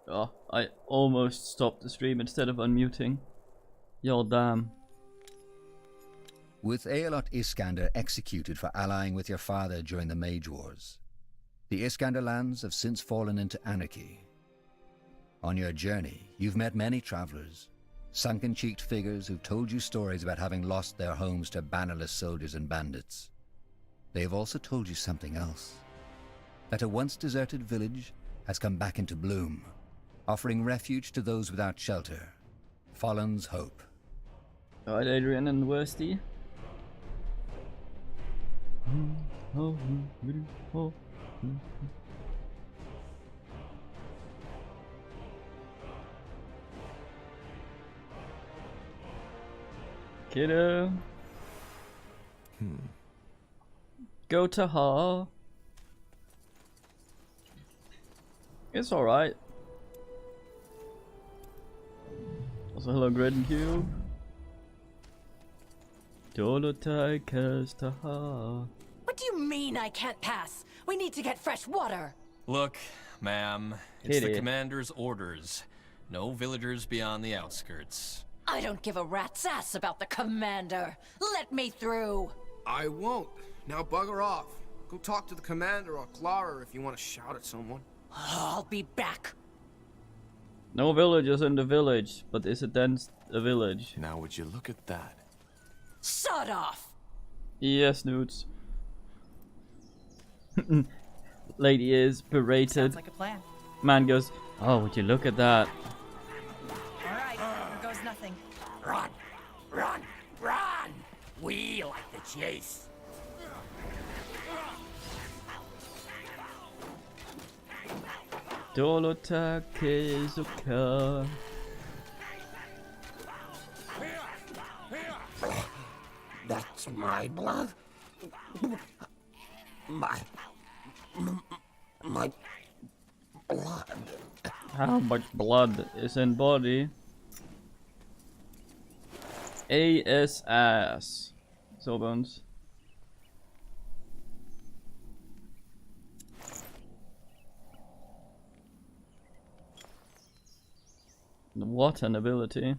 Oh, I almost stopped the stream instead of unmuting. Y'all damn. With Aelot Iskander executed for allying with your father during the Mage Wars, the Iskander lands have since fallen into anarchy. On your journey, you've met many travelers, sunken-cheeked figures who've told you stories about having lost their homes to bannerless soldiers and bandits. They have also told you something else, that a once deserted village has come back into bloom, offering refuge to those without shelter. Fallen's Hope. Alright, Adrian and Worsty. Kiddo. Go to her. It's alright. Also, hello, Grid and Cube. What do you mean I can't pass? We need to get fresh water. Look, ma'am, it's the Kitty. commander's orders. No villagers beyond the outskirts. I don't give a rat's ass about the commander. Let me through. I won't. Now bugger off. Go talk to the commander or Clara if you want to shout at someone. I'll be back. No villagers in the village, but is it then a village? Now would you look at that? Shut off. Yes, nudes. Lady is berated. Sounds like a plan. Man goes, oh, would you look at that? All right, here goes nothing. Run! Run! Run! We like the chase. Dolotakezuka. That's my blood. My blood. How much blood is in body? ASS. Sawbones. What an ability.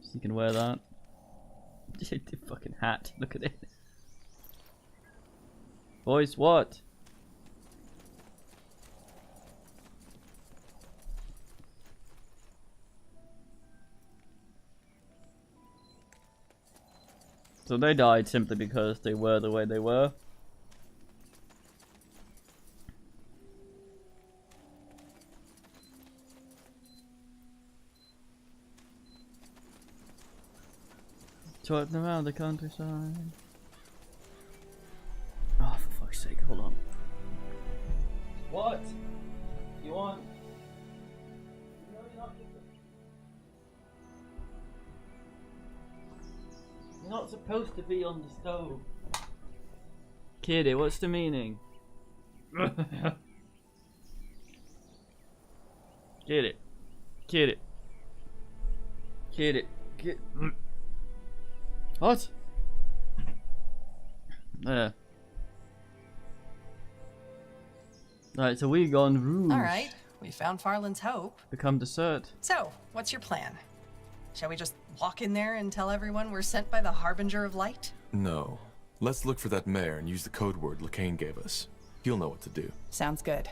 So you can wear that. The fucking hat, look at it. Boys, what? So they died simply because they were the way they were. Trotting around the countryside. Oh, for fuck's sake, hold on. What? You want? No, you're not supposed to be on the stove. Kitty, what's the meaning? Get it. Get it. Get it. Get. What? There. Right, so we gone rouge. All right, we found Farland's Hope. Become dessert. So, what's your plan? Shall we just walk in there and tell everyone we're sent by the Harbinger of Light? No. Let's look for that mayor and use the code word Lacane gave us. He'll know what to do. Sounds good.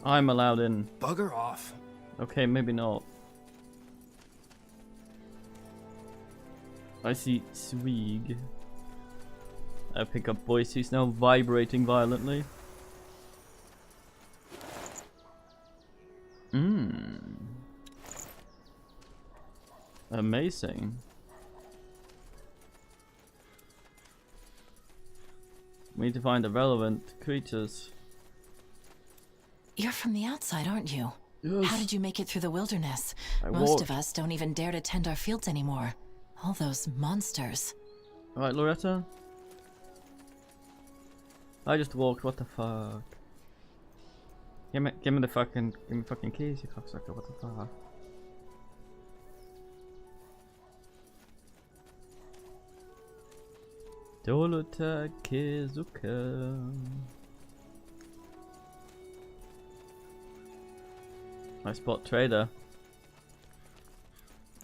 I'm allowed in. Bugger off. Okay, maybe not. I see Swig. I pick up voice, he's now vibrating violently. Amazing. We need to find the relevant creatures. You're from the outside, aren't you? Yes. How did you make it through the wilderness? I Most walked. of us don't even dare to tend our fields anymore. All those monsters. Alright, Loretta? I just walked, what the fuck? Give me the fucking, give me fucking keys, you cocksucker, what the fuck? Dolota Kizuka. I spot trader.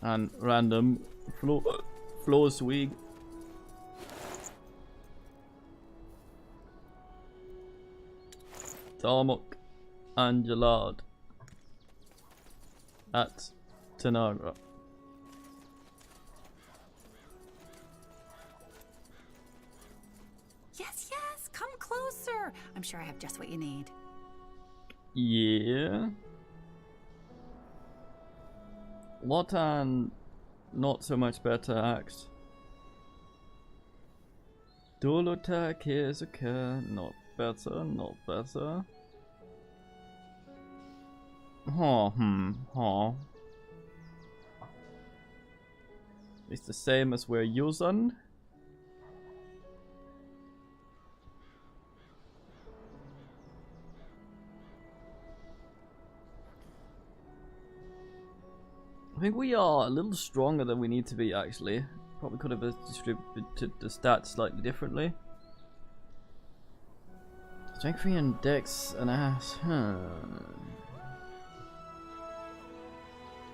And random floor swig. Tarmok and Gelard at Tanagra. Yes, come closer. I'm sure I have just what you need. Yeah. Lotan, not so much better axed. Dolota Kizuka, not better, not better. It's the same as we're using. I think we are a little stronger than we need to be, actually. Probably could have distributed the stats slightly differently. Strength 3 and Dex and ass.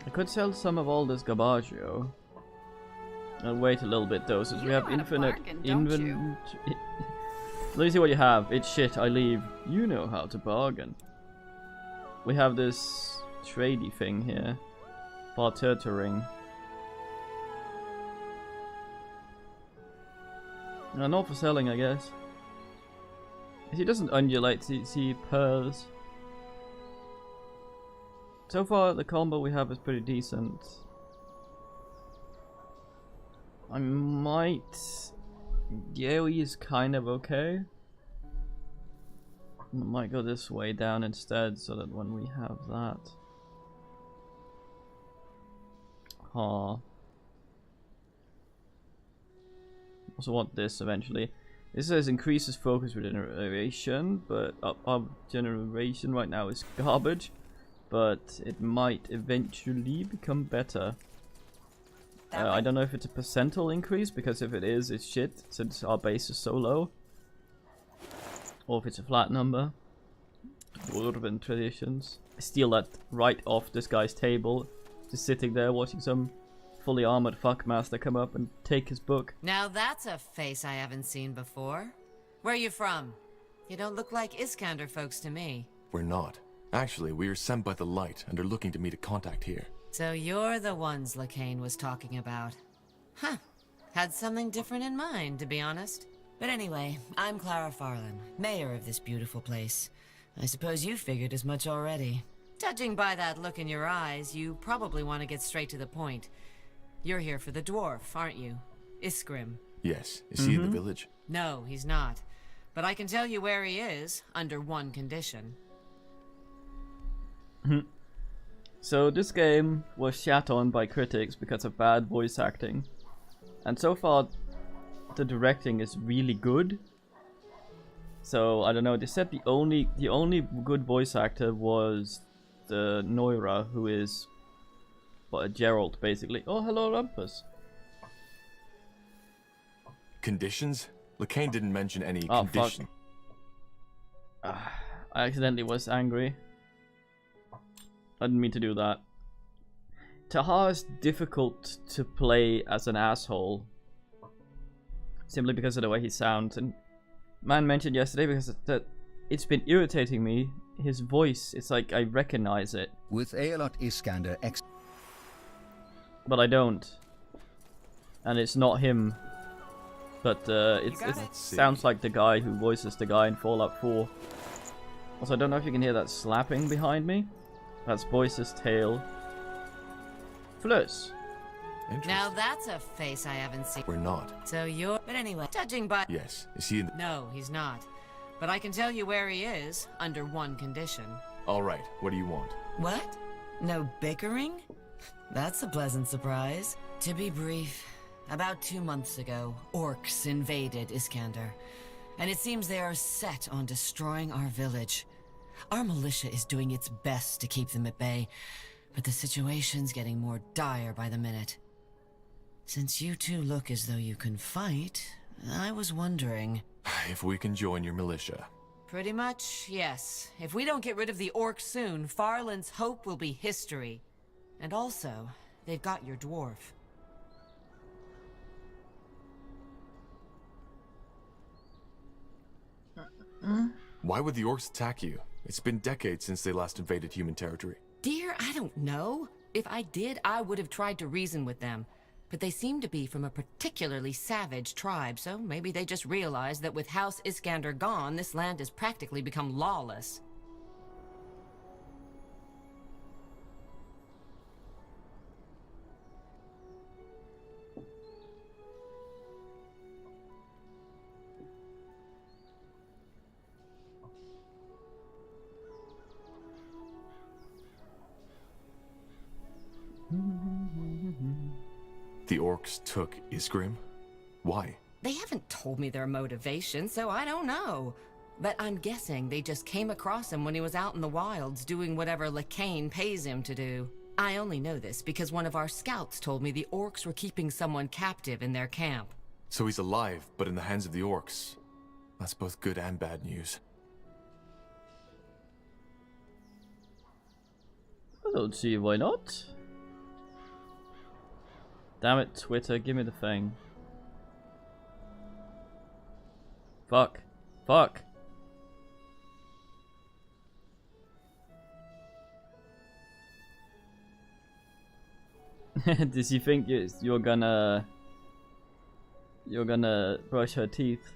I could sell some of all this Garbaggio. I'll wait a little bit though, since we have infinite inventory. Let me see what you have. It's shit, I leave. You know how to bargain. We have this tradey thing here. Bartertering. Not for selling, I guess. He doesn't undulate, he purrs. So far, the combo we have is pretty decent. I might... Yaoi is kind of okay. I might go this way down instead, so that when we have that... Also want this eventually. This says increases focus regeneration, but up generation right now is garbage. But it might eventually become better. I don't know if it's a percentile increase, because if it is, it's shit, since our base is so low. Or if it's a flat number. Dwarven traditions. I steal that right off this guy's table. Just sitting there watching some fully armored fuckmaster come up and take his book. Now that's a face I haven't seen before. Where are you from? You don't look like Iskander folks to me. We're not. Actually, we are sent by the Light and are looking to meet a contact here. So you're the ones Lacane was talking about. Huh. Had something different in mind, to be honest. But anyway, I'm Clara Farland, mayor of this beautiful place. I suppose you figured as much already. Judging by that look in your eyes, you probably want to get straight to the point. You're here for the dwarf, aren't you? Iskrim. Yes. Is he in the village? No, he's not. But I can tell you where he is, under one condition. So this game was shat on by critics because of bad voice acting. And so far, the directing is really good. So, I don't know, they said the only good voice actor was the Noira, who is Gerald, basically. Oh, hello, Rumpus. Conditions? Lacane didn't mention any condition. Fuck. I accidentally was angry. I didn't mean to do that. Tahar is difficult to play as an asshole. Simply because of the way he sounds. And man mentioned yesterday because that it's been irritating me. His voice, it's like I recognize it. With Aelot Iskander but I don't. And it's not him. But it sounds like the guy who voices the guy in Fallout 4. Also, I don't know if you can hear that slapping behind me. That's Boyce's tail. Fliss. Now that's a face I haven't seen. We're not. So you're... But anyway, judging by... Yes. Is he in the... No, he's not. But I can tell you where he is, under one condition. Alright, what do you want? What? No bickering? That's a pleasant surprise. To be brief, about 2 months ago, orcs invaded Iskander. And it seems they are set on destroying our village. Our militia is doing its best to keep them at bay, but the situation's getting more dire by the minute. Since you two look as though you can fight, I was wondering. If we can join your militia. Pretty much, yes. If we don't get rid of the orcs soon, Farland's hope will be history. And also, they've got your dwarf. Why would the orcs attack you? It's been decades since they last invaded human territory. Dear, I don't know. If I did, I would have tried to reason with them. But they seem to be from a particularly savage tribe, so maybe they just realized that with House Iskander gone, this land has practically become lawless. The orcs took Isgrim? Why? They haven't told me their motivation, so I don't know. But I'm guessing they just came across him when he was out in the wilds doing whatever Lacane pays him to do. I only know this because one of our scouts told me the orcs were keeping someone captive in their camp. So he's alive, but in the hands of the orcs. That's both good and bad news. I don't see why not. Damn it, Twitter, give me the thing. Fuck. Fuck. Does he think you're gonna brush her teeth?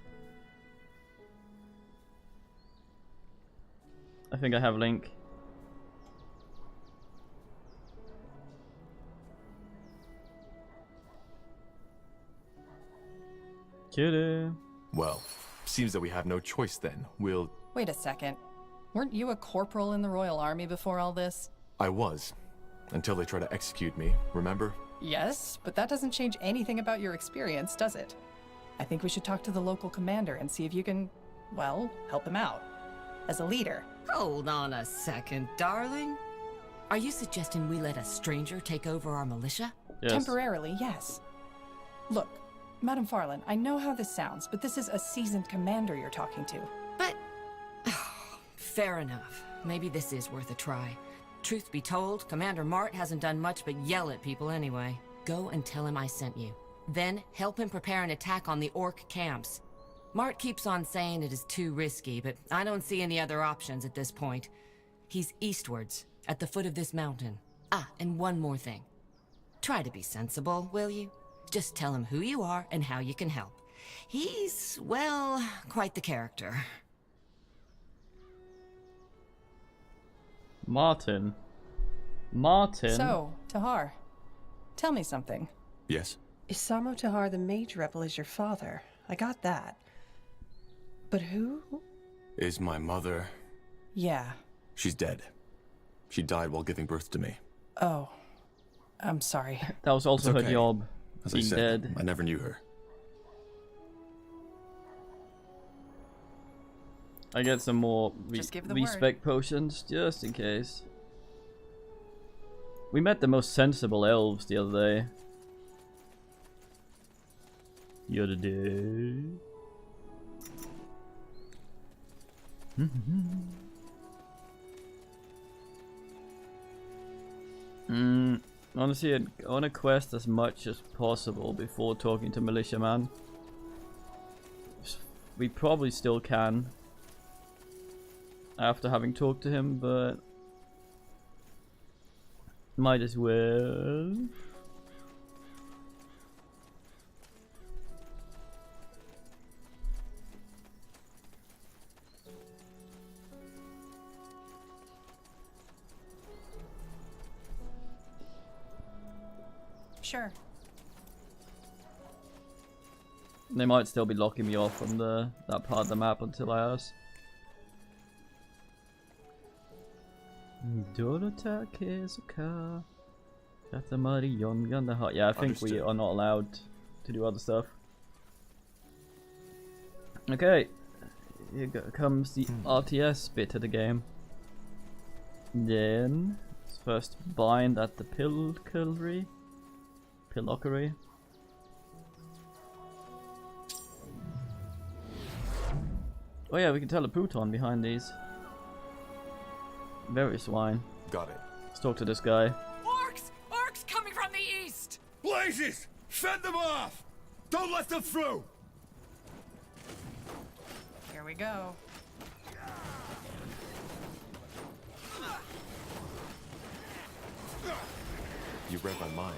I think I have a link. Kidding. Well, seems that we have no choice then. We'll... Wait a second. Weren't you a corporal in the Royal Army before all this? I was. Until they try to execute me, remember? Yes, but that doesn't change anything about your experience, does it? I think we should talk to the local commander and see if you can, well, help him out. As a leader. Hold on a second, darling. Are you suggesting we let a stranger take over our militia? Yes. Temporarily, yes. Look, Madam Farland, I know how this sounds, but this is a seasoned commander you're talking to. But... fair enough. Maybe this is worth a try. Truth be told, Commander Mart hasn't done much but yell at people anyway. Go and tell him I sent you. Then help him prepare an attack on the orc camps. Mart keeps on saying it is too risky, but I don't see any other options at this point. He's eastwards, at the foot of this mountain. Ah, and one more thing. Try to be sensible, will you? Just tell him who you are and how you can help. He's, well, quite the character. Martin. So, Tahar, tell me something. Yes? Isamo Tahar, the Mage Rebel, is your father. I got that. But who? Is my mother... Yeah. She's dead. She died while giving birth to me. Oh. I'm sorry. That was also It's her okay. job. As Being I said, dead. I never knew her. I get some more Just give the respect potions, just in case. We met the most sensible elves the other day. The other day. Honestly, I want to quest as much as possible before talking to Militia Man. We probably still can after having talked to him, but might as well. Sure. They might still be locking me off from that part of the map until I ask. Don't attack his car. Got the muddy young on the heart. Yeah, I think we Understood. are not allowed to do other stuff. Okay, here comes the RTS bit of the game. Then let's first bind at the Pillockary. Oh yeah, we can teleport on behind these. Very swine. Got it. Let's talk to this guy. Orcs! Orcs coming from the east! Blazes! Fend them off! Don't let them through! Here we go. You read my mind.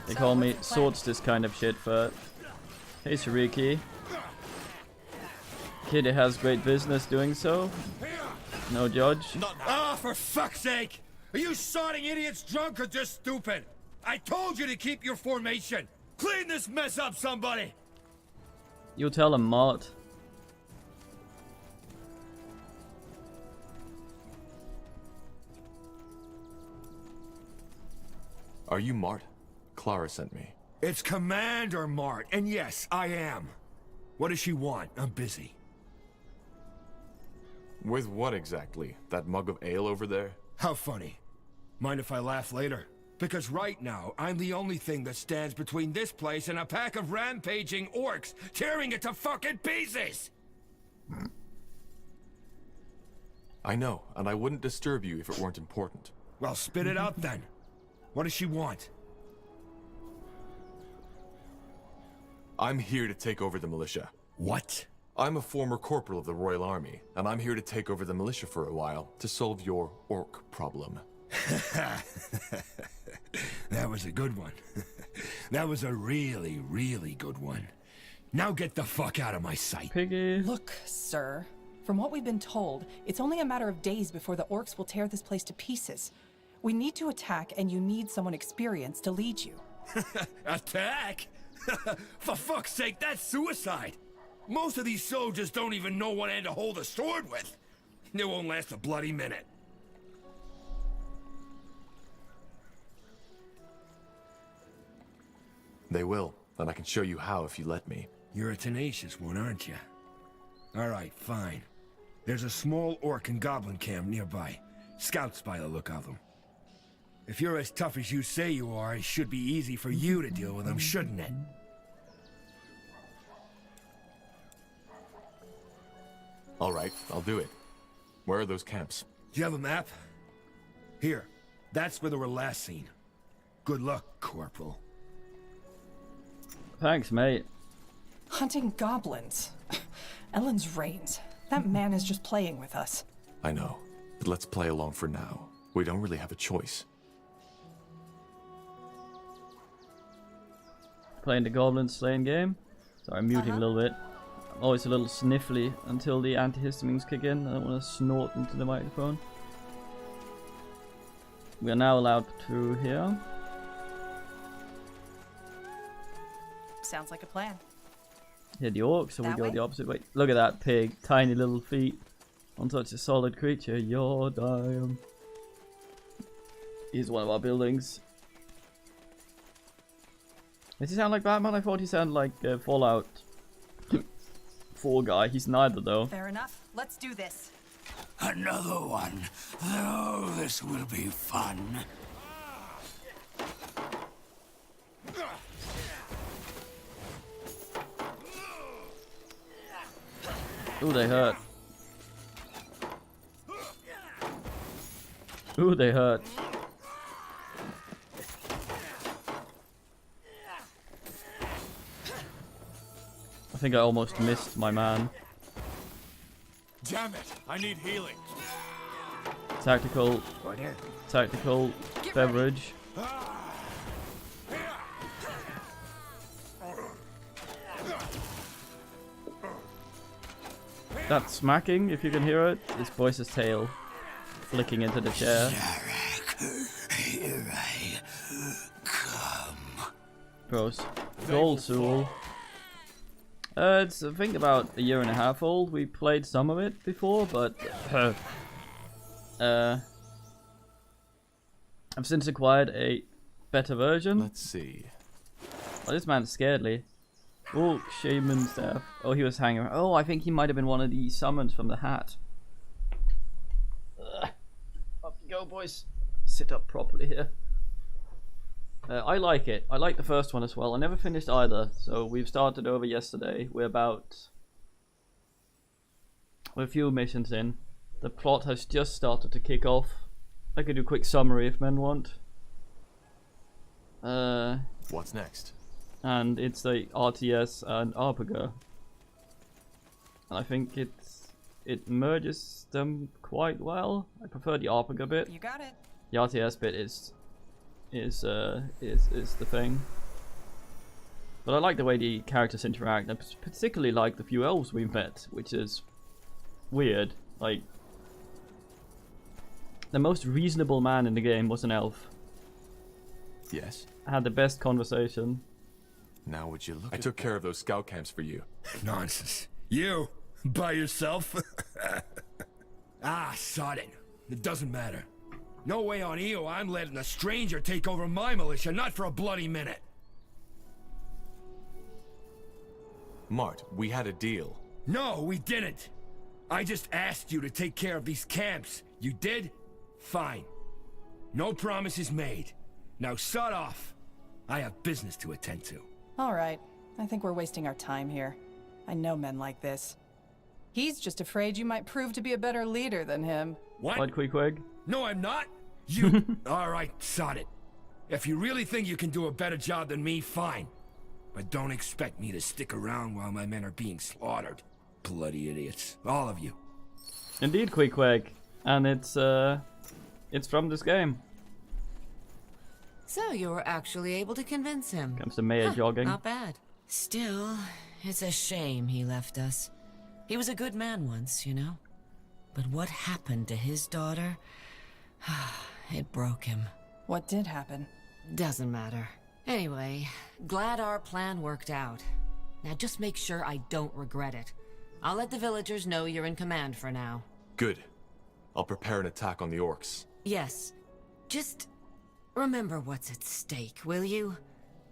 They call me Swords this kind of shit, but hey Sariki. Kid has great business doing so. No judge. Ah, for fuck's sake! Are you sodding idiots drunk or just stupid? I told you to keep your formation! Clean this mess up, somebody! You tell him, Mart. Are you Mart? Clara sent me. It's Commander Mart, and yes, I am. What does she want? I'm busy. With what exactly? That mug of ale over there? How funny. Mind if I laugh later? Because right now, I'm the only thing that stands between this place and a pack of rampaging orcs tearing it to fucking pieces! I know, and I wouldn't disturb you if it weren't important. Well, spit it out then. What does she want? I'm here to take over the militia. What? I'm a former corporal of the Royal Army, and I'm here to take over the militia for a while to solve your orc problem. That was a good one. That was a really, really good one. Now get the fuck out of my sight. Piggy. Look, sir. From what we've been told, it's only a matter of days before the orcs will tear this place to pieces. We need to attack, and you need someone experienced to lead you. Attack? For fuck's sake, that's suicide! Most of these soldiers don't even know what end to hold a sword with. It won't last a bloody minute. They will, and I can show you how if you let me. You're a tenacious one, aren't you? Alright, fine. There's a small orc and goblin camp nearby. Scouts by the look of them. If you're as tough as you say you are, it should be easy for you to deal with them, shouldn't it? Alright, I'll do it. Where are those camps? Do you have a map? Here. That's where they were last seen. Good luck, Corporal. Thanks, mate. Hunting goblins. Ellen's reigns. That man is just playing with us. I know, but let's play along for now. We don't really have a choice. Playing the goblin slaying game. Sorry, I'm muting a little bit. I'm always a little sniffly until the antihistamines kick in. I don't want to snort into the microphone. We are now allowed through here. Sounds like a plan. Hit the orcs, so we That go way? the opposite way. Look at that pig, tiny little feet on such a solid creature. You're damn. He's one of our buildings. Does he sound like Batman? I thought he sounded like Fallout 4 guy. He's neither though. Fair enough. Let's do this. Another one. Oh, this will be fun. Ooh, they hurt. Ooh, they hurt. I think I almost missed my man. Damn it! I need healing. Tactical beverage. That smacking, if you can hear it, is Boyce's tail flicking into the chair. Here I come. Gross. Gold Soul. It's I think about a year and a half old. We played some of it before, but I've since acquired a better version. Let's see. Oh, this man's scaredly. Oh, shaman staff. Oh, he was hanging around. Oh, I think he might have been one of the summons from the hat. Ugh. Up you go, boys. Sit up properly here. I like it. I like the first one as well. I never finished either, so we've started over yesterday. We're a few missions in. The plot has just started to kick off. I could do a quick summary if men want. What's next? And it's the RTS and RPG. And I think it merges them quite well. I prefer the RPG bit. You got it. The RTS bit is the thing. But I like the way the characters interact. I particularly like the few elves we've met, which is weird. Like, the most reasonable man in the game was an elf. Yes? I had the best conversation. Now would you look I took care of those scout camps for you. Nonsense. You? By yourself? Ah, sod it. It doesn't matter. No way on Io I'm letting a stranger take over my militia, not for a bloody minute. Mart, we had a deal. No, we didn't. I just asked you to take care of these camps. You did? Fine. No promises made. Now sod off. I have business to attend to. All right. I think we're wasting our time here. I know men like this. He's just afraid you might prove to be a better leader than him. What? What, Queequeg? No, I'm not. You... All right, sod it. If you really think you can do a better job than me, fine. But don't expect me to stick around while my men are being slaughtered. Bloody idiots. All of you. Indeed, Queequeg. And it's from this game. So you were actually able to convince him. Comes the mayor jogging. Not bad. Still, it's a shame he left us. He was a good man once, you know? But what happened to his daughter? It broke him. What did happen? Doesn't matter. Anyway, glad our plan worked out. Now just make sure I don't regret it. I'll let the villagers know you're in command for now. Good. I'll prepare an attack on the orcs. Yes. Just remember what's at stake, will you?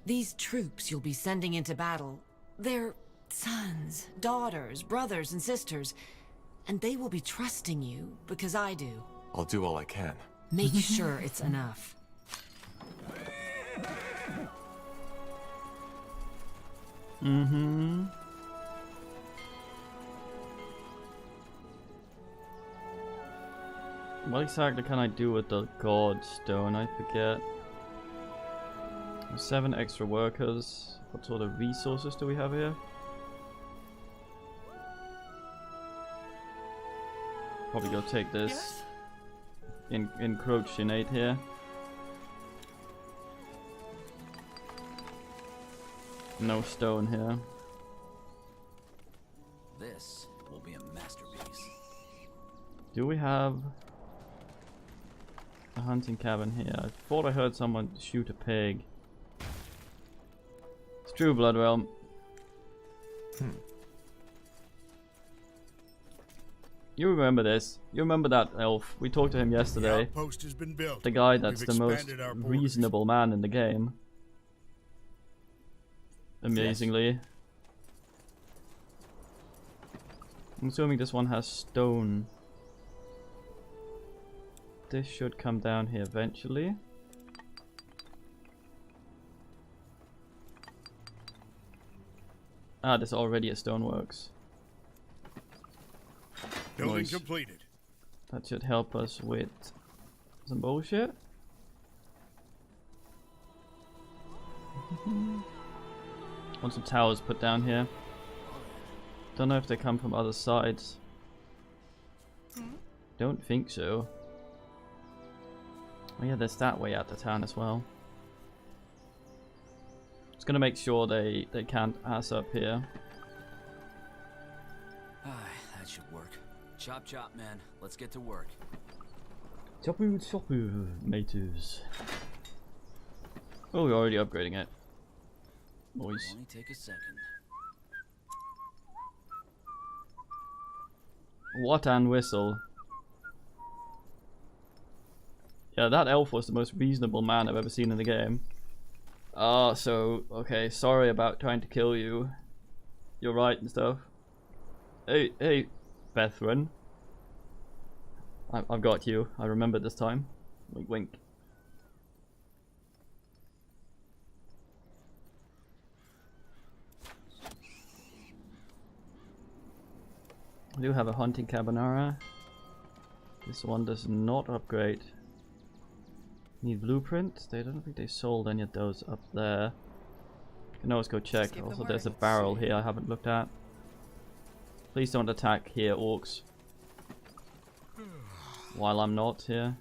These troops you'll be sending into battle, they're sons, daughters, brothers, and sisters. And they will be trusting you because I do. I'll do all I can. Make sure it's enough. Mm-hmm. What exactly can I do with the god stone? I forget. 7 extra workers. What sort of resources do we have here? Probably go take this. Encroachinate here. No stone here. This will be a masterpiece. Do we have a hunting cabin here? I thought I heard someone shoot a pig. It's true, Bloodwhelm. You remember this. You remember that elf. We talked to him yesterday. The outpost has been built. The guy that's We've the most expanded our borders. reasonable man in the game. Amazingly. I'm assuming this one has stone. This should come down here eventually. Ah, there's already a stoneworks. Building Nice. completed. That should help us with some bullshit. Want some towers put down here. Don't know if they come from other sides. Don't think so. Oh yeah, there's that way out the town as well. Just gonna make sure they can't ass up here. That should work. Chop chop, man. Let's get to work. Chopu chopu, mates. Oh, we're already upgrading it. Boys. Only take a second. What an whistle. Yeah, that elf was the most reasonable man I've ever seen in the game. Ah, so, okay, sorry about trying to kill you. You're right and stuff. Hey, Bethran. I've got you. I remember this time. Wink, wink. We do have a hunting carbonara. This one does not upgrade. Need blueprint. They don't think they sold any of those up there. Can always go check. Also, there's a barrel here I haven't looked at. Please don't attack here, orcs. While I'm not here.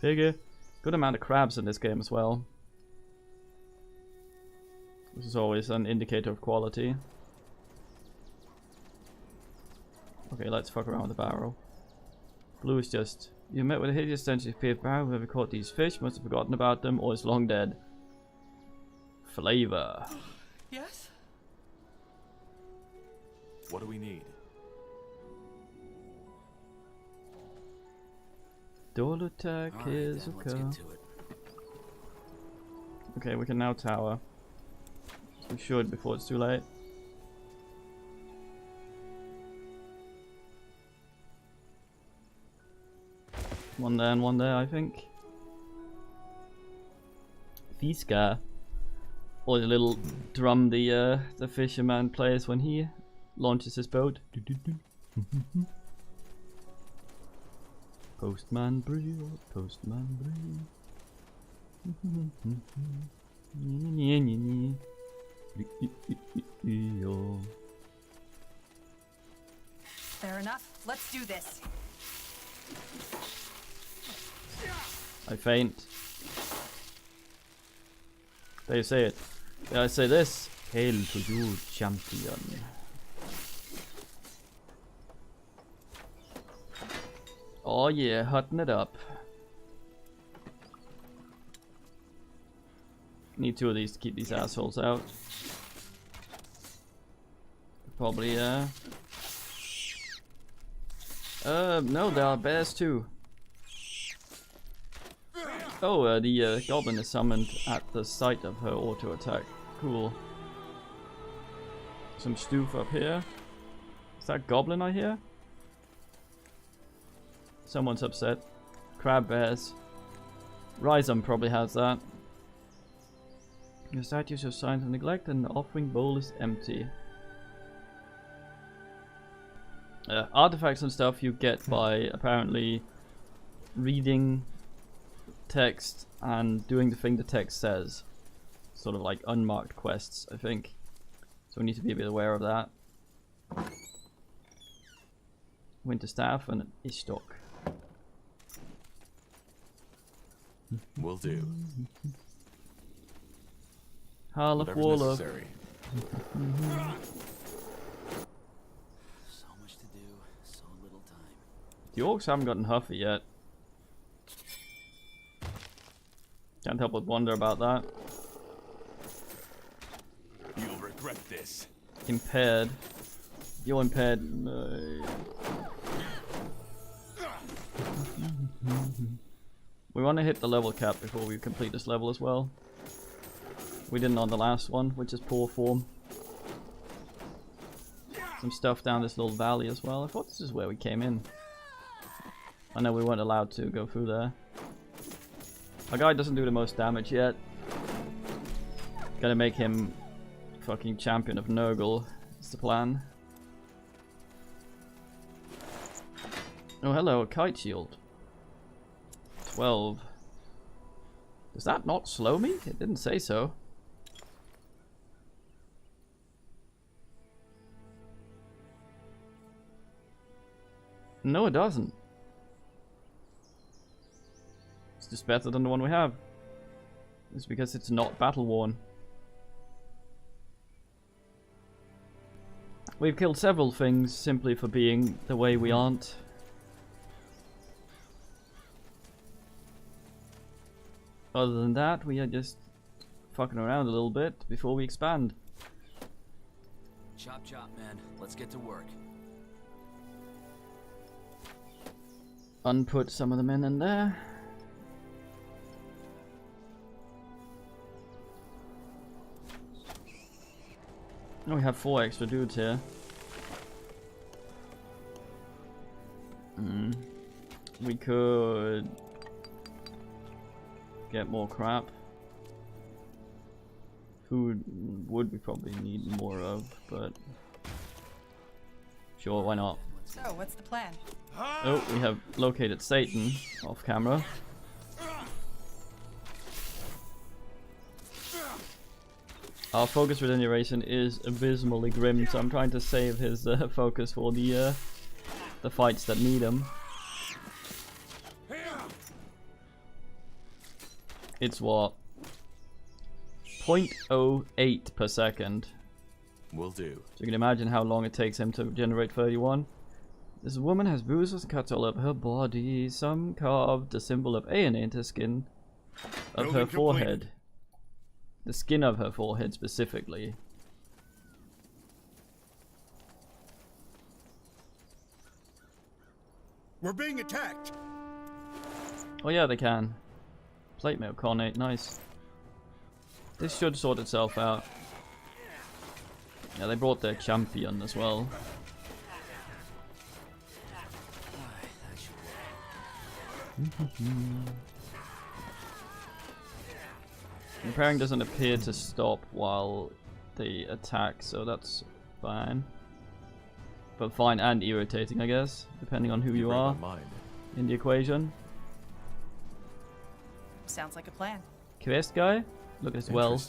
Piggy. Good amount of crabs in this game as well. This is always an indicator of quality. Okay, let's fuck around with the barrel. Blue is just... You met with a hideous stench of paved barrel. Whoever caught these fish must have forgotten about them or is long dead. Flavor. Yes? What do we need? Door attack is let's okay. get to it. Okay, we can now tower. We should before it's too late. One there and one there, I think. Fiska. Or the little drum the fisherman plays when he launches his boat. Postman Brew, Postman Brew. Fair enough. Let's do this. I faint. There you say it. Yeah, I say this. Hail to you, champion. Oh yeah, hotting it up. Need two of these to keep these assholes out. Probably, no, there are bears too. Oh, the goblin is summoned at the site of her auto attack. Cool. Some stoof up here. Is that goblin I hear? Someone's upset. Crab bears. Rhizome probably has that. Your statue shows signs of neglect and the offering bowl is empty. Artifacts and stuff you get by apparently reading text and doing the thing the text says. Sort of like unmarked quests, I think. So we need to be a bit aware of that. Winter staff and Ishtok. Will do. Harlef Whatever's Warlock. necessary. So much to do, so little time. The orcs haven't gotten Huffy yet. Can't help but wonder about that. You'll regret this. Impaired. You're impaired. No. We want to hit the level cap before we complete this level as well. We didn't on the last one, which is poor form. Some stuff down this little valley as well. I thought this is where we came in. I know we weren't allowed to go through there. Our guy doesn't do the most damage yet. Gotta make him fucking champion of Nurgle. That's the plan. Oh hello, a kite shield. 12. Does that not slow me? It didn't say so. No, it doesn't. It's just better than the one we have. It's because it's not battle worn. We've killed several things simply for being the way we aren't. Other than that, we are just fucking around a little bit before we expand. Chop chop, man. Let's get to work. Unput some of the men in there. Oh, we have 4 extra dudes here. We could get more crap. Food would we probably need more of, but sure, why not? So, what's the plan? Oh, we have located Satan off camera. Our focus regeneration is abysmally grim, so I'm trying to save his focus for the fights that need him. It's what? 0.08 per second. Will do. So you can imagine how long it takes him to generate 31. This woman has bruises and cuts all over her body. Some carved the symbol of A into skin of her forehead. The skin of her forehead specifically. We're being attacked. Oh yeah, they can. Plate mail carnate, nice. This should sort itself out. Yeah, they brought their champion as well. Repairing doesn't appear to stop while they attack, so that's fine. But fine and irritating, I guess, depending on who you are in the equation. Sounds like a plan. Quest guy? Look at his well.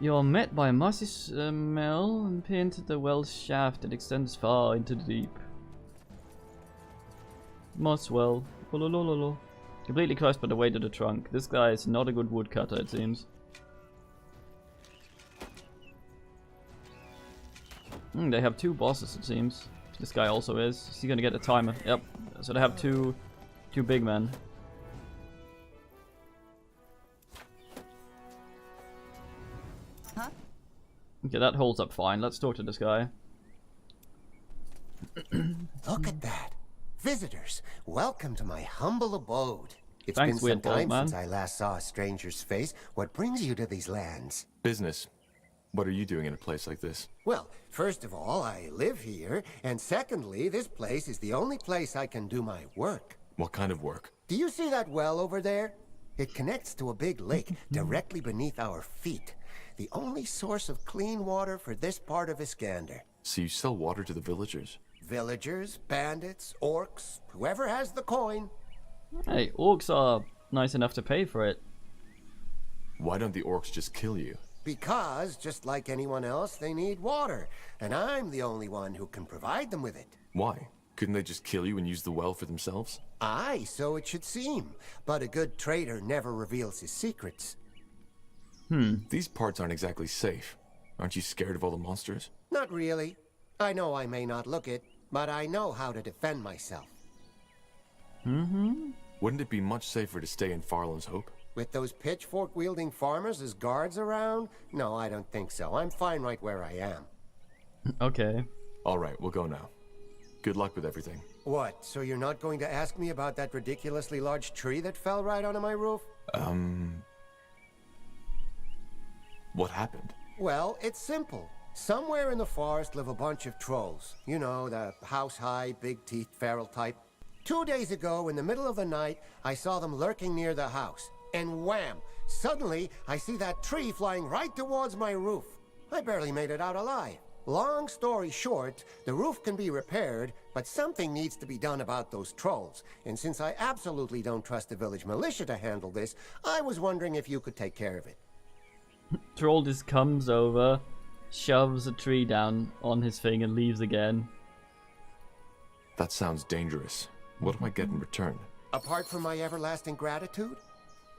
You're met by a mossy smell and pinned to the well shaft that extends far into the deep. Moss well. Ololololo. Completely crushed by the weight of the trunk. This guy is not a good woodcutter, it seems. They have two bosses, it seems. This guy also is. Is he gonna get a timer? Yep. So they have two big men. Huh? Okay, that holds up fine. Let's talk to this guy. Look at that. Visitors, welcome to my humble abode. It's Thanks, been some weird time man. since I last saw a stranger's face. What brings you to these lands? Business. What are you doing in a place like this? Well, first of all, I live here, and secondly, this place is the only place I can do my work. What kind of work? Do you see that well over there? It connects to a big lake directly beneath our feet. The only source of clean water for this part of Iskander. So you sell water to the villagers? Villagers, bandits, orcs, whoever has the coin. Hey, orcs are nice enough to pay for it. Why don't the orcs just kill you? Because, just like anyone else, they need water, and I'm the only one who can provide them with it. Why? Couldn't they just kill you and use the well for themselves? Aye, so it should seem. But a good trader never reveals his secrets. These parts aren't exactly safe. Aren't you scared of all the monsters? Not really. I know I may not look it, but I know how to defend myself. Wouldn't it be much safer to stay in Farland's Hope? With those pitchfork-wielding farmers as guards around? No, I don't think so. I'm fine right where I am. Okay. Alright, we'll go now. Good luck with everything. What, so you're not going to ask me about that ridiculously large tree that fell right onto my roof? What happened? Well, it's simple. Somewhere in the forest live a bunch of trolls. You know, the house-high, big-teeth, feral type. 2 days ago, in the middle of the night, I saw them lurking near the house. And wham! Suddenly, I see that tree flying right towards my roof. I barely made it out alive. Long story short, the roof can be repaired, but something needs to be done about those trolls. And since I absolutely don't trust the village militia to handle this, I was wondering if you could take care of it. Troll just comes over, shoves a tree down on his thing and leaves again. That sounds dangerous. What do I get in return? Apart from my everlasting gratitude?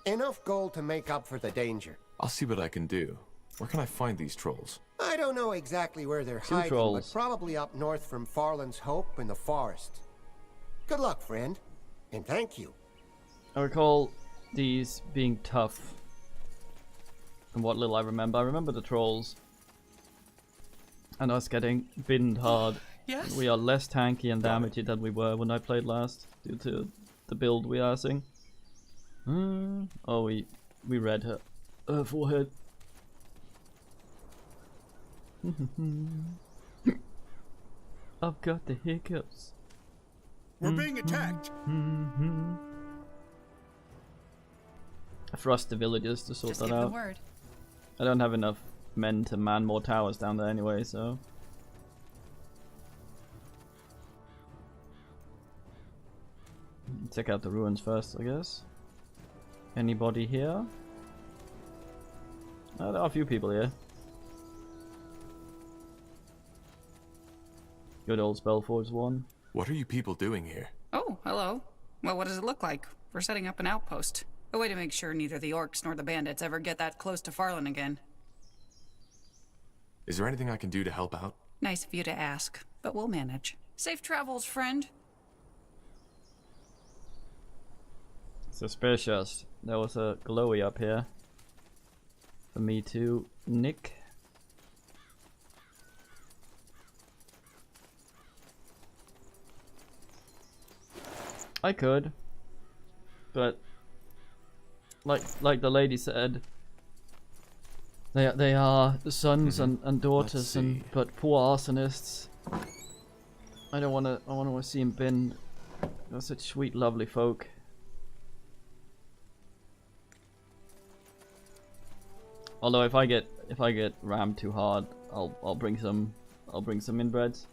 Enough gold to make up for the danger. I'll see what I can do. Where can I find these trolls? I don't know exactly where they're hiding, trolls. but probably up north from Farland's Hope in the forest. Good luck, friend. And thank you. I recall these being tough. From what little I remember the trolls. And us getting binned hard. Yes? We are less tanky and damagey than we were when I played last, due to the build we are seeing. Oh, we read her forehead. I've got the hiccups. We're being attacked. I thrust the villagers to sort Just that give the out. word. I don't have enough men to man more towers down there anyway, so... Check out the ruins first, I guess. Anybody here? Oh, there are a few people here. Good old Spellforce one. What are you people doing here? Oh, hello. Well, what does it look like? We're setting up an outpost. A way to make sure neither the orcs nor the bandits ever get that close to Farland again. Is there anything I can do to help out? Nice of you to ask, but we'll manage. Safe travels, friend. Suspicious. There was a glowy up here. For me to nick. I could. But like the lady said, they are sons and daughters but poor arsonists. I don't wanna see them bin. They're such sweet, lovely folk. Although if I get rammed too hard, I'll bring some inbreds.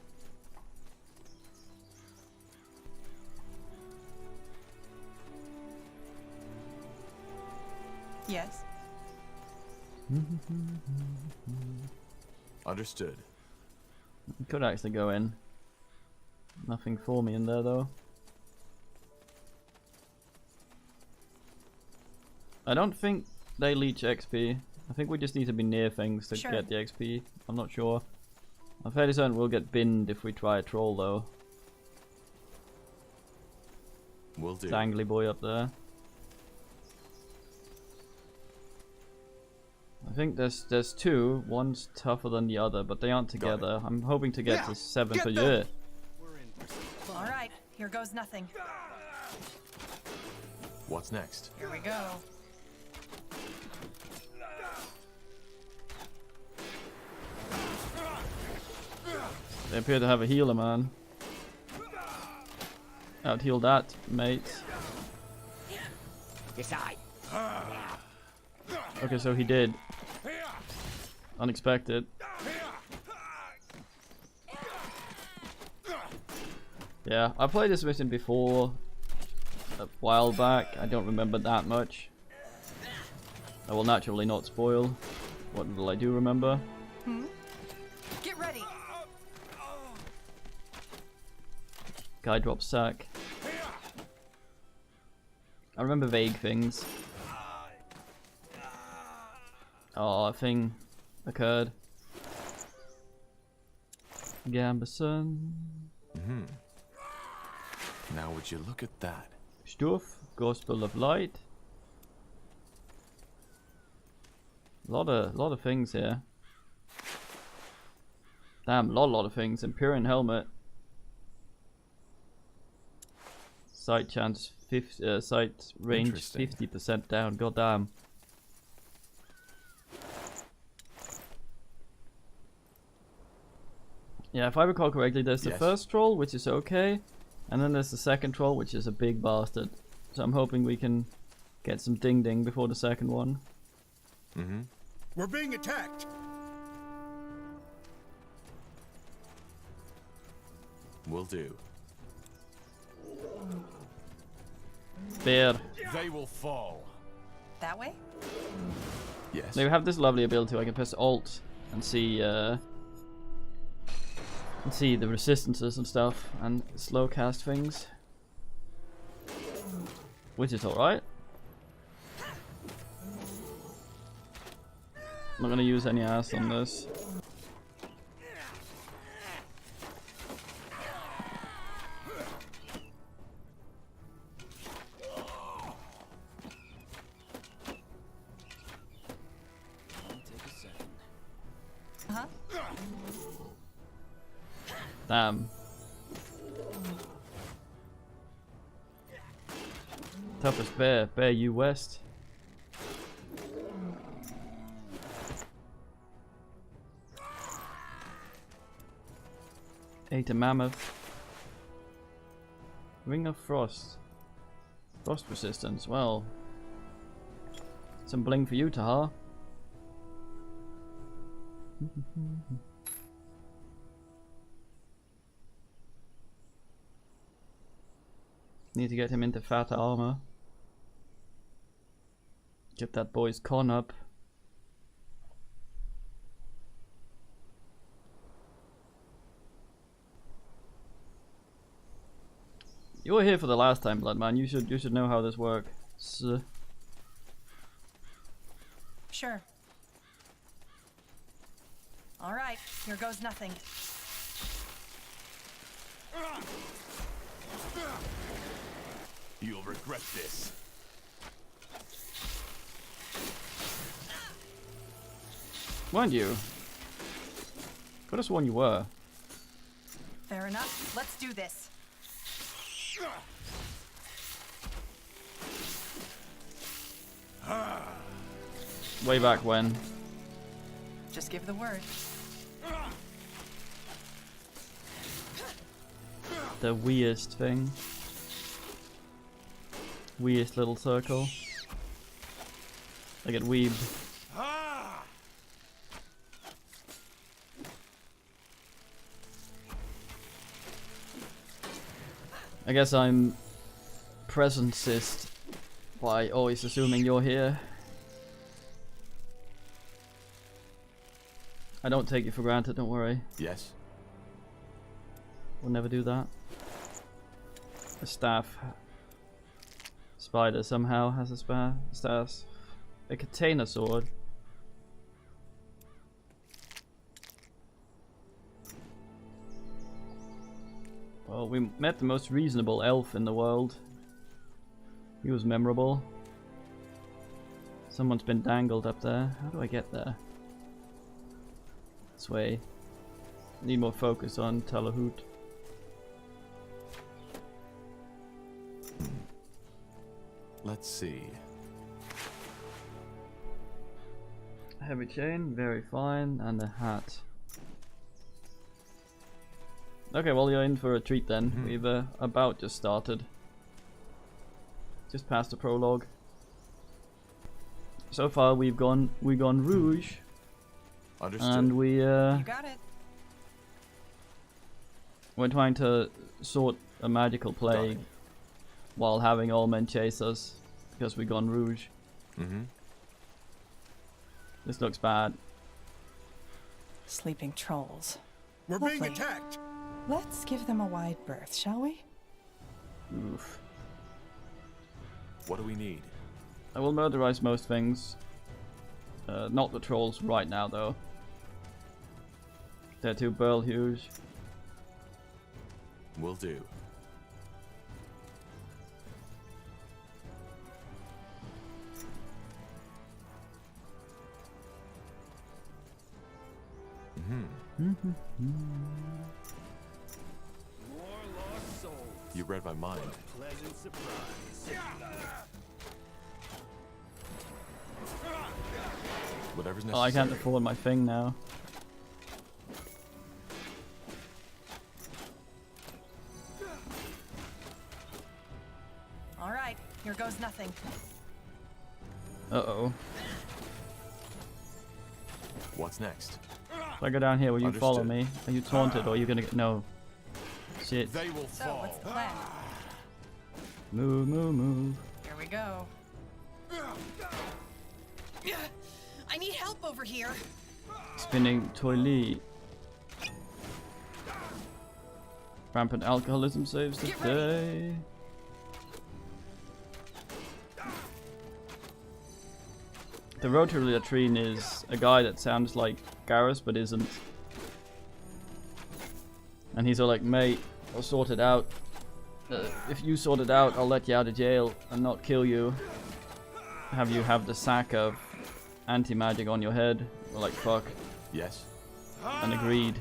Yes. Understood. Could actually go in. Nothing for me in there though. I don't think they leech XP. I think we just need to be near things to get the XP. I'm not sure. I'm fairly certain we'll get binned if we try a troll though. Will do. Dangly boy up there. I think there's two. One's tougher than the other, but they aren't together. I'm hoping to get to 7 per year. All right, here goes nothing. What's next? Here we go. They appear to have a healer, man. Out heal that, mate. Decide. Okay, so he did. Unexpected. Yeah, I played this mission before a while back. I don't remember that much. I will naturally not spoil what little I do remember. Get ready. Guy drops sack. I remember vague things. Oh, a thing occurred. Gambeson. Now would you look at that? Stuff. Gospel of Light. Lot of things here. Damn, lot of things. Empyrean helmet. Sight chance 50. Sight range 50% down. Goddamn. Yeah, if I recall correctly, there's the first troll, which is okay, and then there's the second troll, which is a big bastard. So I'm hoping we can get some ding ding before the second one. We're being attacked. Will do. Bear. They will fall. That way? Yes. They have this lovely ability where I can press Alt and see the resistances and stuff, and slow cast things, which is alright. I'm not gonna use any ass on this. Damn. Toughest bear. Bear you west. Ate a mammoth. Ring of Frost. Frost resistance. Well, some bling for you, Tahar. Need to get him into fat armor. Get that boy's con up. You were here for the last time, Bloodman. You should know how this works. Sure. All right, here goes nothing. You'll regret this. Mind you, could have sworn you were. Fair enough. Let's do this. Way back when. Just give the word. The weirdest thing. Weirdest little circle. I get weebed. I guess I'm presencist by always assuming you're here. I don't take you for granted, don't worry. Yes. We'll never do that. A staff spider somehow has a staff. A katana sword. Well, we met the most reasonable elf in the world. He was memorable. Someone's been dangled up there. How do I get there? This way. Need more focus on Talahoot. Let's see. Heavy chain, very fine, and a hat. Okay, well you're in for a treat then. We've about just started. Just past the prologue. So far we've gone Rouge. Understood. And we You got it. we're trying to sort a magical plague while having all men chase us because we've gone Rouge. This looks bad. Sleeping trolls. We're Lovely. being attacked. Let's give them a wide berth, shall we? Oof. What do we need? I will murderize most things. Not the trolls right now though. They're too burl huge. Will do. You read my mind. Pleasant surprise. Whatever's necessary. Oh, I can't afford my thing now. All right, here goes nothing. Uh-oh. What's next? If I go down here, will you follow Understood. me? Are you taunted or are you gonna get... No. Shit. They will So, fall. what's the plan? Move, move, move. Here we go. I need help over here. Spinning toilet. Rampant alcoholism saves the Get ready. day. The rotary latrine is a guy that sounds like Garrus but isn't. And he's all like, mate, I'll sort it out. If you sort it out, I'll let you out of jail and not kill you. Have you have the sack of anti-magic on your head. We're like, fuck. Yes. And agreed.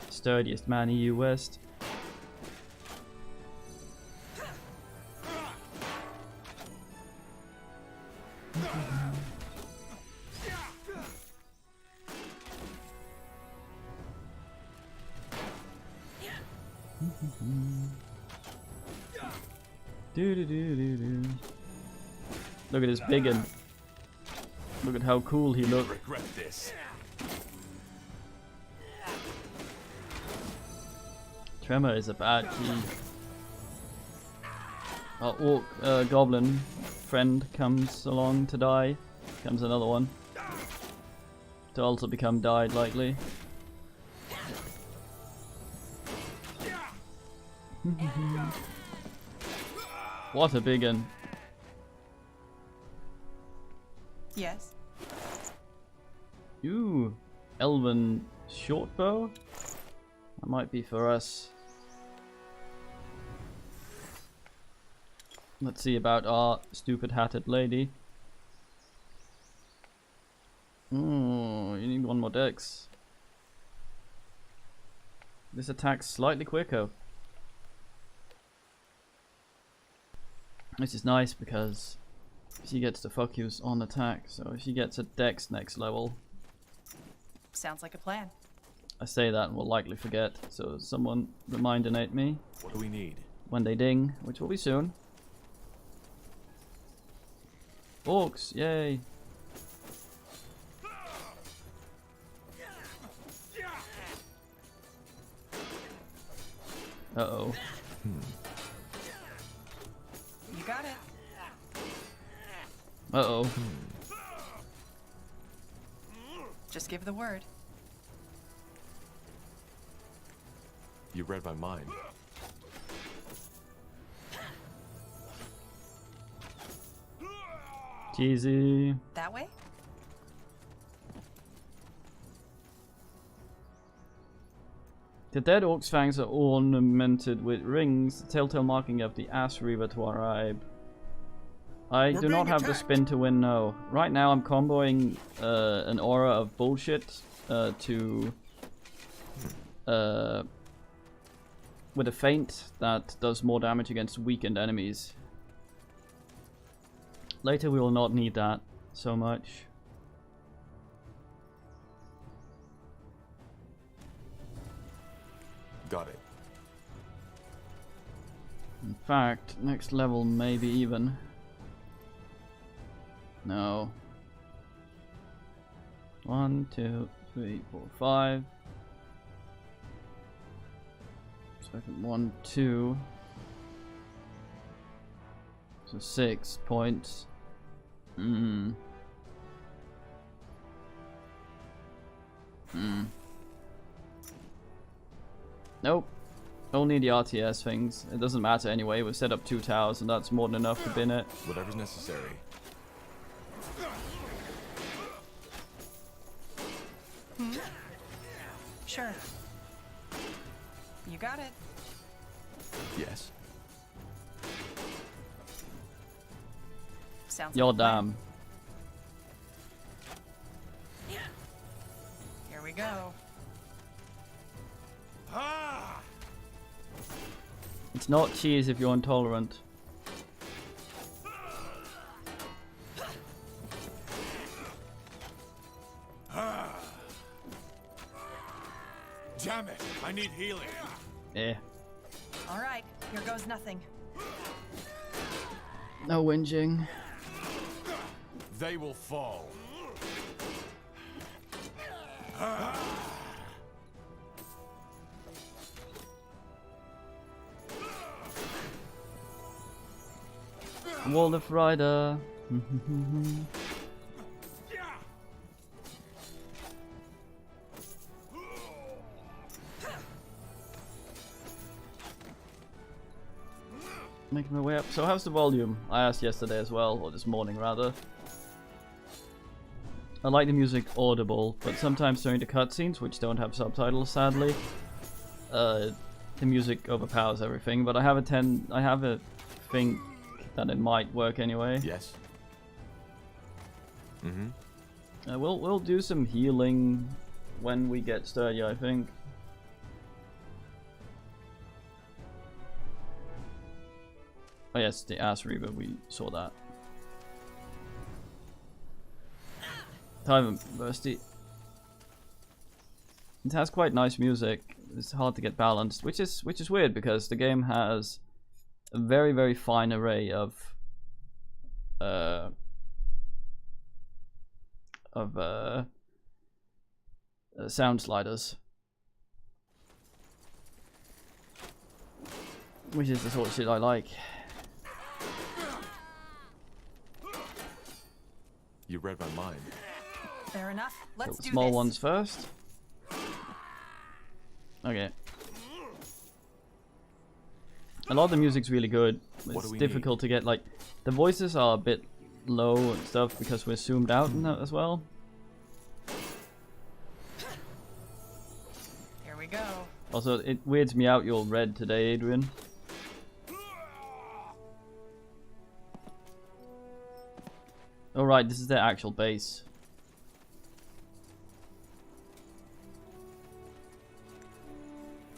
Sturdiest man EU West. Do do do do do. Look at his big and look at how cool he looks. Regret this. Tremor is a bad key. Our orc goblin friend comes along to die. Comes another one. To also become died likely. What a big one. Yes. Ooh, elven shortbow? That might be for us. Let's see about our stupid hatted lady. Oh, you need one more dex. This attacks slightly quicker. Which is nice because she gets to focus on attack, so she gets a dex next level. Sounds like a plan. I say that and will likely forget, so someone remindinate me. What do we need? When they ding, which will be soon. Orcs, yay! Uh-oh. You got it. Uh-oh. Just give the word. You read my mind. Cheesy. That way? The dead orc's fangs are ornamented with rings, the telltale marking of the Ass Reaver tribe. I do not have the spin to win, no. Right now I'm comboing an aura of bullshit with a feint that does more damage against weakened enemies. Later we will not need that so much. Got it. In fact, next level maybe even. No. 1, 2, 3, 4, 5. Second 1, 2. So 6 points. Nope. Only the RTS things. It doesn't matter anyway. We set up 2 towers and that's more than enough to bin it. Whatever's necessary. Sure. You got it. Yes. Sounds You're like a plan. damn. Here we go. It's not cheese if you're intolerant. Damn it! I need healing. Eh. All right, here goes nothing. No whinging. They will fall. Wolf Rider. Making my way up. So how's the volume? I asked yesterday as well, or this morning rather. I like the music audible, but sometimes during the cutscenes, which don't have subtitles sadly, the music overpowers everything. But I have a think that it might work anyway. Yes. We'll do some healing when we get sturdy, I think. Oh yes, the Ass Reaver, we saw that. Time Bursty. It has quite nice music. It's hard to get balanced, which is weird because the game has a very fine array of sound sliders, which is the sort of shit I like. You read my mind. Fair enough. Let's So do small this. ones first. Okay. A lot of the music's really good. It's difficult to get, like, the voices are a bit low and stuff because we're zoomed out in that as well. Here we go. Also, it weirds me out you're red today, Adrian. Alright, this is their actual base.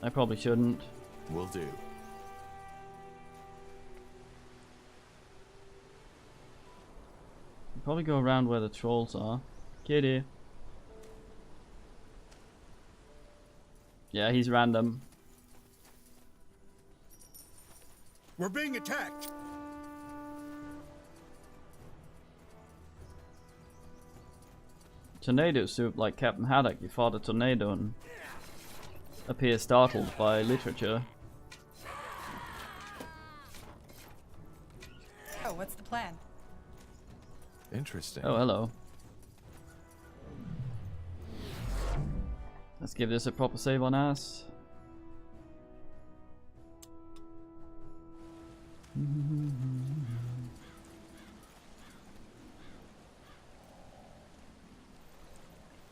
I probably shouldn't. Will do. Probably go around where the trolls are. Kitty. Yeah, he's random. We're being attacked. Tornado soup, like Captain Haddock, you fought a tornado and appear startled by literature. Oh, what's the plan? Interesting. Oh, hello. Let's give this a proper save on us.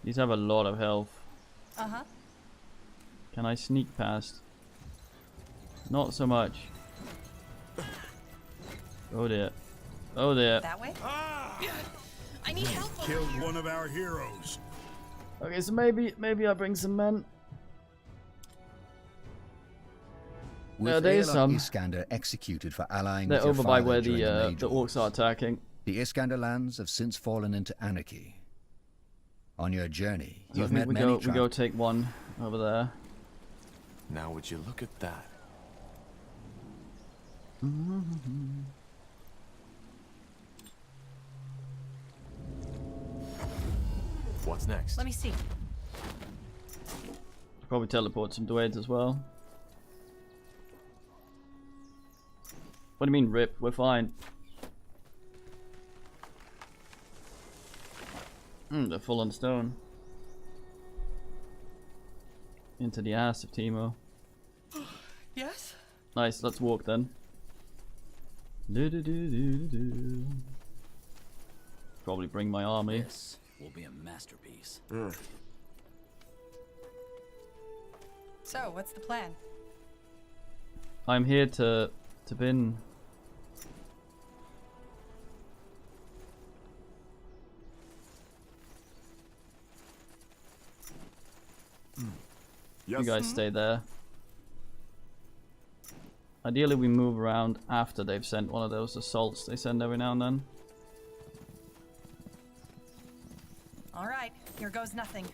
These have a lot of health. Uh-huh. Can I sneak past? Not so much. Oh dear. Oh dear. That way? I need help. Killed one of our heroes. Okay, so maybe I bring some men. With there is some. Iskander executed for allying They're with your over by father where during the orcs are attacking. The Iskander lands have since fallen into anarchy. On your journey, So you've I think met many we go take one over there. Now would you look at that? What's next? Let me see. Probably teleport some duades as well. What do you mean rip? We're fine. They're full on stone. Into the ass of Timo. Yes? Nice, let's walk then. Do. Probably bring my army. This will be a masterpiece. So, what's the plan? I'm here to bin. You guys stay there. Ideally we move around after they've sent one of those assaults they send every now and then. Alright, here goes nothing.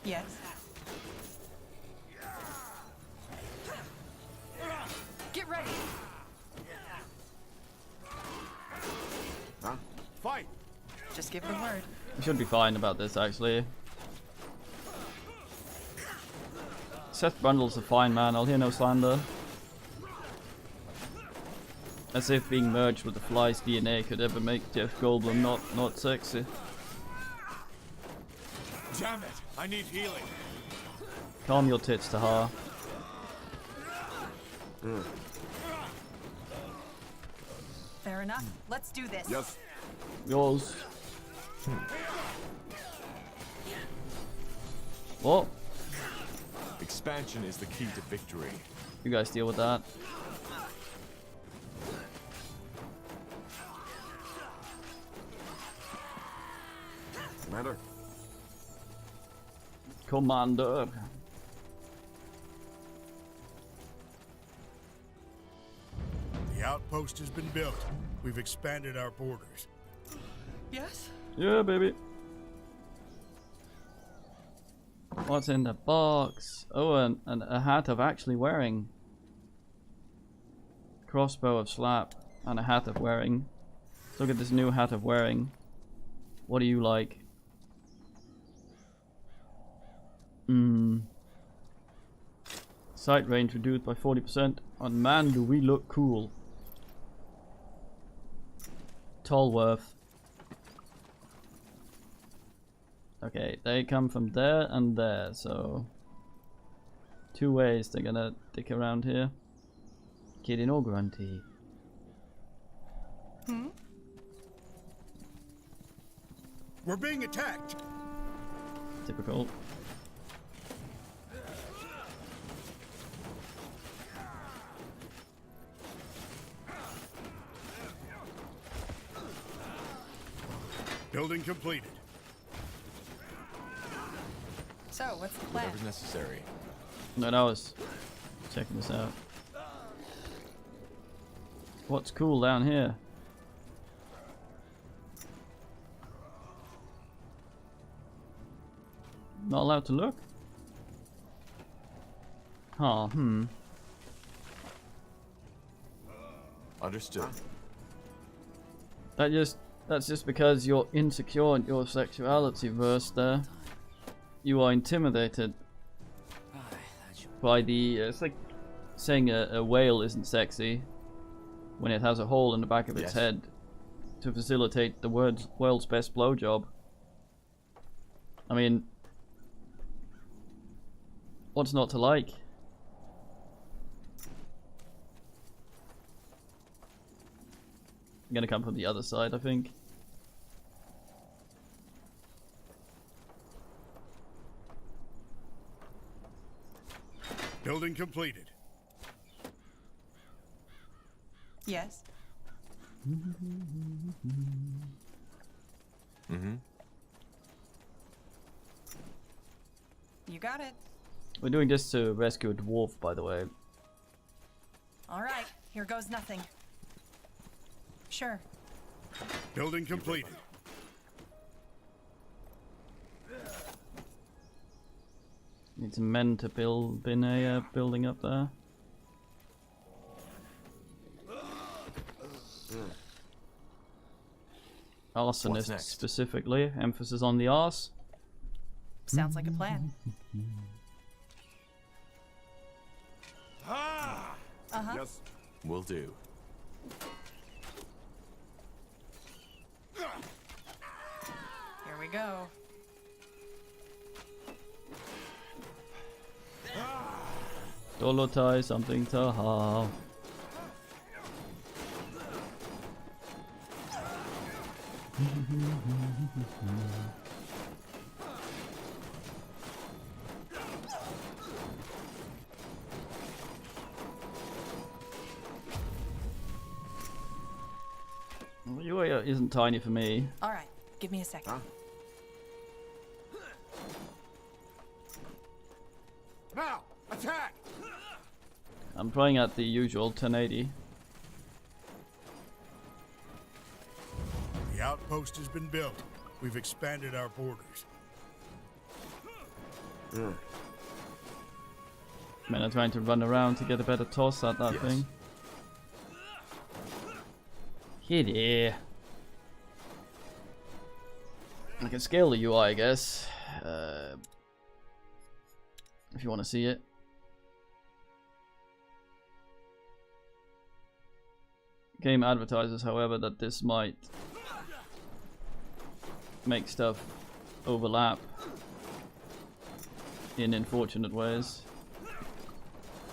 Yes. Get ready. Huh? Fight. Just give the word. We should be fine about this actually. Seth Brundle's a fine man, I'll hear no slander. As if being merged with the fly's DNA could ever make Jeff Goldblum not sexy. Damn it! I need healing. Calm your tits, Tahar. Fair enough. Let's do this. Yes. Yours. What? Expansion is the key to victory. You guys deal with that. Commander. Commander. The outpost has been built. We've expanded our borders. Yes? Yeah, baby. What's in the box? Oh, and a hat of actually wearing. Crossbow of slap and a hat of wearing. Let's look at this new hat of wearing. What do you like? Sight range reduced by 40%. And man, do we look cool. Tallworth. Okay, they come from there and there, so 2 ways they're gonna dick around here. Kidding or grunty? We're being attacked. Typical. Building completed. So, what's the plan? Whatever's necessary. No, I was checking this out. What's cool down here? Not allowed to look? Huh, Understood. That's just because you're insecure in your sexuality, verse there. You are intimidated by the it's like saying a whale isn't sexy when it has a hole in the back of its head to facilitate the world's best blowjob. I mean, what's not to like? I'm gonna come from the other side, I think. Building completed. Yes. You got it. We're doing this to rescue a dwarf, by the way. All right, here goes nothing. Sure. Building completed. Need some men to build in a building up there. Arsonist specifically. Emphasis on the arse. Sounds like a plan. Yes. Will do. Here we go. Dolotai, something to have. Your area isn't tiny for me. All right, give me a second. Now, attack! I'm playing at the usual 1080. The outpost has been built. We've expanded our borders. Men are trying to run around to get a better toss at that thing. Kitty. I can scale the UI, I guess. If you want to see it. Game advertises, however, that this might make stuff overlap in unfortunate ways.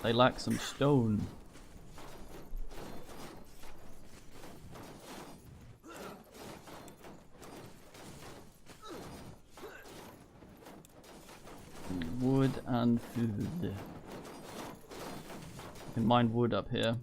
They lack some stone. Wood and food. You can mine wood up here.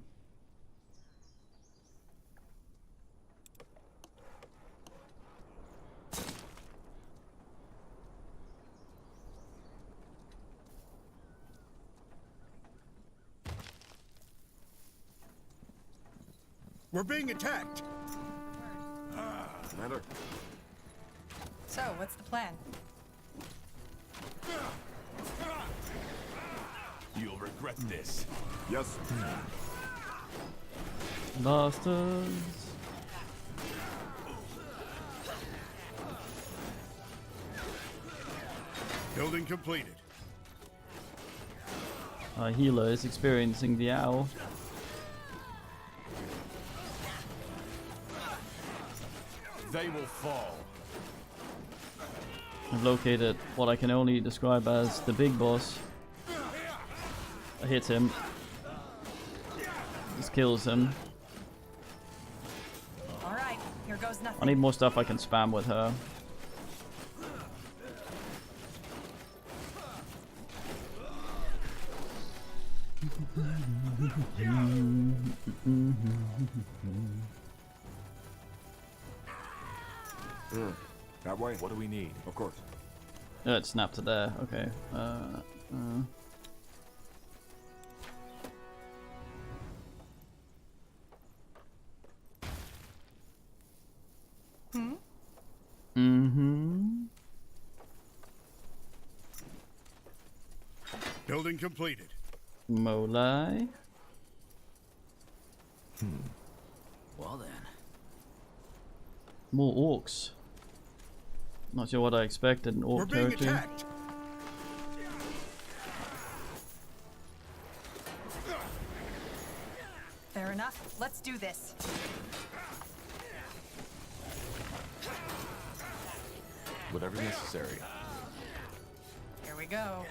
We're being attacked. Commander. So, what's the plan? You'll regret this. Yes. Bastards. Building completed. Our healer is experiencing the owl. They will fall. I've located what I can only describe as the big boss. I hit him. This kills him. All right, here goes I nothing. need more stuff I can spam with her. That way? What do we need? Of course. Oh, it snapped to there. Okay. Building completed. Molai. Well then. More orcs. Not sure what I expected in orc We're being territory. attacked. Fair enough. Let's do this. Whatever's necessary. Here we go.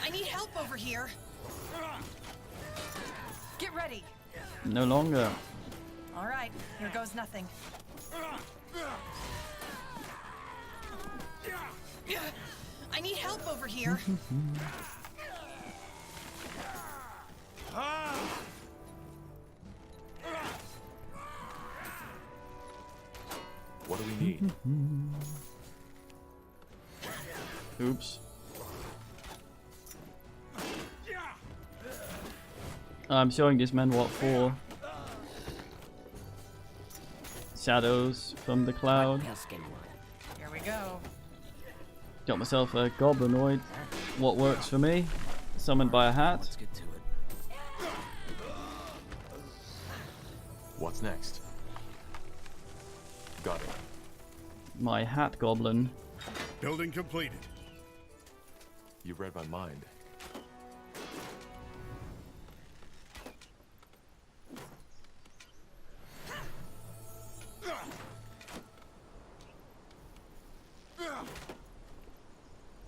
I need help over here. Get ready. No longer. All right, here goes nothing. I need help over here. What do we need? Oops. I'm showing these men what for. Shadows from the cloud. Here we go. Got myself a goblinoid. What works for me? Summoned by a hat. Let's get to it. What's next? Got it. My hat goblin. Building completed. You read my mind.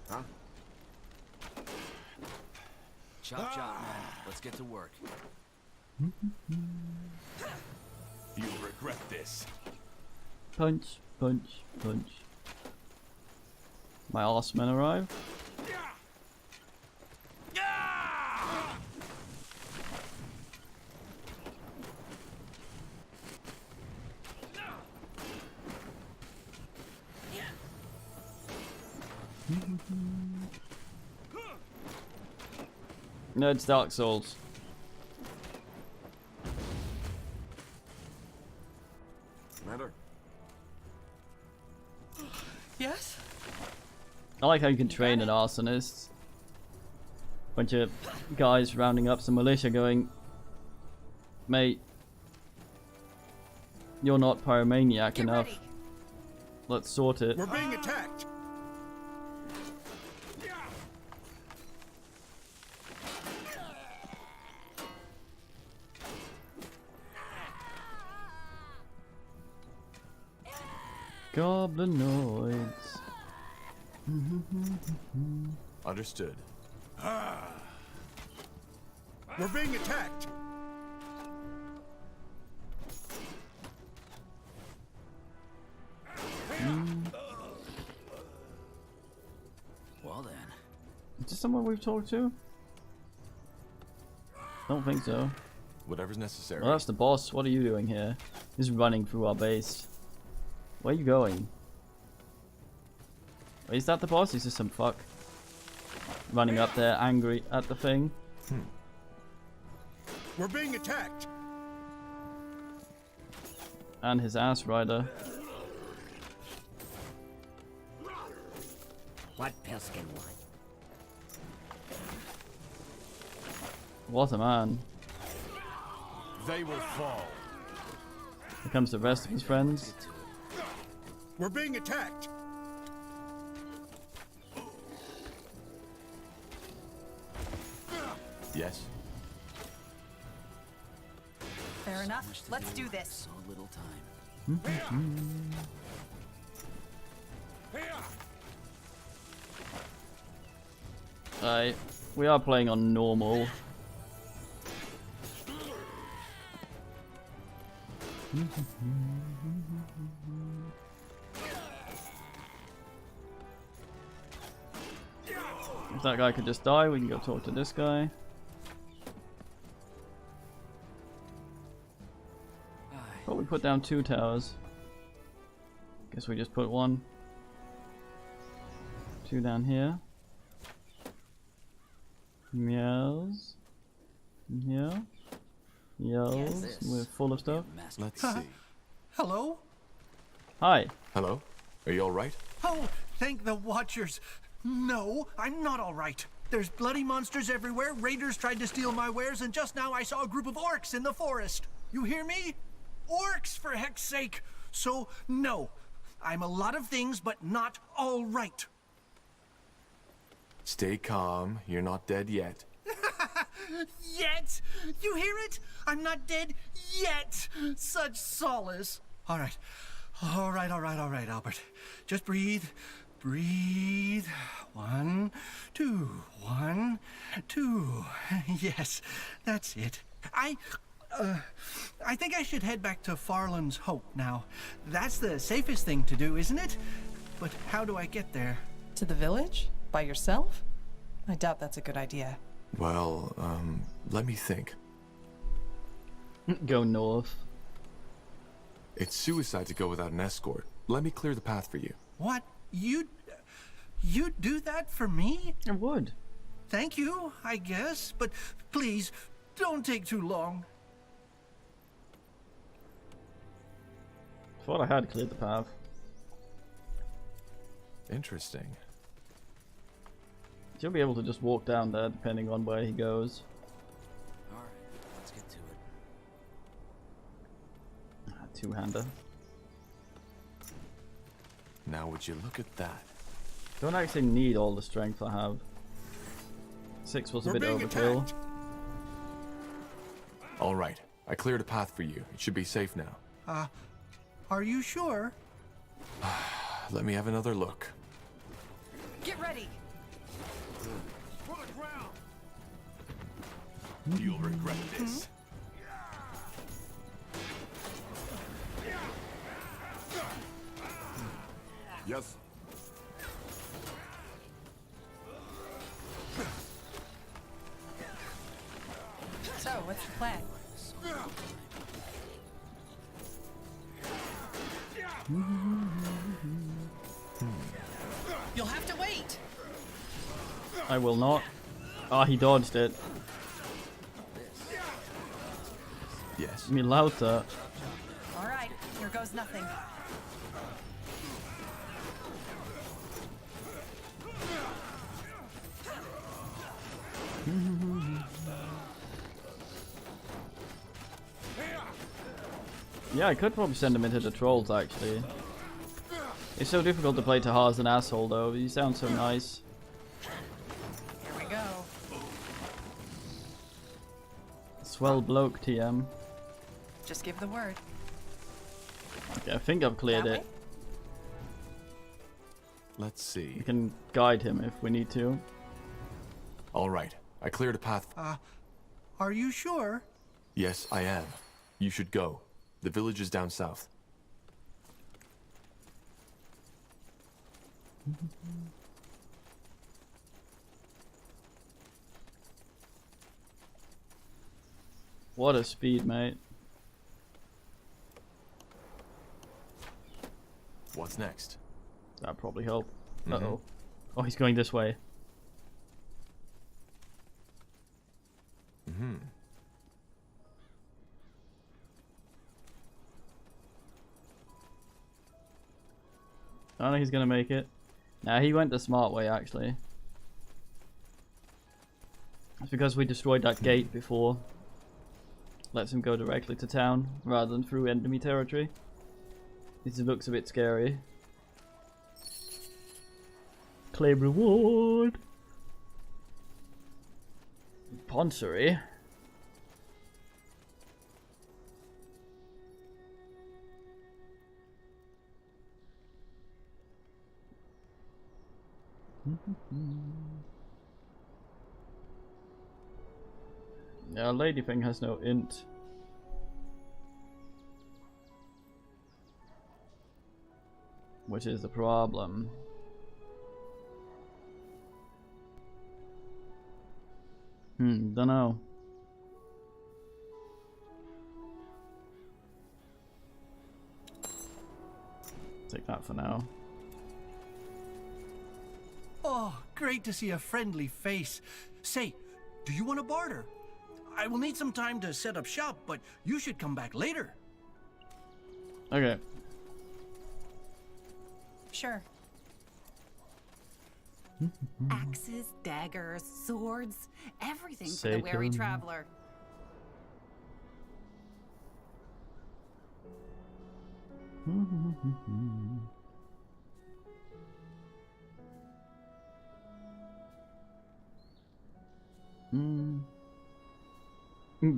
Huh? Chop chop, man. Let's get to work. You'll regret this. Punch, punch, punch. My arse men arrive. No, it's Dark Souls. Commander? Yes? I like how you can train an arsonist. Bunch of guys rounding up some militia going, mate, you're not pyromaniac enough. Ready. Let's sort it. We're being attacked. Goblinoids. Understood. We're being attacked. Well then. Is this someone we've talked to? Don't think so. Whatever's necessary. Well, that's the boss. What are you doing here? He's running through our base. Where are you going? Wait, is that the boss? He's just some fuck. Running up there, angry at the thing. We're being attacked. And his ass rider. What Pilskin want? What a man. They will fall. Here comes the rest of his friends. We're being attacked. Yes. Fair enough. Let's do this. So little time. Alright, we are playing on normal. If that guy could just die, we can go talk to this guy. Probably put down 2 towers. Guess we just put 1. 2 down here. Meows. Yeah. Yells. We're full of stuff. Let's see. Hello? Hi. Hello? Are you alright? Oh, thank the Watchers. No, I'm not all right. There's bloody monsters everywhere, raiders tried to steal my wares, and just now I saw a group of orcs in the forest. You hear me? Orcs, for heck's sake! So, no. I'm a lot of things, but not all right. Stay calm. You're not dead yet. Yet? You hear it? I'm not dead yet. Such solace. All right. All right, Albert. Just breathe. Breathe. 1, 2. 1, 2. Yes, that's it. I think I should head back to Farland's Hope now. That's the safest thing to do, isn't it? But how do I get there? To the village? By yourself? I doubt that's a good idea. Well, let me think. Go north. It's suicide to go without an escort. Let me clear the path for you. What? You'd do that for me? I would. Thank you, I guess. But please, don't take too long. Thought I had cleared the path. Interesting. You'll be able to just walk down there depending on where he goes. Alright, let's get to it. Two-hander. Now would you look at that? Don't actually need all the strength I have. 6 was a bit overkill. Alright, I cleared a path for you. It should be safe now. Are you sure? Let me have another look. Get ready. You'll regret this. Yes. So, what's the plan? You'll have to wait. I will not. Ah, he dodged it. Yes. Me louder. All right, here goes nothing. Yeah, I could probably send him into the trolls actually. It's so difficult to play Tahar's an asshole though. He sounds so nice. Here we go. Swell bloke, TM. Just give the word. Okay, I think I've cleared That it. way? Let's see. We can guide him if we need to. Alright, I cleared a path. Are you sure? Yes, I am. You should go. The village is down south. What a speed, mate. What's next? That'd probably help. Uh-oh. Oh, he's going this way. I don't think he's gonna make it. Nah, he went the smart way actually. It's because we destroyed that gate before. Lets him go directly to town rather than through enemy territory. This looks a bit scary. Claim reward. Poncery. Yeah, lady thing has no int. Which is the problem. Dunno. Take that for now. Oh, great to see a friendly face. Say, do you want to barter? I will need some time to set up shop, but you should come back later. Okay. Sure. Axes, daggers, swords, everything for the weary Satan. traveler.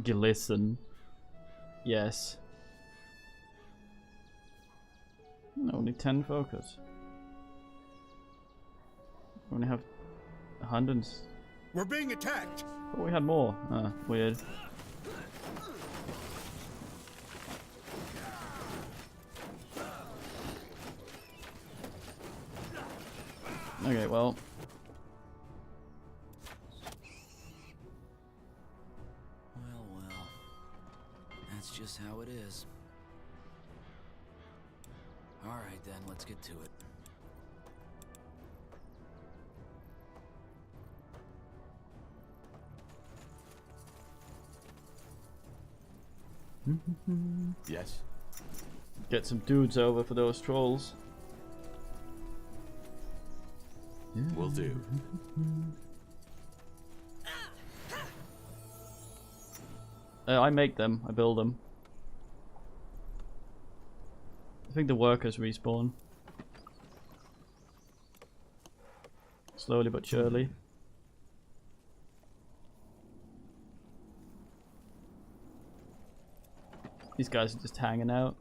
Glisten. Yes. Only 10 focus. We only have 100. We're being attacked. Oh, we had more. Weird. Okay, well. Well. That's just how it is. Alright then, let's get to it. Yes? Get some dudes over for those trolls. Will do. I make them. I build them. I think the workers respawn. Slowly but surely. These guys are just hanging out.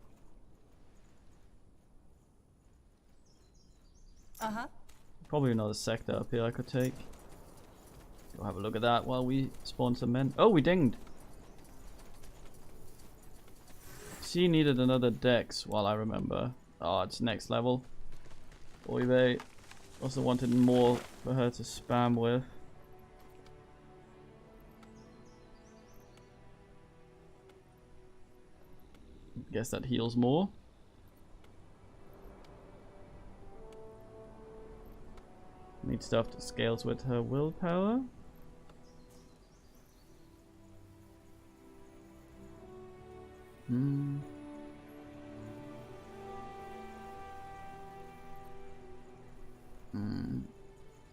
Uh-huh. Probably another sector up here I could take. Go have a look at that while we spawn some men. Oh, we dinged! She needed another dex, while I remember. Oh, it's next level. Oy vey. Also wanted more for her to spam with. Guess that heals more. Need stuff that scales with her willpower.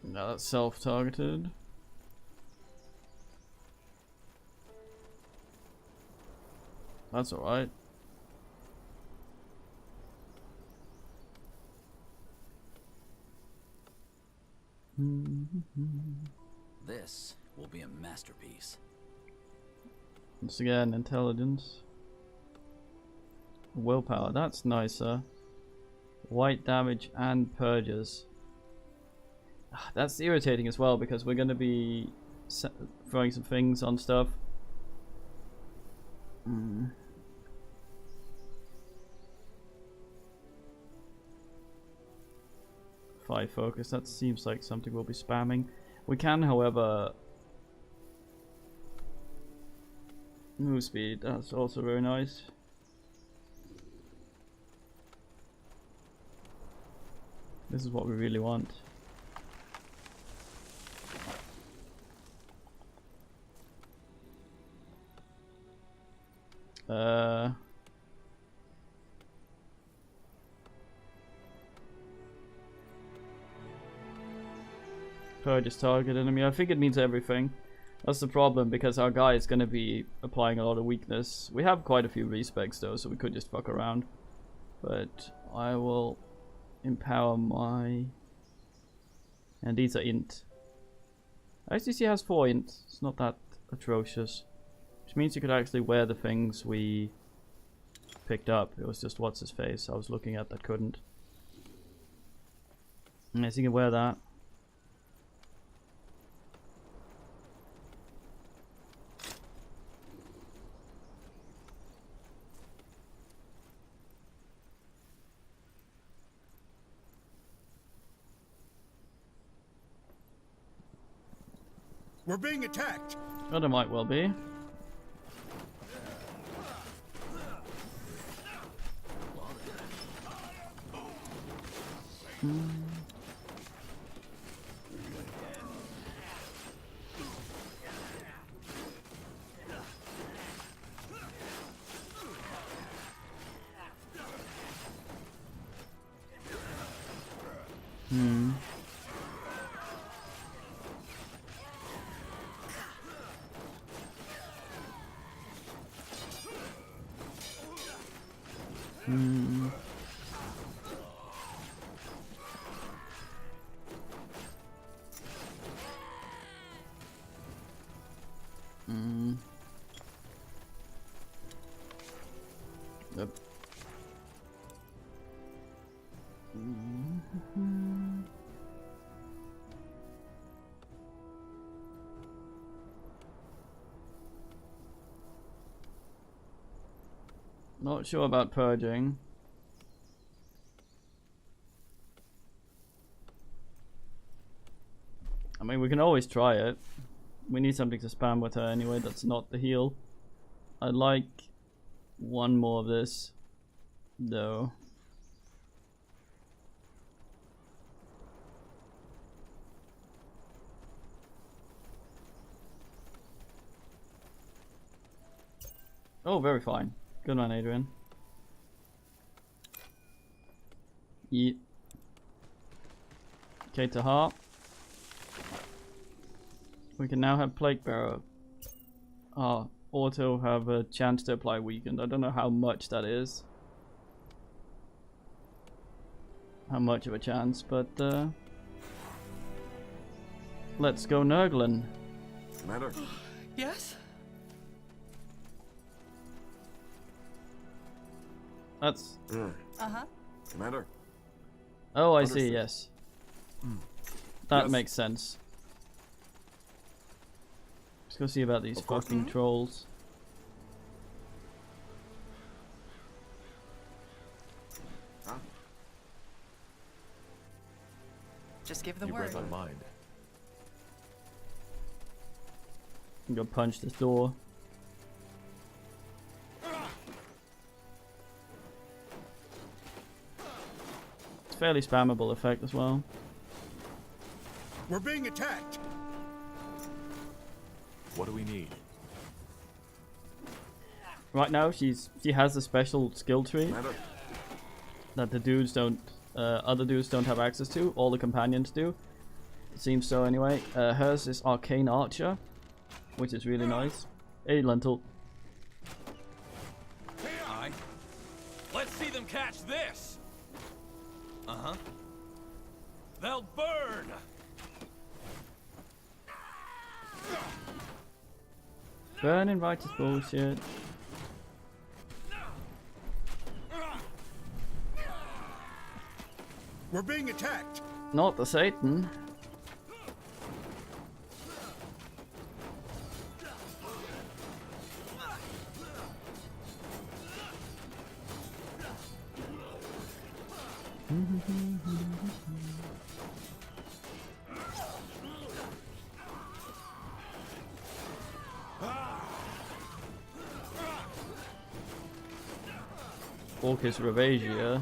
No, that's self-targeted. That's alright. This will be a masterpiece. Once again, intelligence. Willpower, that's nicer. White damage and purges. That's irritating as well because we're going to be throwing some things on stuff. 5 focus, that seems like something we'll be spamming. We can, however, move speed, that's also very nice. This is what we really want. Purge target enemy. I think it means everything. That's the problem, because our guy is going to be applying a lot of weakness. We have quite a few respecs though, so we could just fuck around. But I will empower my... And these are int. ICC has 4 int. It's not that atrocious. Which means you could actually wear the things we picked up. It was just what's his face I was looking at that couldn't. Yes, you can wear that. We're being attacked. Oh, there might well be. Yep. Not sure about purging. I mean, we can always try it. We need something to spam with her anyway, that's not the heal. I'd like one more of this, though. Oh, very fine. Good man, Adrian. Yeah. Okay, Tahar. We can now have Plague Bearer. Auto have a chance to apply weakened. I don't know how much that is. How much of a chance, but let's go Nurglin. Commander? Yes? That's... Uh-huh. Commander? Oh, I Understood. see, yes. That Yes. makes sense. Let's go see about these Of course. fucking trolls. Huh? Just give the You word. read my mind. I'm gonna punch this door. It's fairly spammable effect as well. We're being attacked. What do we need? Right now, she has a special skill tree Commander? that the dudes don't, other dudes don't have access to. All the companions do. It seems so anyway. Hers is Arcane Archer, which is really nice. Hey, Lentil. Aye. Let's see them catch this. Uh-huh. They'll burn. Burning righteous bullshit. We're being attacked. Not the Satan. Orcus Ravagia.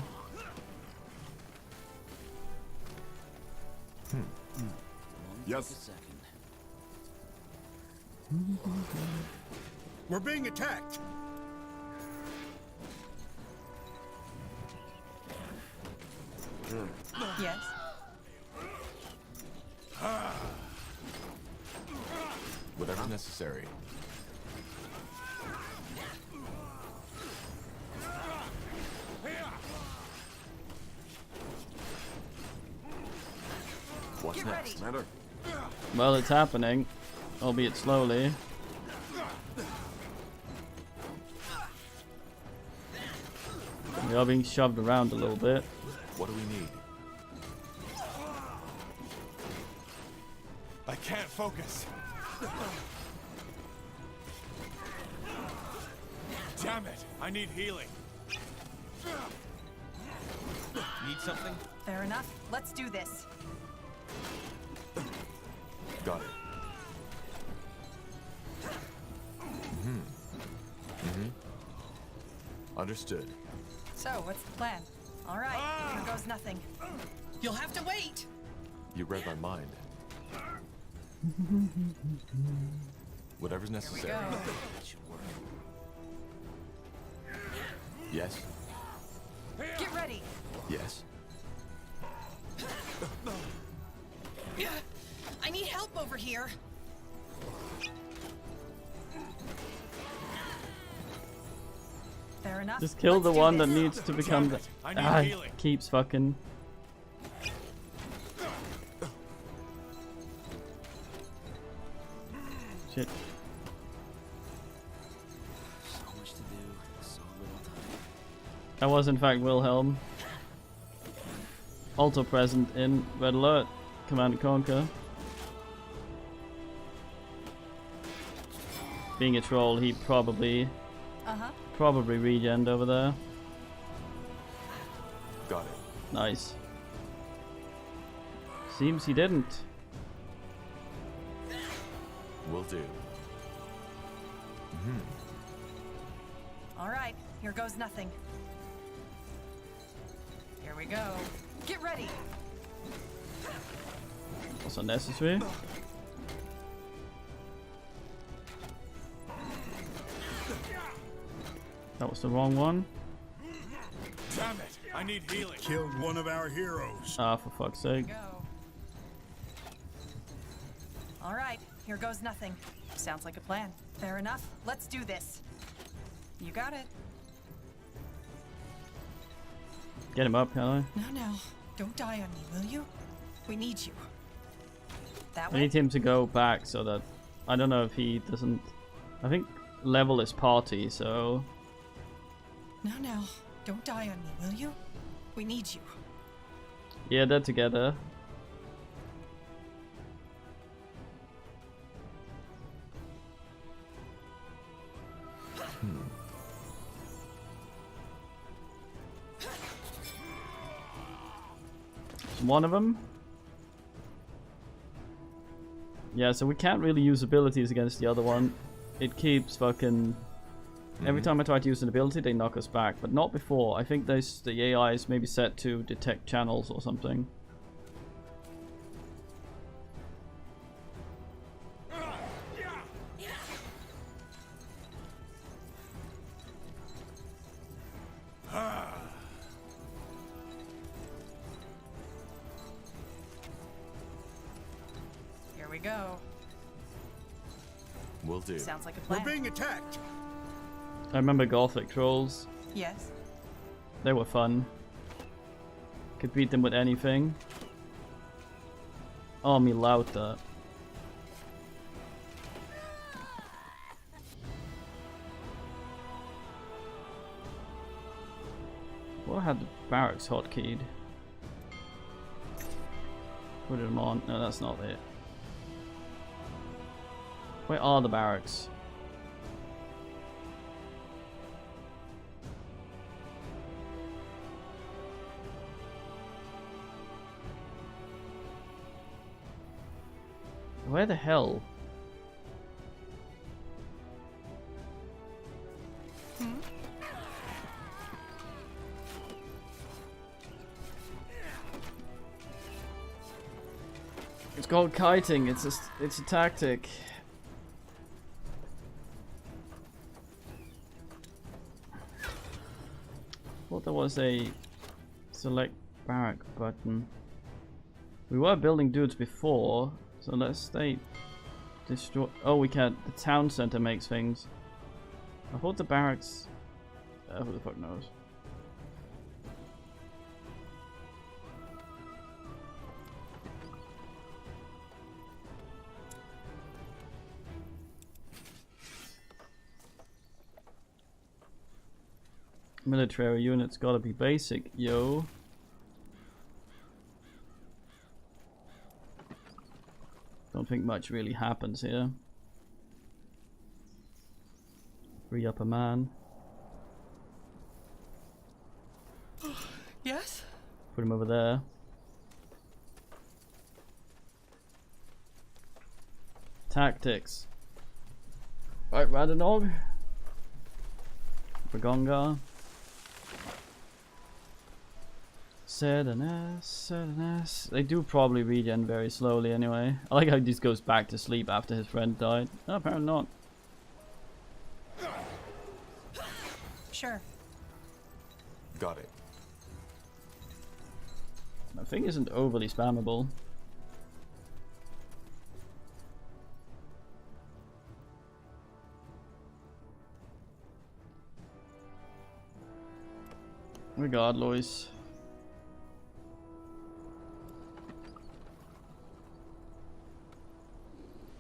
Yes. We're being attacked. Yes. necessary. What's next? Matter? Well, it's happening, albeit slowly. We are being shoved around a little bit. What do we need? I can't focus. Damn it! I need healing. Need something? Fair enough. Let's do this. Got it. Understood. So, what's the plan? All right, here goes nothing. You'll have to wait. You read my mind. Whatever's necessary. Go. That should work. Yes. Get ready. Yes. I need help over here. Fair enough. Just kill Let's the do one that this. needs to become the. Keeps fucking. Shit. So much to do, so little time. That was in fact Wilhelm. Also present in Red Alert, Command & Conquer. Being a troll, he probably regened over there. Got it. Nice. Seems he didn't. Will do. All right, here goes nothing. Here we go. Get ready. That's unnecessary. That was the wrong one. Damn it! I need healing. Killed one of our heroes. Ah, for fuck's sake. Go. All right, here goes nothing. Sounds like a plan. Fair enough. Let's do this. You got it. Get him up, can I? No. Don't die on me, will you? We need you. That I way. need him to go back so that... I don't know if he doesn't... I think level is party, so... No. Don't die on me, will you? We need you. Yeah, they're together. One of them. Yeah, so we can't really use abilities against the other one. It keeps fucking... Every time I try to use an ability, they knock us back, but not before. I think the AI is maybe set to detect channels or something. Here we go. Will do. Sounds like a plan. We're being attacked. I remember Gothic trolls. Yes. They were fun. Could beat them with anything. Oh, me lauter. What had the barracks hotkeyed? Put them on. No, that's not it. Where are the barracks? Where the hell? It's called kiting. It's a tactic. Thought there was a select barrack button. We were building dudes before, so let's stay destroy. Oh, we can't. The town center makes things. I thought the barracks. Who the fuck knows? Military units gotta be basic, yo. Don't think much really happens here. Free up a man. Yes? Put him over there. Tactics. Right, Radanog. Bragonga. Sedanes. They do probably regen very slowly anyway. I like how he just goes back to sleep after his friend died. No, apparently not. Sure. Got it. My thing isn't overly spammable. Regard, Lois.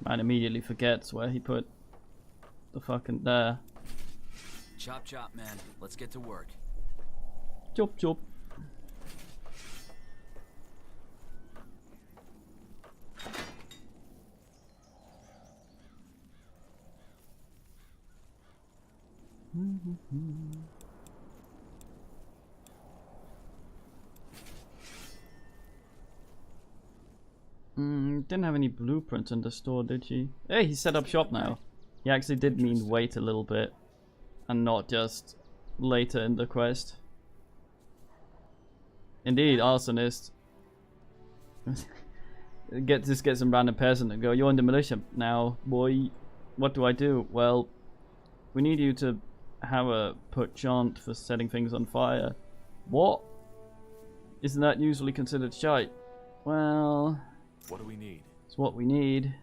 Man immediately forgets where he put the fucking there. Chop chop, man. Let's get to work. Chop chop. Didn't have any blueprints in the store, did she? Hey, he set up shop now. He actually did mean wait a little bit and not just later in the quest. Indeed, arsonist. Get some random person and go, you're in the militia now, boy. What do I do? Well, we need you to have a put chant for setting things on fire. What? Isn't that usually considered shite? Well... What do we need? It's what we need.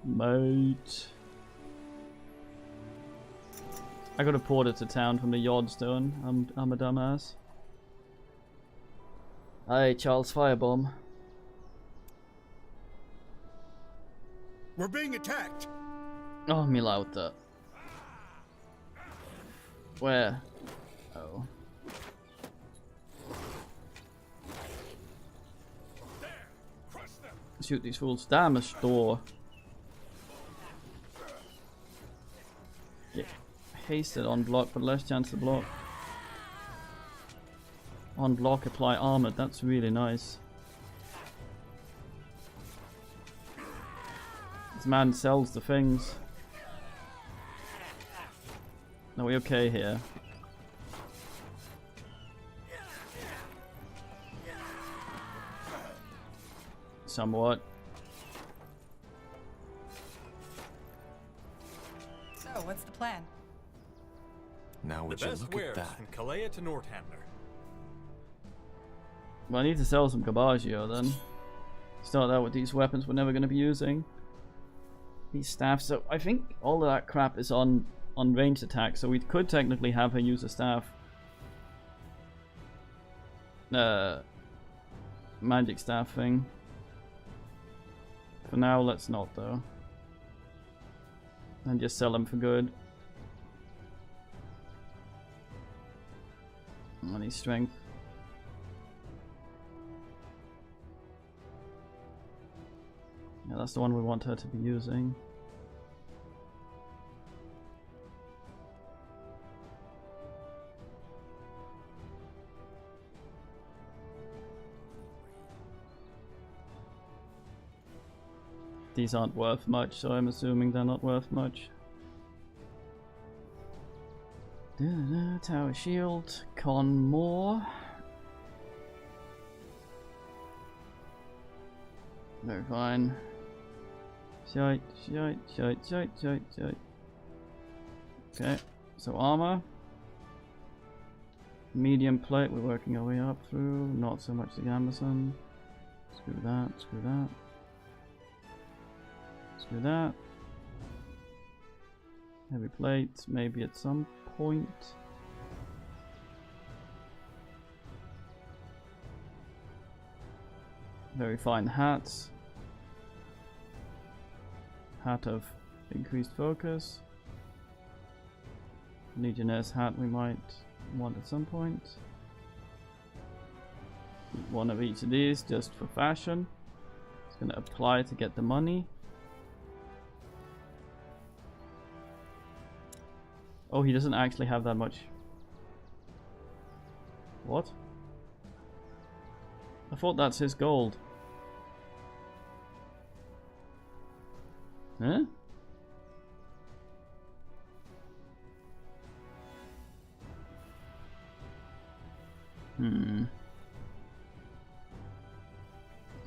Mate. I got a porter to town from the Yardstone. I'm a dumbass. Hey, Charles Firebomb. We're being attacked. Oh, me lauter. Where? Oh. Shoot these fools. Damn a store. Yeah. Hasted on block, but less chance to block. On block, apply armored. That's really nice. This man sells the things. Are we okay here? Somewhat. So, what's the plan? Now would you look at that? From Kalea to Northander. Well, I need to sell some Cabagio then. Start out with these weapons we're never going to be using. These staffs. So I think all of that crap is on ranged attack. So we could technically have her use a staff. Magic staff thing. For now, let's not though. And just sell them for good. Money strength. Yeah, that's the one we want her to be using. These aren't worth much, so I'm assuming they're not worth much. Tower shield, con more. Very fine. Shite. Okay, so armor. Medium plate, we're working our way up through. Not so much the Amazon. Screw that, screw that. Do that. Heavy plates, maybe at some point. Very fine hats. Hat of increased focus. Legionnaire's hat we might want at some point. One of each of these just for fashion. It's gonna apply to get the money. Oh, he doesn't actually have that much. What? I thought that's his gold. Huh?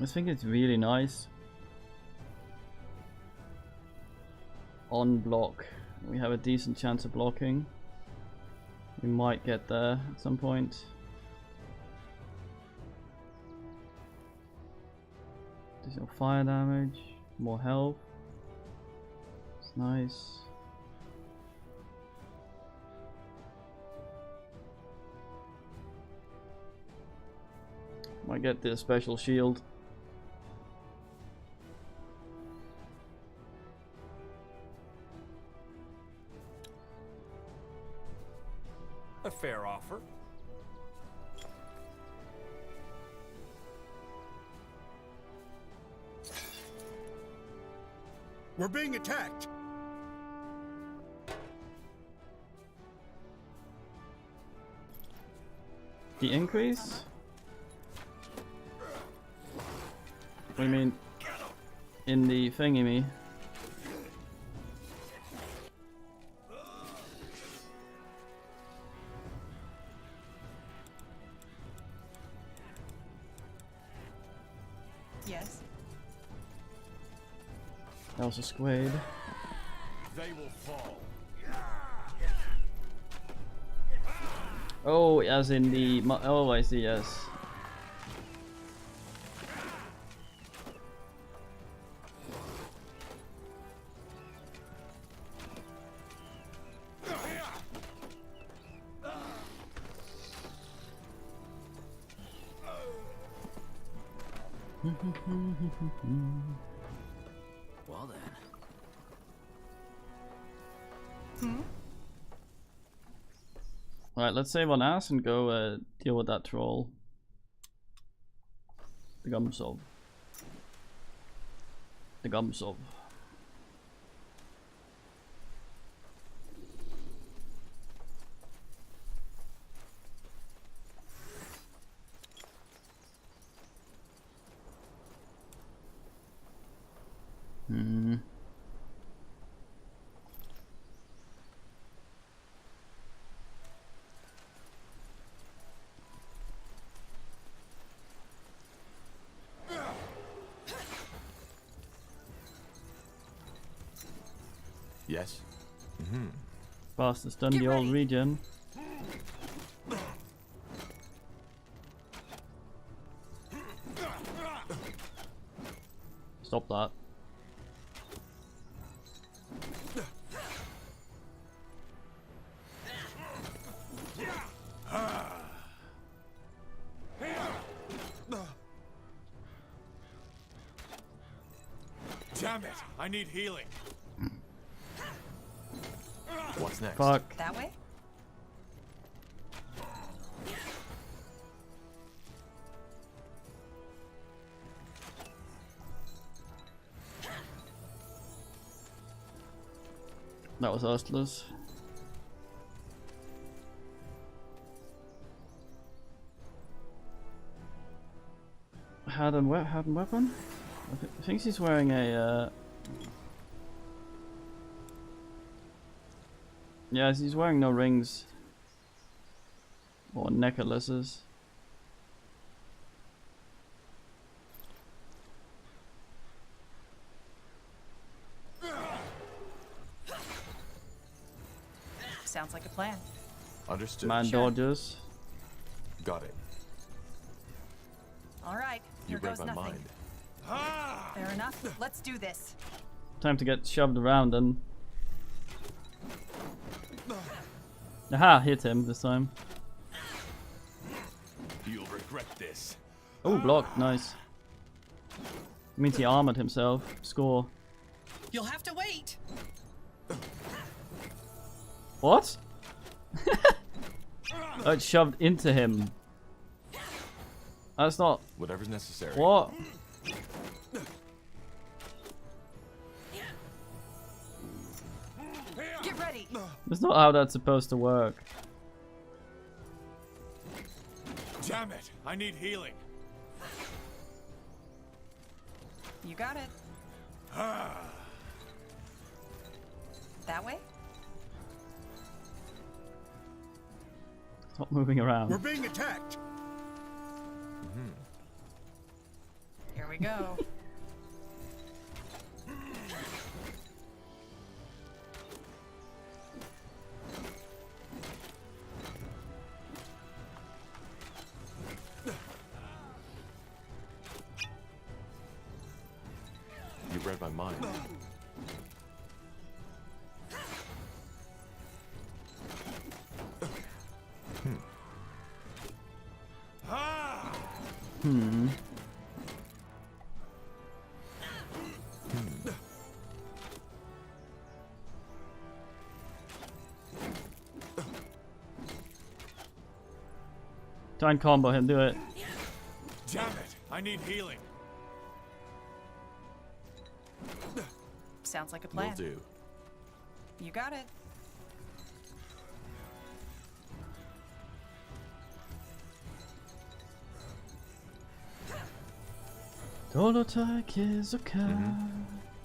I think it's really nice. On block. We have a decent chance of blocking. We might get there at some point. Additional fire damage, more health. It's nice. Might get the special shield. A fair offer. We're being attacked. The increase? What do you mean? In the thingy-me? Yes. That was a squid. They will fall. Oh, as in the... Oh, I see, yes. Well then. Alright, let's save on ass and go deal with that troll. The Gumsov. The Gumsov. Yes? Fastest done the old region. Stop that. Damn it! I need healing. What's next? Fuck. That way? That was hustlers. Hardened weapon? I think he's wearing a yeah, he's wearing no rings or necklaces. Sounds like a plan. Understood. Man dodges. Got it. All right, You here read goes my nothing. mind. Fair enough. Let's do this. Time to get shoved around and... Aha, hit him this time. You'll regret this. Oh, blocked, nice. Means he armored himself. Score. You'll have to wait. What? Oh, it shoved into him. That's not... Whatever's necessary. What? Get ready. That's not how that's supposed to work. Damn it! I need healing. You got it. That way? Stop moving around. We're being attacked. Here we go. You read my mind. Hmm. Try and combo him, do it. Damn it! I need healing. Sounds like a Will plan. do. You got it. Dolota Kizuka.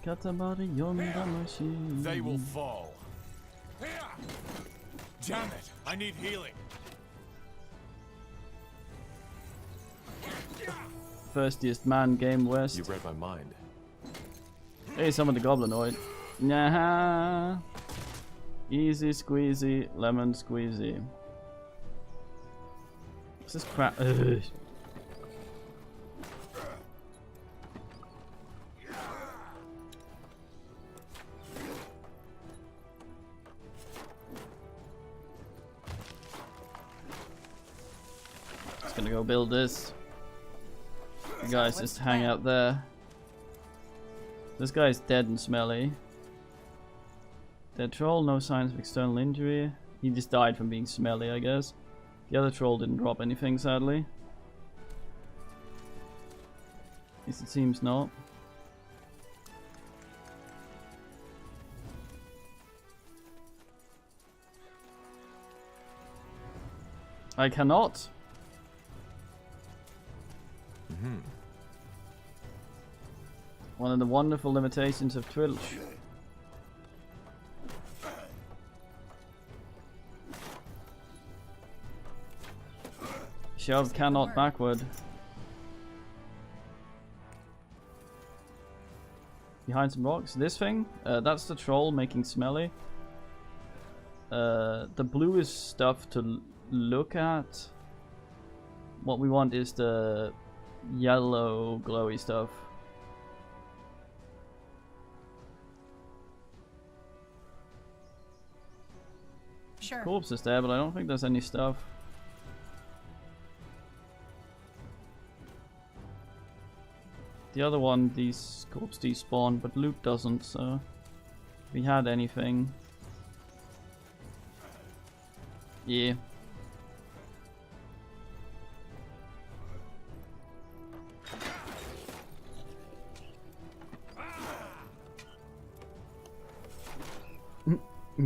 Katamari Yondamashi. They will fall. Damn it! I need healing. Firstiest man game west. You read my mind. Hey, summon the goblinoid. Nah. Easy squeezy, lemon squeezy. What's this crap? Ugh. Just gonna go build this. You guys just hang out there. This guy's dead and smelly. Dead troll, no signs of external injury. He just died from being smelly, I guess. The other troll didn't drop anything, sadly. At least it seems not. I cannot. One of the wonderful limitations of Twitch. Shove cannot backward. Behind some rocks. This thing? That's the troll making smelly. The blue is stuff to look at. What we want is the yellow glowy stuff. Sure. Corpse is there, but I don't think there's any stuff. The other one, these corpse despawn, but loot doesn't, so if we had anything. Yeah.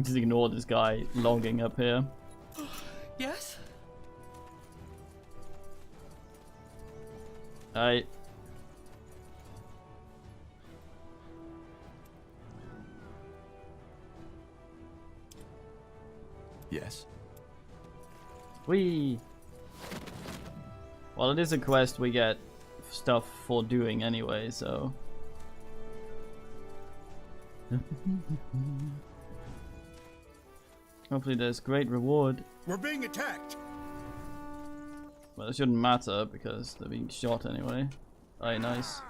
Just ignore this guy logging up here. Yes? Alright. Yes. Whee! Well, it is a quest we get stuff for doing anyway, so... Hopefully there's great reward. We're being attacked. Well, it shouldn't matter because they're being shot anyway. Alright, nice.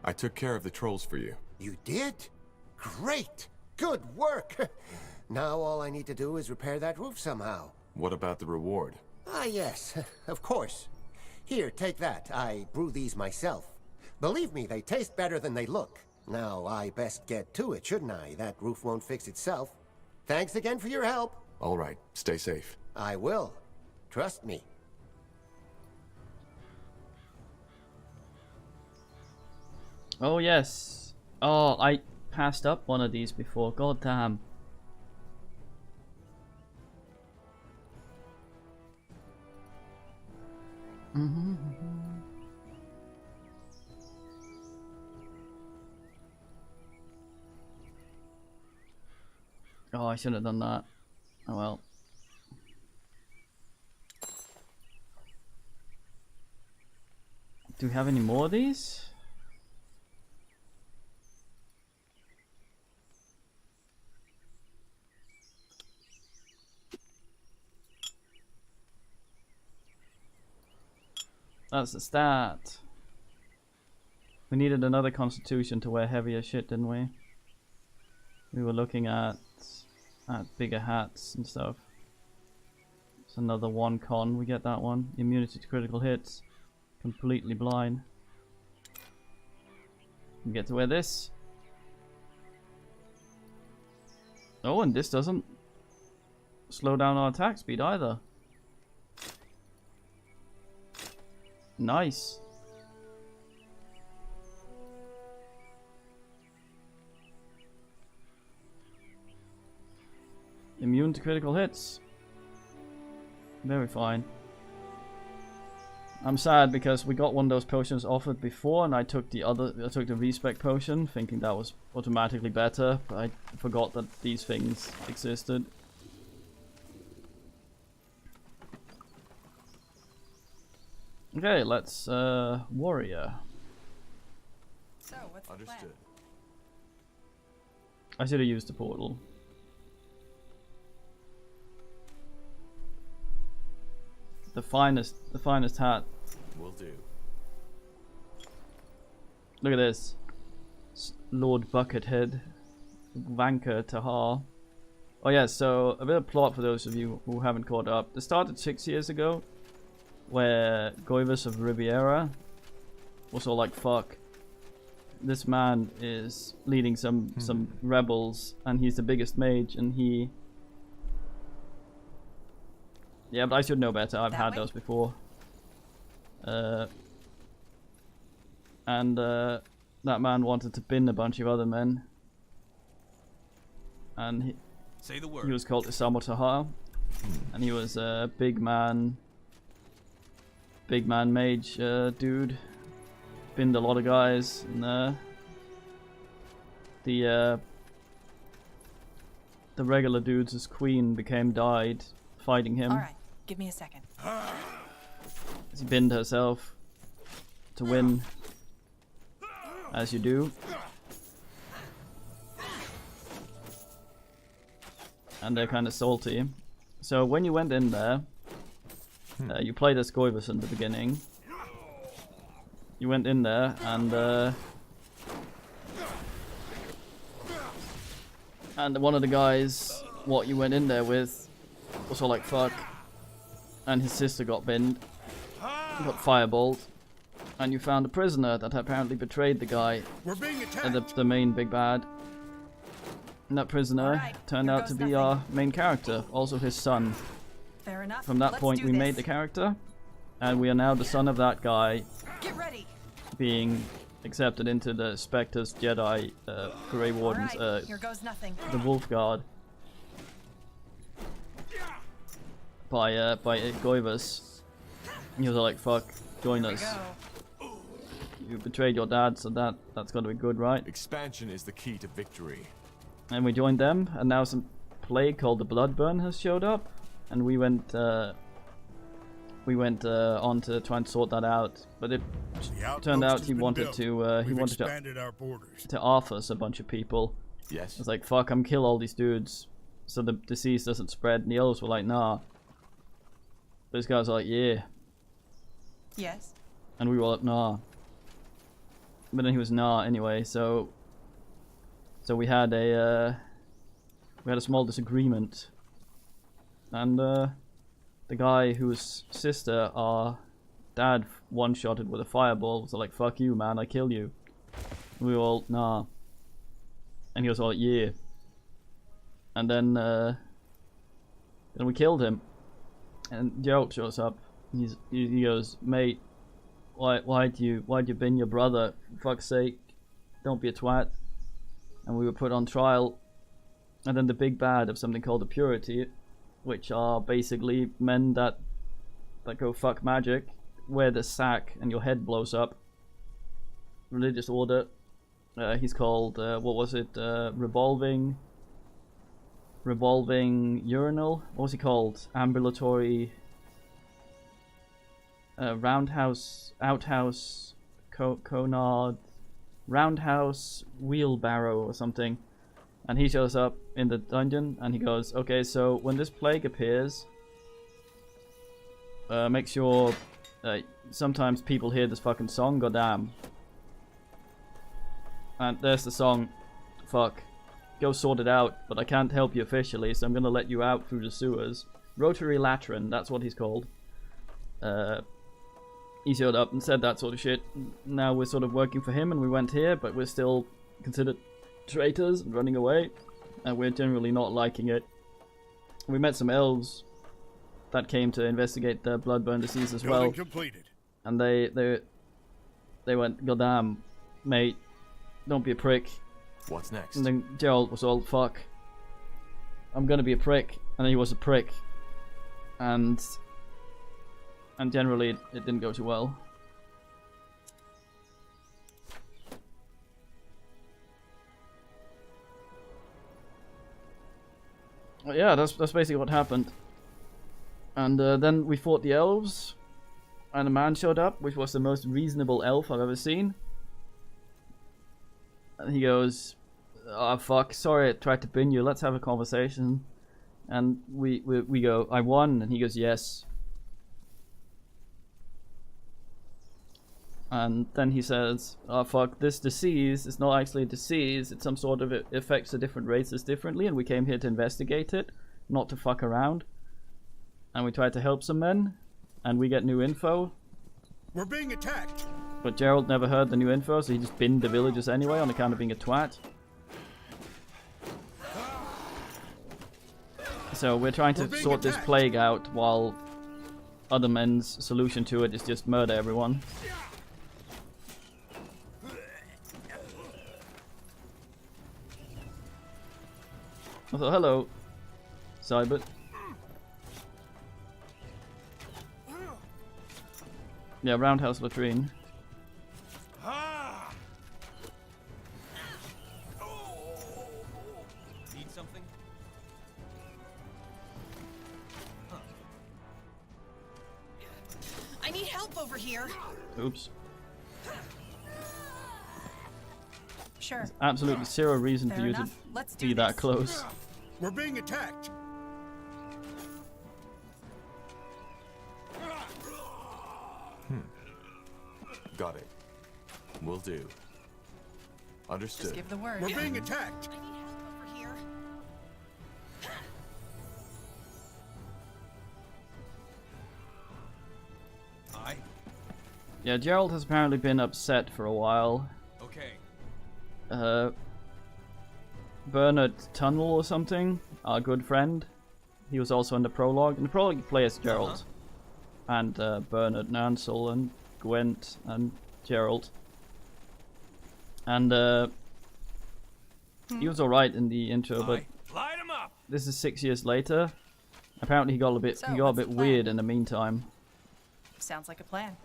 I took care of the trolls for you. You did? Great! Good work! Now all I need to do is repair that roof somehow. What about the reward? Ah, yes, of course. Here, take that. I brew these myself. Believe me, they taste better than they look. Now, I best get to it, shouldn't I? That roof won't fix itself. Thanks again for your help. All right, stay safe. I will. Trust me. Oh, yes. Oh, I passed up one of these before. God damn. Oh, I should have done that. Oh well. Do we have any more of these? That's the stat. We needed another constitution to wear heavier shit, didn't we? We were looking at bigger hats and stuff. It's another 1 con. We get that one. Immunity to critical hits. Completely blind. We get to wear this. Oh, and this doesn't slow down our attack speed either. Nice. Immune to critical hits. Very fine. I'm sad because we got one of those potions offered before, and I took the respec potion, thinking that was automatically better, but I forgot that these things existed. Okay, let's warrior. So, what's the plan? Understood. I should have used the portal. The finest hat. Will do. Look at this. Lord Buckethead. Vanker Tahar. Oh yeah, so a bit of plot for those of you who haven't caught up. This started 6 years ago, where Goivus of Riviera was all like, fuck, this man is leading some rebels, and he's the biggest mage, and he... Yeah, but I should know better. I've had those before. And that man wanted to bin a bunch of other men. And he... Say the word. He was called Isamu Tahar. And he was a big man mage dude. Binned a lot of guys. And the regular dudes, his queen, died fighting him. Alright, give me a second. She binned herself to win, as you do. And they're kind of salty. So when you went in there, you played as Goivus in the beginning. You went in there and one of the guys, what you went in there with, was all like fuck, and his sister got binned, got fireballed, and you found a prisoner that apparently betrayed the guy, We're being attacked. the main big bad. And that prisoner turned out to be our main character, also his son. Fair enough. From that point we made the character, and we are now the son of that guy. Get ready. Being accepted into the Spectres, Jedi, Grey Wardens, Here goes nothing. the Wolf Guard. By Goivus. He was like, fuck, join us. You betrayed your dad, so that's gotta be good, right? Expansion is the key to victory. And we joined them, and now some plague called the Bloodburn has showed up, and we went on to try and sort that out. But it turned out he wanted to off us a bunch of people. Yes. It's like, fuck, I'm kill all these dudes so the disease doesn't spread. And the elves were like, nah. Those guys were like, yeah. Yes. And we were like, nah. but then he was nah anyway. So we had a small disagreement, and the guy whose sister our dad one-shotted with a fireball was like, "Fuck you, man! I kill you." And we were all nah, and he was all yeah, and then we killed him, and Geralt shows up. He goes, "Mate, why'd you bin your brother? For fuck's sake, don't be a twat." And we were put on trial, and then the big bad of something called the Purity, which are basically men that go fuck magic, wear the sack and your head blows up. Religious order. He's called what was it? Revolving urinal. What was he called? Ambulatory. Roundhouse, outhouse, conard, roundhouse, wheelbarrow or something. And he shows up in the dungeon and he goes, "Okay, so when this plague appears, make sure sometimes people hear this fucking song, goddamn." And there's the song. Fuck. Go sort it out, but I can't help you officially, so I'm gonna let you out through the sewers. Rotary Latrin, that's what he's called. He showed up and said that sort of shit. Now we're sort of working for him and we went here, but we're still considered traitors and running away. And we're generally not liking it. We met some elves that came to investigate the bloodburn disease as well. Completed. And they went, "Goddamn, mate, don't be a prick." What's next? And then Geralt was all, "Fuck, I'm gonna be a prick." And then he was a prick. And generally it didn't go too well. Well, yeah, that's basically what happened. And then we fought the elves, and a man showed up, which was the most reasonable elf I've ever seen. And he goes, "Oh fuck, sorry I tried to bin you, let's have a conversation." And we go, "I won," and he goes, "Yes." And then he says, "Oh fuck, this disease is not actually a disease, it's some sort of, it affects the different races differently, and we came here to investigate it, not to fuck around." And we tried to help some men, and we get new info. We're being attacked. But Gerald never heard the new info, so he just binned the villagers anyway on account of being a twat. So we're trying to sort this plague out while other men's solution to it is just murder everyone. I thought, hello, Cybert. Yeah, roundhouse latrine. Need something? I need help over here. Oops. Sure. There's absolutely zero reason for you to be that close. We're being attacked. Got it. Will do. Understood. Just give the word. We're being attacked. I need help over here. Aye. Yeah, Gerald has apparently been upset for a while. Okay. Bernard Tunnel or something, our good friend. He was also in the prologue. In the prologue you play as Gerald. And Bernard and Ansel and Gwent and Gerald. And he was alright in the intro, but this is 6 years later. Apparently he got a bit weird in the meantime. Sounds like a plan.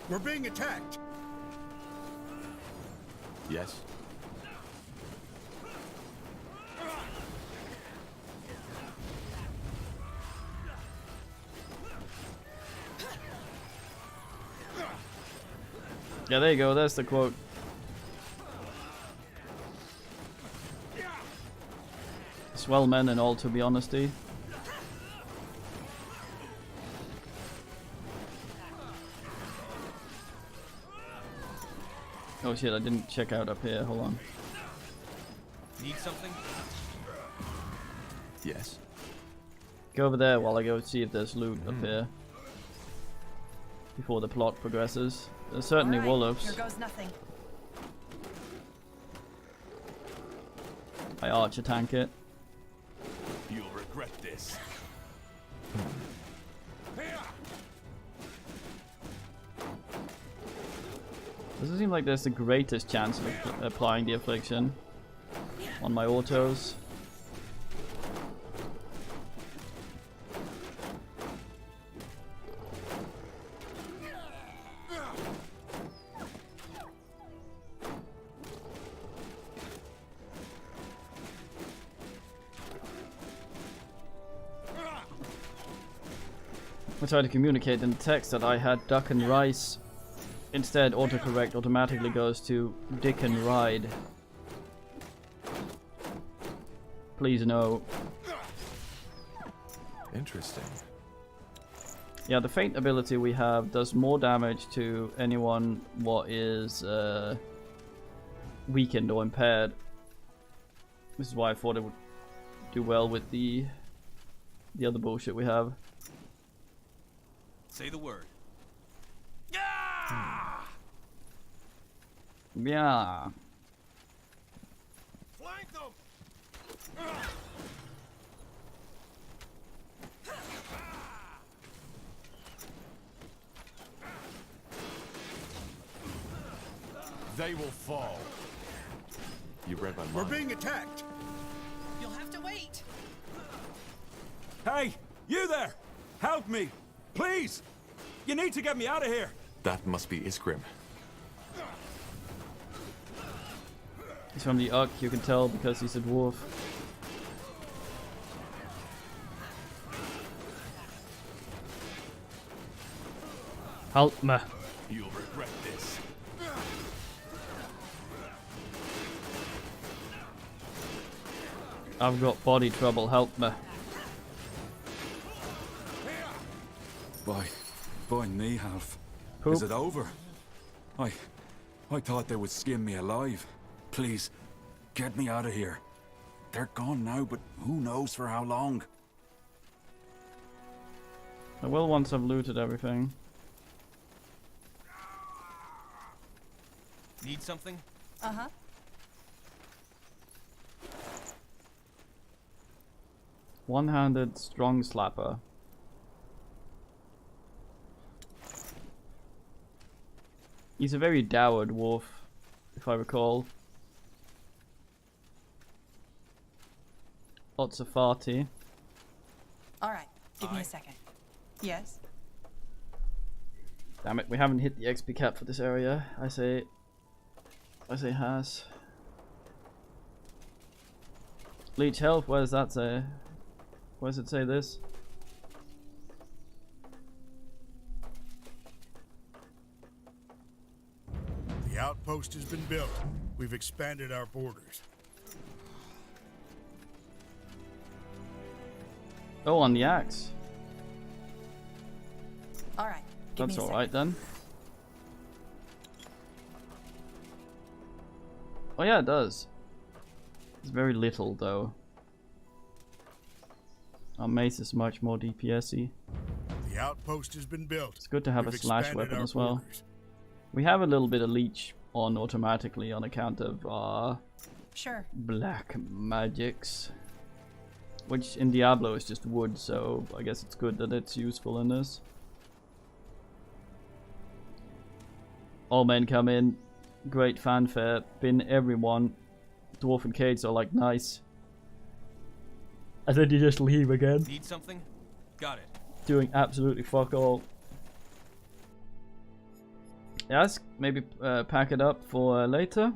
We're being attacked. Yes. Yeah, there you go, there's the quote. Swell men and all, to be honesty. Oh shit, I didn't check out up here. Hold on. Need something? Yes. Go over there while I go see if there's loot up here. Before the plot progresses. There's certainly All right, wolves. here goes nothing. I archer tank it. You'll regret this. Doesn't seem like there's the greatest chance of applying the affliction on my autos. I tried to communicate in the text that I had duck and rice. Instead, autocorrect automatically goes to dick and ride. Please no. Interesting. Yeah, the feint ability we have does more damage to anyone what is weakened or impaired. This is why I thought it would do well with the other bullshit we have. Say the word. Yeah. Flank them! They will fall. You read my mind. We're being attacked. You'll have to wait. Hey, you there! Help me! Please! You need to get me out of here! That must be Iskrim. He's from the Uck, you can tell because he's a dwarf. Help me. You'll regret this. I've got body trouble, help me. By me, Half. Poop. Is it over? I thought they would skin me alive. Please, get me out of here. They're gone now, but who knows for how long? I will once I've looted everything. Need something? Uh-huh. One-handed strong slapper. He's a very dour dwarf, if I recall. Lots of farty. All right, give me a second. Yes? Damn it, we haven't hit the XP cap for this area. I say has. Leech health, where does that say? Where does it say this? The outpost has been built. We've expanded our borders. Oh, on the axe. All right. That's alright then. Oh yeah, it does. It's very little though. Our mace is much more DPS-y. The outpost has been built. It's good to have We've a slash expanded weapon our as well. borders. We have a little bit of leech on automatically on account of our Sure. black magics. Which in Diablo is just wood, so I guess it's good that it's useful in this. All men come in, great fanfare, pin everyone. Dwarf and Cades are like, nice. And then you just leave again. Need something? Got it. Doing absolutely fuck all. Yes, maybe pack it up for later.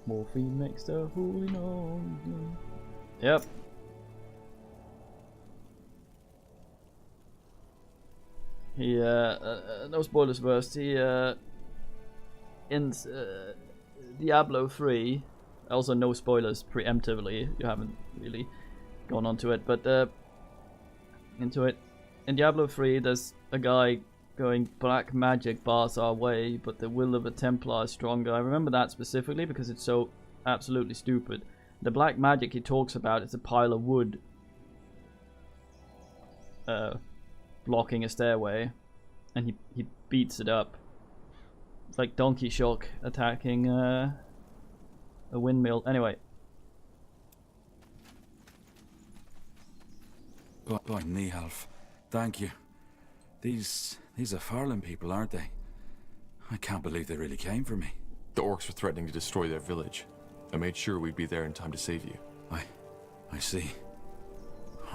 Morphine makes the holy known. Yep. He, no spoilers first, he in Diablo 3, also no spoilers preemptively, you haven't really gone onto it, but into it. In Diablo 3, there's a guy going black magic bars our way, but the will of a Templar is stronger. I remember that specifically because it's so absolutely stupid. The black magic he talks about is a pile of wood blocking a stairway, and he beats it up. It's like Donkey Shock attacking a windmill. Anyway. By Nihalf, thank you. These are Farland people, aren't they? I can't believe they really came for me. The orcs were threatening to destroy their village. I made sure we'd be there in time to save you. I see.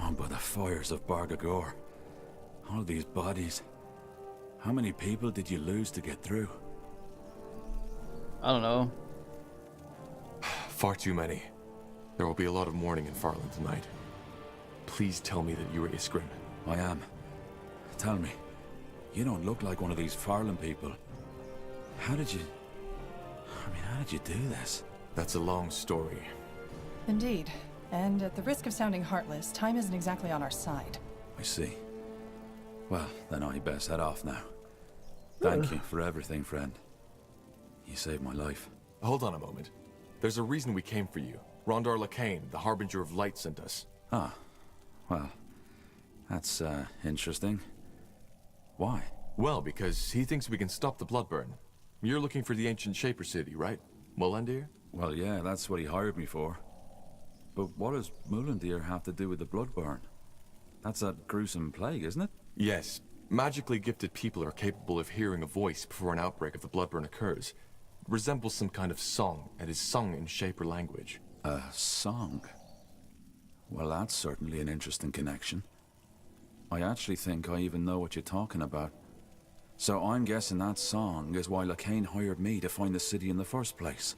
Oh, by the fires of Bargagor. All these bodies. How many people did you lose to get through? I don't know. Far too many. There will be a lot of mourning in Farland tonight. Please tell me that you are Iskrim. I am. Tell me, you don't look like one of these Farland people. How did you do this? That's a long story. Indeed. And at the risk of sounding heartless, time isn't exactly on our side. I see. Well, then I best head off now. Thank you for everything, friend. You saved my life. Hold on a moment. There's a reason we came for you. Rondar Lacane, the Harbinger of Light, sent us. Ah, well, that's, interesting. Why? Well, because he thinks we can stop the Bloodburn. You're looking for the ancient Shaper city, right? Molendir? Well, yeah, that's what he hired me for. But what does Molendir have to do with the Bloodburn? That's that gruesome plague, isn't it? Yes. Magically gifted people are capable of hearing a voice before an outbreak of the Bloodburn occurs. It resembles some kind of song, and is sung in Shaper language. A song? Well, that's certainly an interesting connection. I actually think I even know what you're talking about. So I'm guessing that song is why Lacane hired me to find the city in the first place.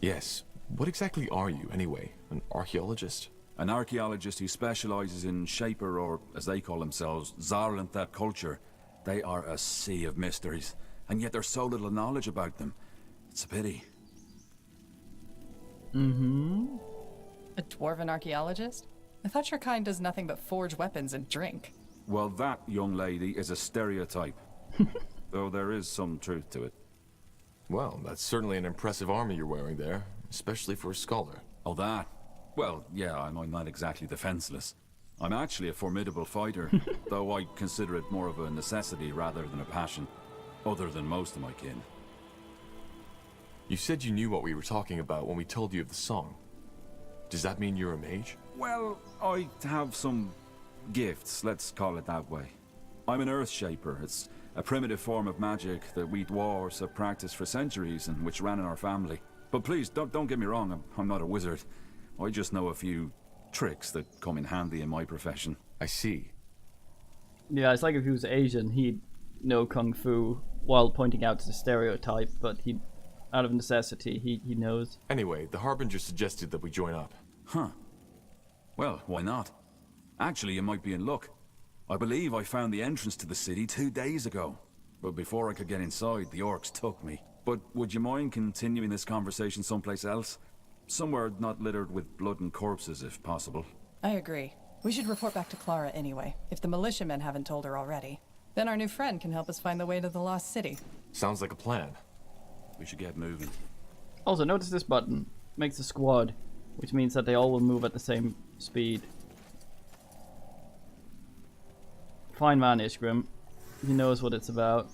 Yes. What exactly are you, anyway? An archaeologist? An archaeologist who specializes in Shaper, or as they call themselves, Zarlantha culture. They are a sea of mysteries, and yet there's so little knowledge about them. It's a pity. Mm-hmm. A dwarven archaeologist? I thought your kind does nothing but forge weapons and drink. Well, that, young lady, is a stereotype. Though there is some truth to it. Well, that's certainly an impressive armor you're wearing there, especially for a scholar. Oh, that? Well, yeah, I'm not exactly defenseless. I'm actually a formidable fighter, though I consider it more of a necessity rather than a passion, other than most of my kin. You said you knew what we were talking about when we told you of the song. Does that mean you're a mage? Well, I have some gifts, let's call it that way. I'm an Earth Shaper. It's a primitive form of magic that we dwarves have practiced for centuries and which ran in our family. But please, don't get me wrong, I'm not a wizard. I just know a few tricks that come in handy in my profession. I see. Yeah, it's like if he was Asian, he'd know Kung Fu while pointing out the stereotype, but he, out of necessity, he knows. Anyway, the Harbinger suggested that we join up. Huh. Well, why not? Actually, you might be in luck. I believe I found the entrance to the city 2 days ago. But before I could get inside, the orcs took me. But would you mind continuing this conversation someplace else? Somewhere not littered with blood and corpses, if possible. I agree. We should report back to Clara anyway, if the militiamen haven't told her already. Then our new friend can help us find the way to the lost city. Sounds like a plan. We should get moving. Also, notice this button. Makes a squad, which means that they all will move at the same speed. Fine man, Ishgrim. He knows what it's about.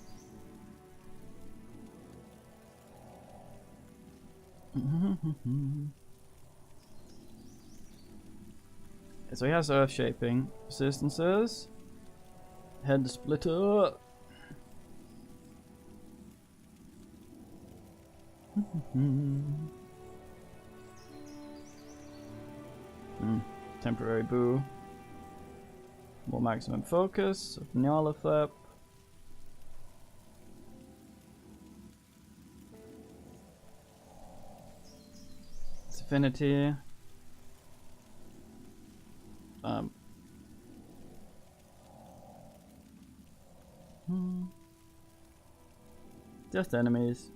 So he has earth shaping resistances. Head splitter. Temporary boo. More maximum focus of Nyarlathotep. Affinity. Just enemies.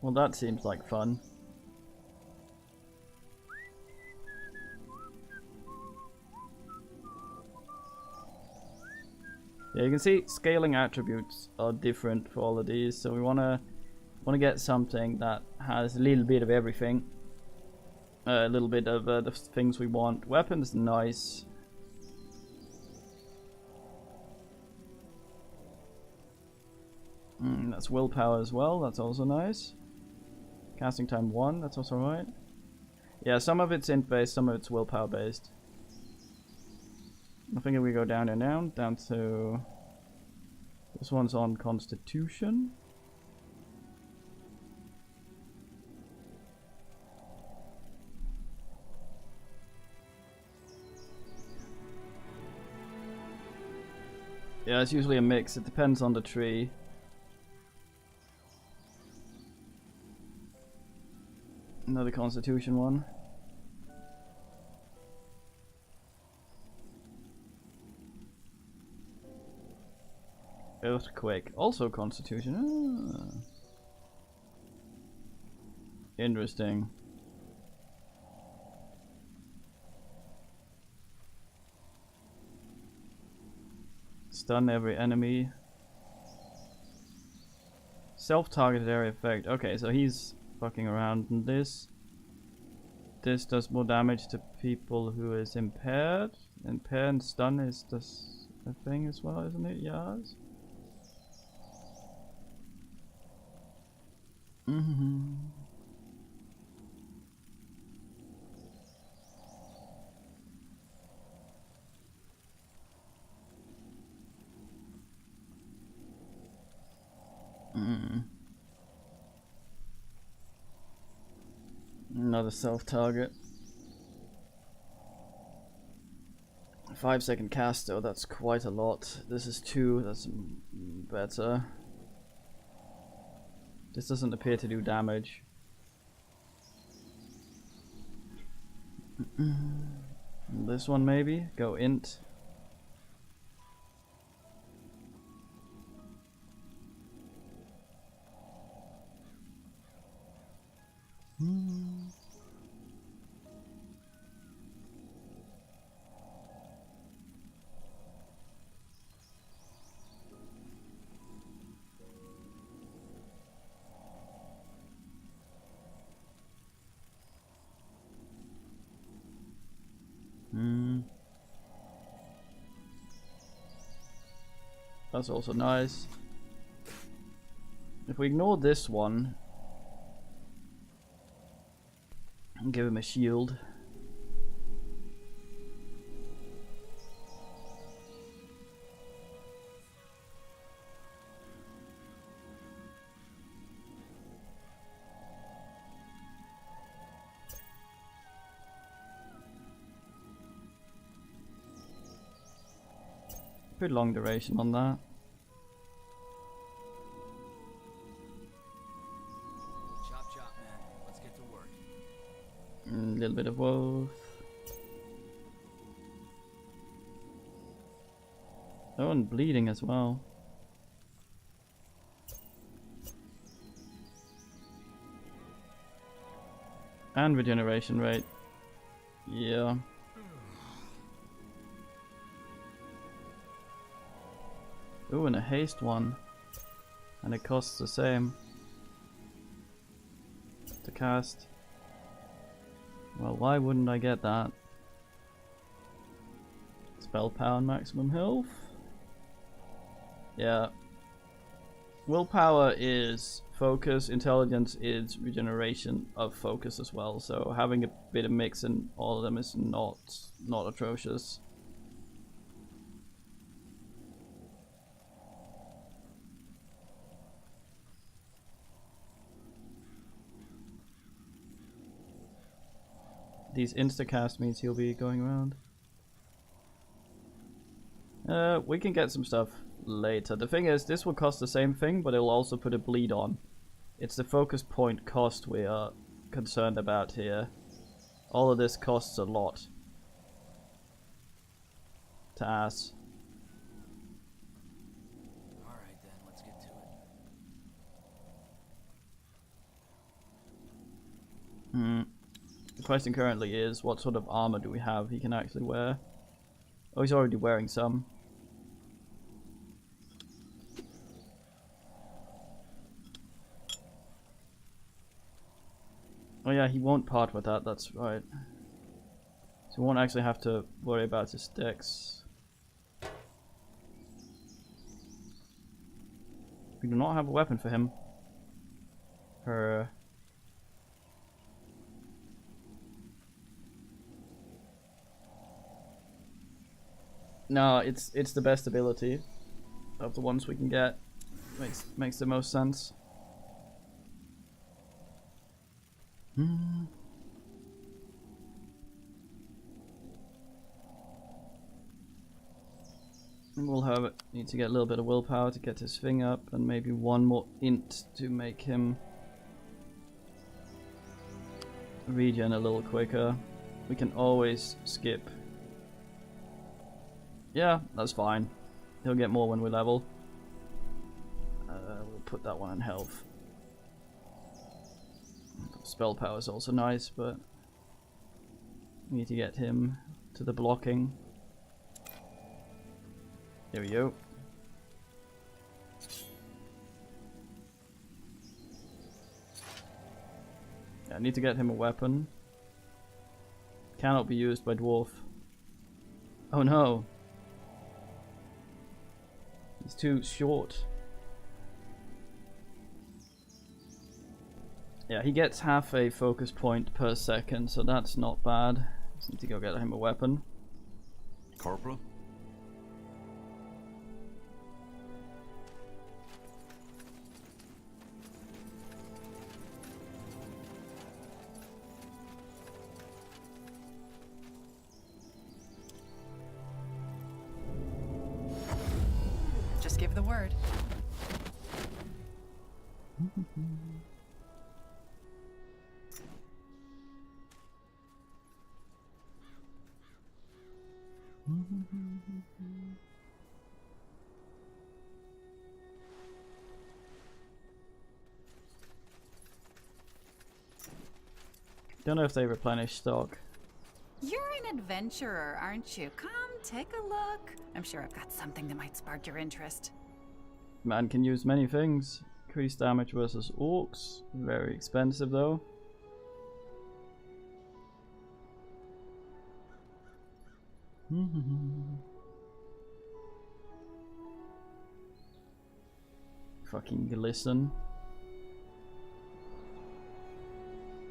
Well, that seems like fun. Yeah, you can see scaling attributes are different for all of these, so we wanna get something that has a little bit of everything. A little bit of the things we want. Weapons, nice. That's willpower as well, that's also nice. Casting time 1, that's also right. Yeah, some of it's int based, some of it's willpower based. I think if we go down and down to... This one's on Constitution. Yeah, it's usually a mix, it depends on the tree. Another Constitution one. Earthquake, also Constitution. Ah. Interesting. Stun every enemy. Self-targeted area effect. Okay, so he's fucking around. And this does more damage to people who is impaired. Impaired and stun is this a thing as well, isn't it? Yes. Another self-target. 5-second cast though, that's quite a lot. This is 2, that's better. This doesn't appear to do damage. This one maybe? Go int. That's also nice. If we ignore this one and give him a shield. Pretty long duration on that. Chop chop, man. Let's get to work. A little bit of both. Oh, and bleeding as well. And regeneration rate. Yeah. Ooh, and a haste one. And it costs the same to cast. Well, why wouldn't I get that? Spell power and maximum health. Yeah. Willpower is focus, intelligence is regeneration of focus as well, so having a bit of mix in all of them is not atrocious. These instacast means he'll be going around. We can get some stuff later. The thing is, this will cost the same thing, but it'll also put a bleed on. It's the focus point cost we are concerned about here. All of this costs a lot to ask. Alright then, let's get to it. The question currently is, what sort of armor do we have he can actually wear? Oh, he's already wearing some. Oh yeah, he won't part with that, that's right. So we won't actually have to worry about his dex. We do not have a weapon for him. No, it's the best ability of the ones we can get. Makes the most sense. We'll have it. Need to get a little bit of willpower to get his thing up, and maybe one more int to make him regen a little quicker. We can always skip. Yeah, that's fine. He'll get more when we level. We'll put that one in health. Spell power is also nice, but we need to get him to the blocking. There we go. Yeah, I need to get him a weapon. Cannot be used by dwarf. Oh no. He's too short. Yeah, he gets half a focus point per second, so that's not bad. Just need to go get him a weapon. Corporal? Just give the word. Don't know if they replenish stock. You're an adventurer, aren't you? Come, take a look. I'm sure I've got something that might spark your interest. Man can use many things. Increased damage versus orcs. Very expensive though. Fucking glisten.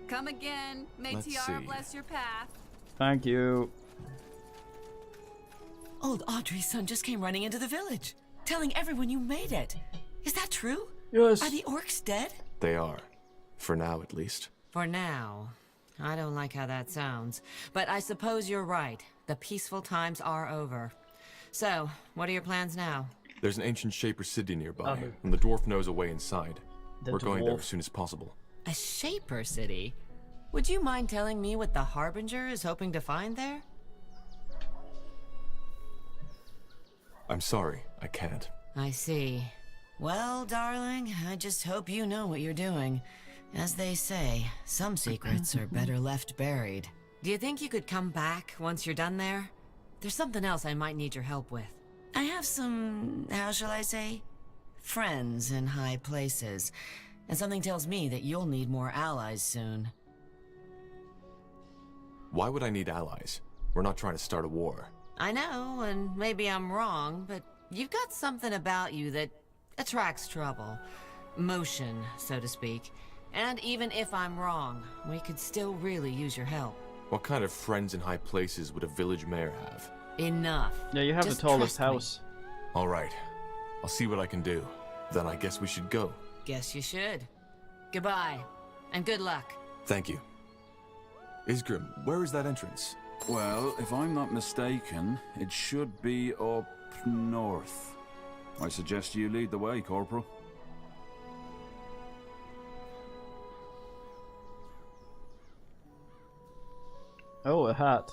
Come again. May Let's Tiara see. bless your path. Thank you. Old Audrey's son just came running into the village, telling everyone you made it. Is that true? Yes. Are the orcs dead? They are. For now, at least. For now. I don't like how that sounds. But I suppose you're right. The peaceful times are over. So, what are your plans now? There's an ancient Shaper city nearby, Oh. and the dwarf knows a way inside. The We're going there dwarf. as soon as possible. A Shaper city? Would you mind telling me what the Harbinger is hoping to find there? I'm sorry, I can't. I see. Well, darling, I just hope you know what you're doing. As they say, some secrets are better left buried. Do you think you could come back once you're done there? There's something else I might need your help with. I have some, how shall I say, friends in high places. And something tells me that you'll need more allies soon. Why would I need allies? We're not trying to start a war. I know, and maybe I'm wrong, but you've got something about you that attracts trouble. Motion, so to speak. And even if I'm wrong, we could still really use your help. What kind of friends in high places would a village mayor have? Enough. Yeah, you have Just the tallest trust me. house. Alright. I'll see what I can do. Then I guess we should go. Guess you should. Goodbye, and good luck. Thank you. Isgrim, where is that entrance? Well, if I'm not mistaken, it should be up north. I suggest you lead the way, Corporal. Oh, a hat.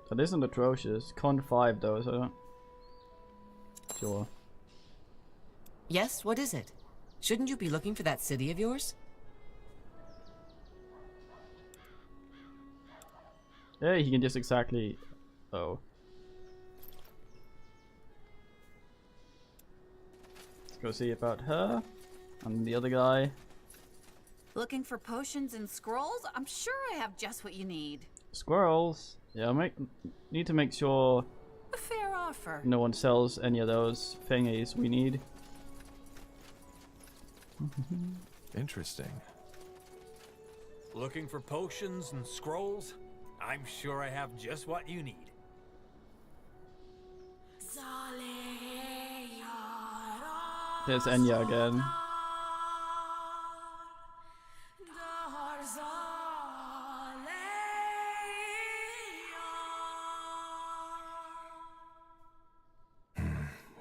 That isn't atrocious. Con 5 though, so... Sure. Yes, what is it? Shouldn't you be looking for that city of yours? Yeah, he can just exactly... Oh. Let's go see about her. And the other guy. Looking for potions and scrolls? I'm sure I have just what you need. Squirrels. Yeah, need to make sure A fair offer. no one sells any of those thingies we need. Interesting. Looking for potions and scrolls? I'm sure I have just what you need. There's Enya again.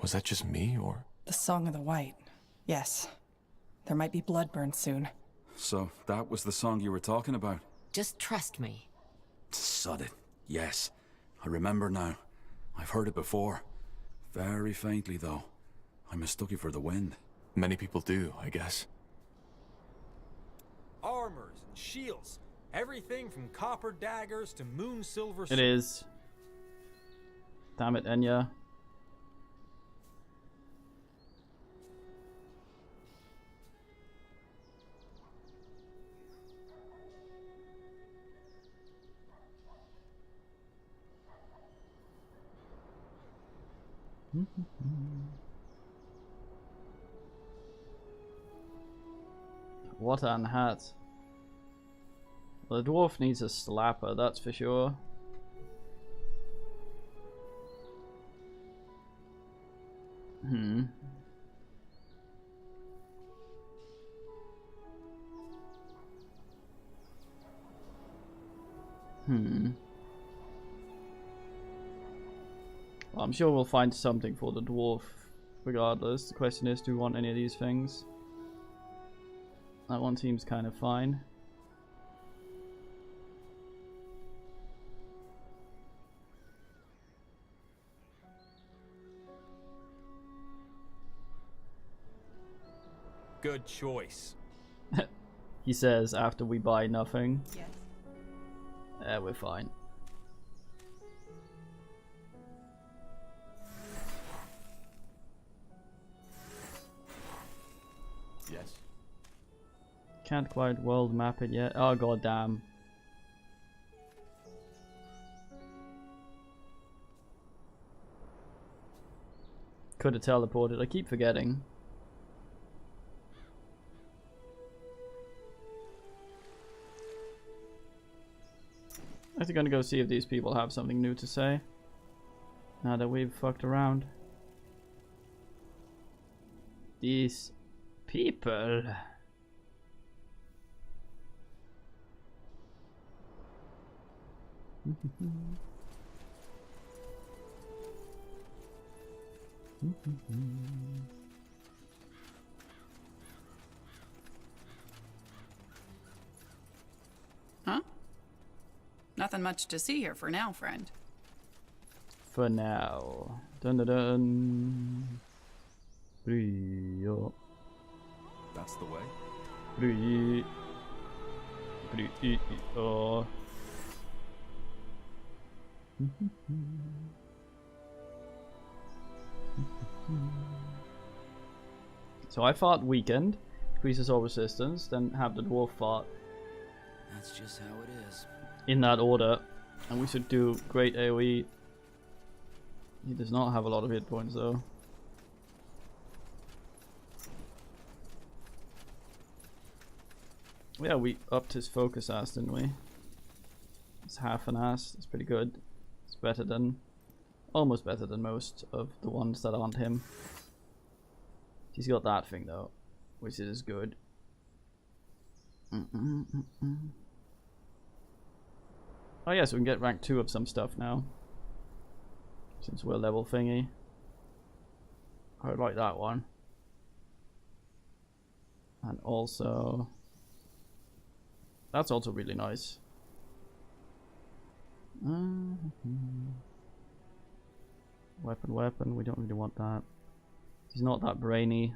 Was that just me, or...? The Song of the White. Yes. There might be bloodburn soon. So, that was the song you were talking about? Just trust me. Sod it. Yes. I remember now. I've heard it before. Very faintly, though. I mistook you for the wind. Many people do, I guess. Armors and shields. Everything from copper daggers to moon silver It is. Damn it, Enya. What an hat. Well, the dwarf needs a slapper, that's for sure. Hmm. Well, I'm sure we'll find something for the dwarf regardless. The question is, do we want any of these things? That one seems kind of fine. Good choice. He says after we buy nothing. Yes. We're fine. Yes. Can't quite world map it yet. Oh god damn. Could have teleported. I keep forgetting. I'm actually gonna go see if these people have something new to say. Now that we've fucked around. These people. Huh? Nothing much to see here for now, friend. For now. Dun dun dun. Brio. That's the way. Brio. Brio. So I fought weakened, increases all resistance, then have the dwarf fought That's just how it is. in that order, and we should do great AoE. He does not have a lot of hit points though. Yeah, we upped his focus ass, didn't we? It's half an ass. It's pretty good. It's better than, almost better than most of the ones that aren't him. He's got that thing though, which is good. Oh yeah, so we can get rank 2 of some stuff now. Since we're level thingy. I like that one. And also... that's also really nice. Weapon, we don't really want that. He's not that brainy.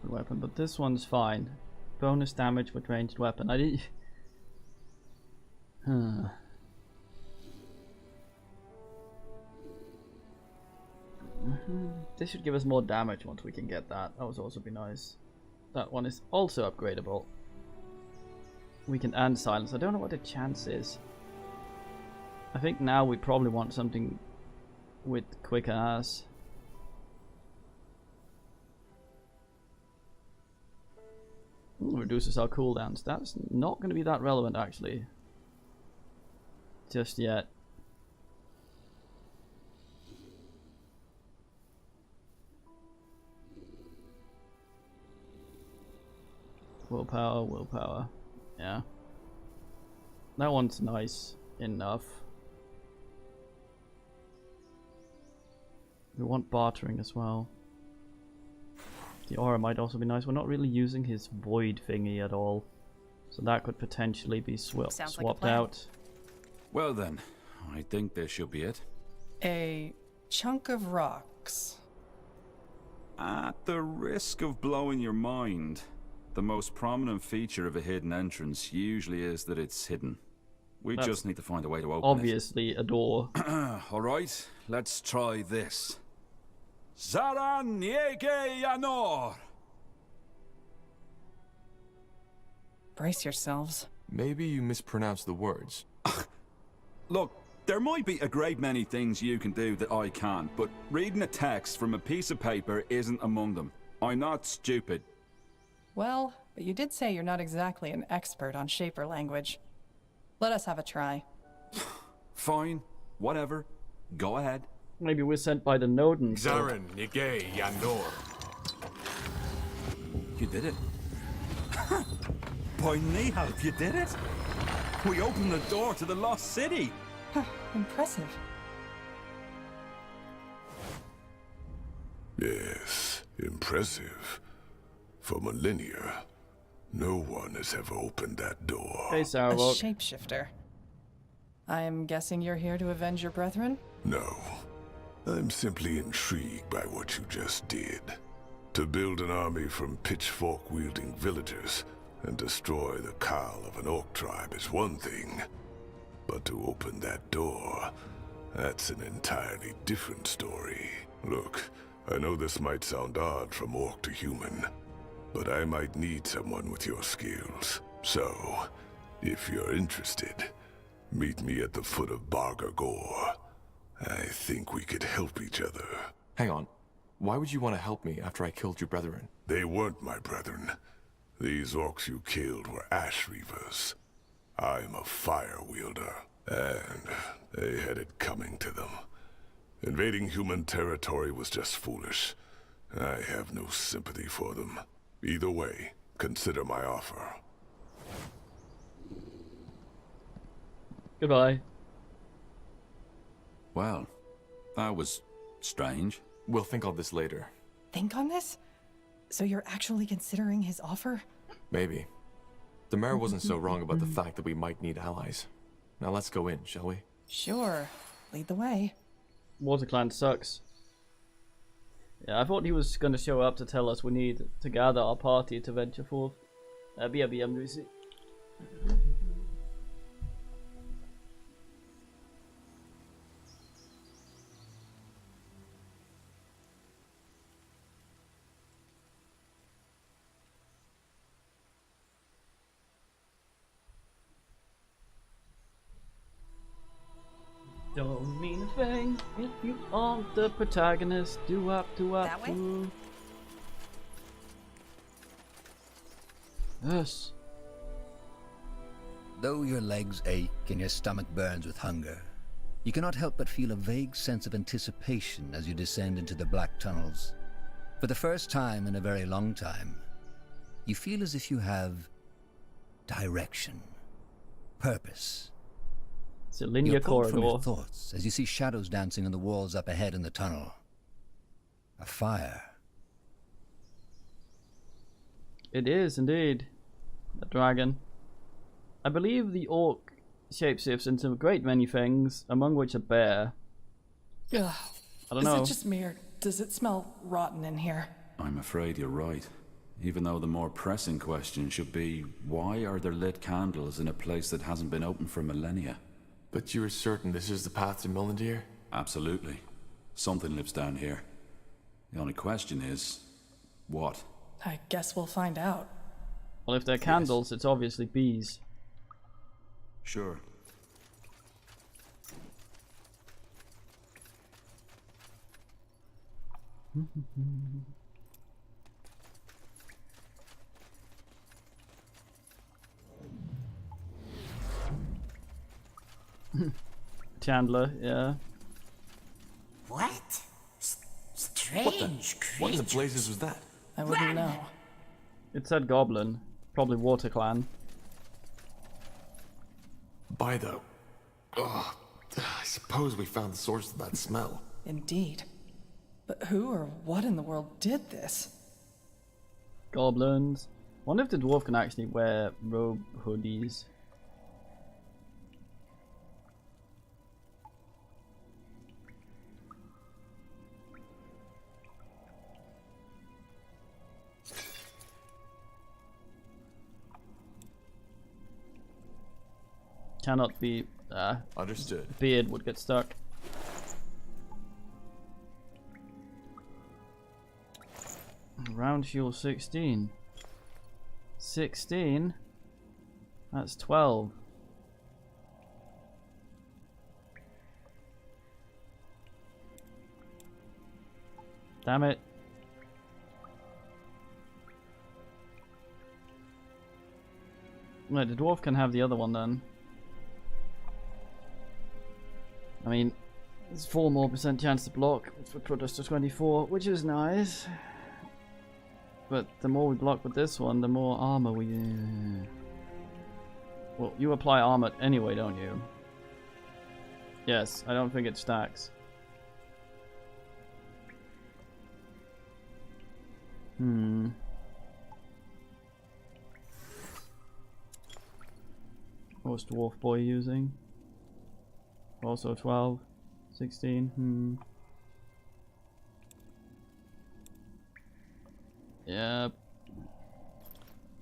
Weapon, but this one's fine. Bonus damage with ranged weapon. I didn't... This should give us more damage once we can get that. That would also be nice. That one is also upgradable. Weaken and silence. I don't know what the chance is. I think now we probably want something with quick ass. Reduces our cooldowns. That's not going to be that relevant actually. Just yet. Willpower. Yeah. That one's nice enough. We want bartering as well. The aura might also be nice. We're not really using his void thingy at all. So that could potentially be swapped out. Well then, I think this should be it. A chunk of rocks. At the risk of blowing your mind, the most prominent feature of a hidden entrance usually is that it's hidden. We just need to find a way to open obviously a door. Alright, let's try this. Zaran Yege Yanor! Brace yourselves. Maybe you mispronounced the words. Look, there might be a great many things you can do that I can't, but reading a text from a piece of paper isn't among them. I'm not stupid. Well, but you did say you're not exactly an expert on Shaper language. Let us have a try. Fine, whatever. Go ahead. Maybe we're sent by the Nodens. Zarin Nige Yanor. You did it. By Nihal, you did it. We opened the door to the lost city. Impressive. Yes, impressive. For millennia, no one has ever opened that door. Hey, A shapeshifter. I am guessing you're here to avenge your brethren? No. I'm simply intrigued by what you just did. To build an army from pitchfork-wielding villagers and destroy the Khal of an orc tribe is one thing. But to open that door, that's an entirely different story. Look, I know this might sound odd from orc to human, but I might need someone with your skills. So, if you're interested, meet me at the foot of Barga Gore. I think we could help each other. Hang on. Why would you want to help me after I killed your brethren? They weren't my brethren. These orcs you killed were ash reavers. I'm a fire wielder, and they had it coming to them. Invading human territory was just foolish. I have no sympathy for them. Either way, consider my offer. Goodbye. Well, that was strange. We'll think on this later. Think on this? So you're actually considering his offer? Maybe. The mayor wasn't so wrong about the fact that we might need allies. Now let's go in, shall we? Sure. Lead the way. Water Clan sucks. Yeah, I thought he was going to show up to tell us we need to gather our party to venture forth. BRB, Lucy. Don't mean a thing if you aren't the protagonist. Do up, That way? do. Yes. Though your legs ache and your stomach burns with hunger, you cannot help but feel a vague sense of anticipation as you descend into the black tunnels. For the first time in a very long time, you feel as if you have direction, purpose. It's a linear You're pulled from your corridor. thoughts as you see shadows dancing on the walls up ahead in the tunnel. A fire. It is indeed. a dragon. I believe the orc shapeshifts into a great many things, among which a bear. Ugh. I don't know. Is it just me, or does it smell rotten in here? I'm afraid you're right. Even though the more pressing question should be, why are there lit candles in a place that hasn't been open for millennia? But you're certain this is the path to Millendeer? Absolutely. Something lives down here. The only question is, what? I guess we'll find out. Well, if they're candles, it's obviously bees. Sure. Chandler, yeah. What? Strange What in the blazes was that? I wouldn't know. It said goblin. Probably Water Clan. By the... Ugh. I suppose we found the source of that smell. Indeed. But who or what in the world did this? Goblins. Wonder if the dwarf can actually wear robe hoodies. Cannot be. Understood. Beard would get stuck. Round fuel 16. 16? That's 12. Damn it. Right, the dwarf can have the other one then. I mean, there's 4% more chance to block, which would put us to 24, which is nice. But the more we block with this one, the more armor we... Well, you apply armor anyway, don't you? Yes, I don't think it stacks. What's Dwarf Boy using? Also 12, 16, Yep.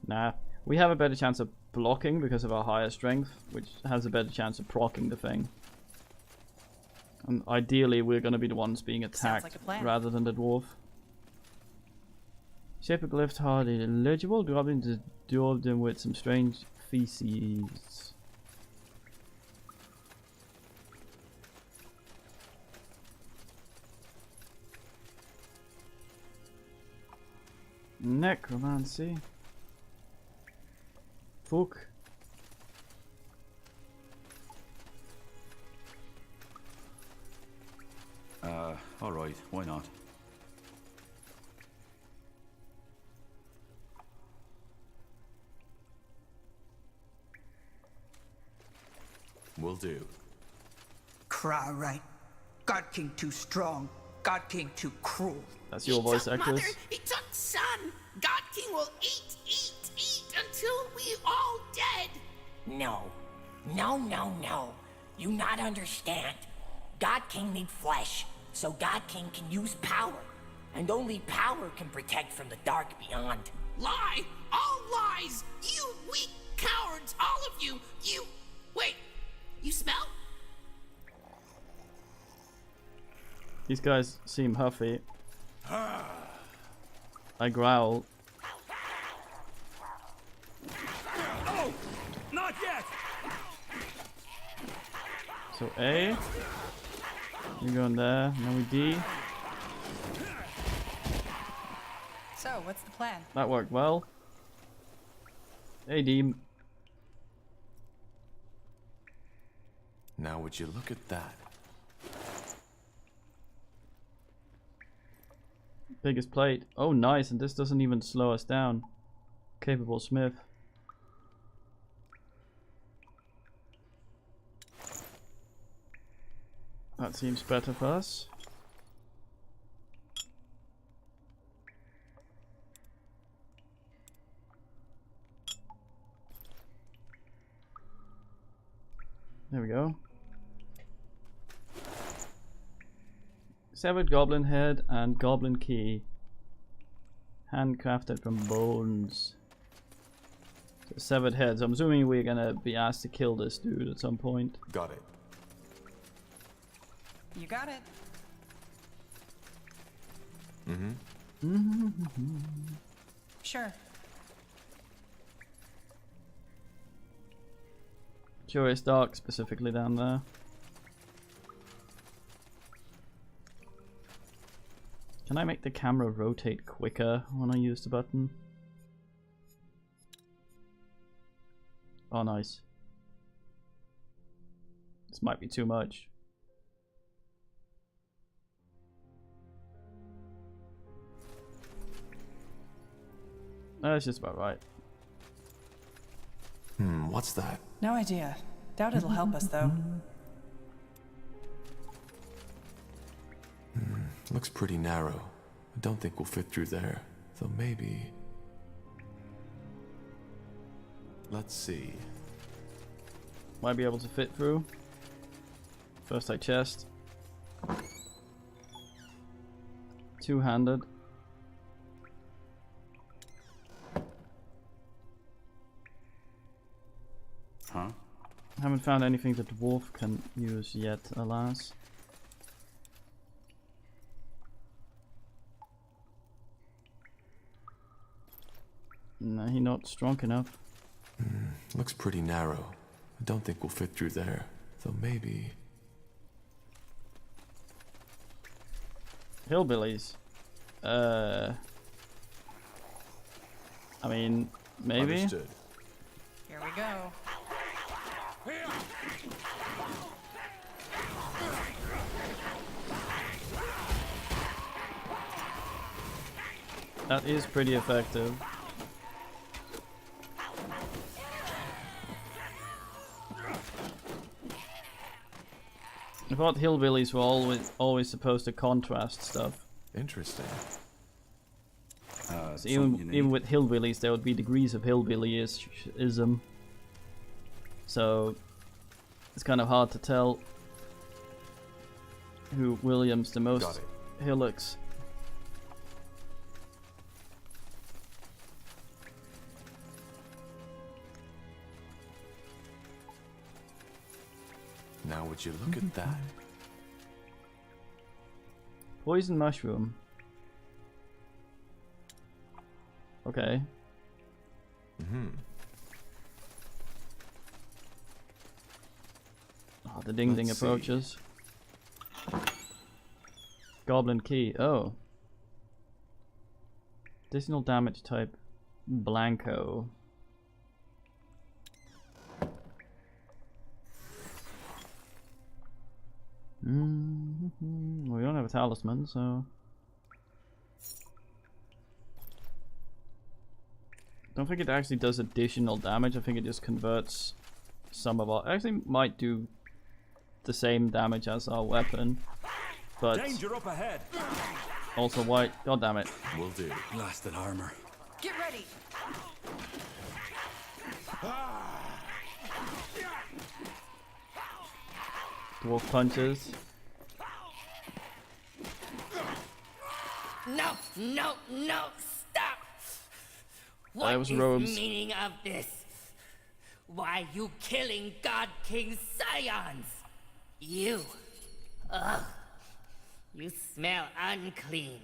Nah. We have a better chance of blocking because of our higher strength, which has a better chance of proccing the thing. And ideally we're going to be the ones being attacked rather than the dwarf. Shape of glyph hardly illegible. Goblins daubed them with some strange feces. Necromancy. Fuck. Alright, why not? Will do. Cry right. God King too strong. God King too cruel. That's your voice actress. Mother, he took son. God King will eat until we all dead. No. No. You not understand. God King need flesh, so God King can use power. And only power can protect from the dark beyond. Lie! All lies! You weak cowards, all of you! You... Wait, you smell? These guys seem huffy. I growl. Oh, not yet. So A. You go in there. Now we D. So, what's the plan? That worked well. AD. Now would you look at that? Biggest plate. Oh, nice. And this doesn't even slow us down. Capable Smith. That seems better for us. There we go. Severed goblin head and goblin key. Handcrafted from bones. So severed heads. I'm assuming we're gonna be asked to kill this dude at some point. Got it. You got it. Sure. Sure, it's dark specifically down there. Can I make the camera rotate quicker when I use the button? Oh, nice. This might be too much. No, that's just about right. What's that? No idea. Doubt it'll help us, though. Looks pretty narrow. I don't think we'll fit through there. Though maybe... Let's see. Might be able to fit through. First I chest. Two-handed. Huh? Haven't found anything the dwarf can use yet, alas. No, he's not strong enough. Looks pretty narrow. I don't think we'll fit through there. Though maybe... Hillbillies. I mean, maybe? Understood. Here we go. That is pretty effective. I thought hillbillies were always supposed to contrast stuff. Interesting. So even with hillbillies, there would be degrees of hillbillyism. So it's kind of hard to tell who William's the most hillocks. Now would you look at that? Poison mushroom. Okay. Oh, the ding ding approaches. Goblin key. Oh. Additional damage type Blanco. Well, we don't have a talisman, so... I don't think it actually does additional damage. I think it just converts some of our... Actually might do the same damage as our weapon. But... Danger up ahead! Also white. God damn it. Will do. Blasted armor. Get ready! Dwarf punches. No, no, no, stop! That was What is robes. the meaning of this? Why you killing God King Scions? You. Ugh. You smell unclean.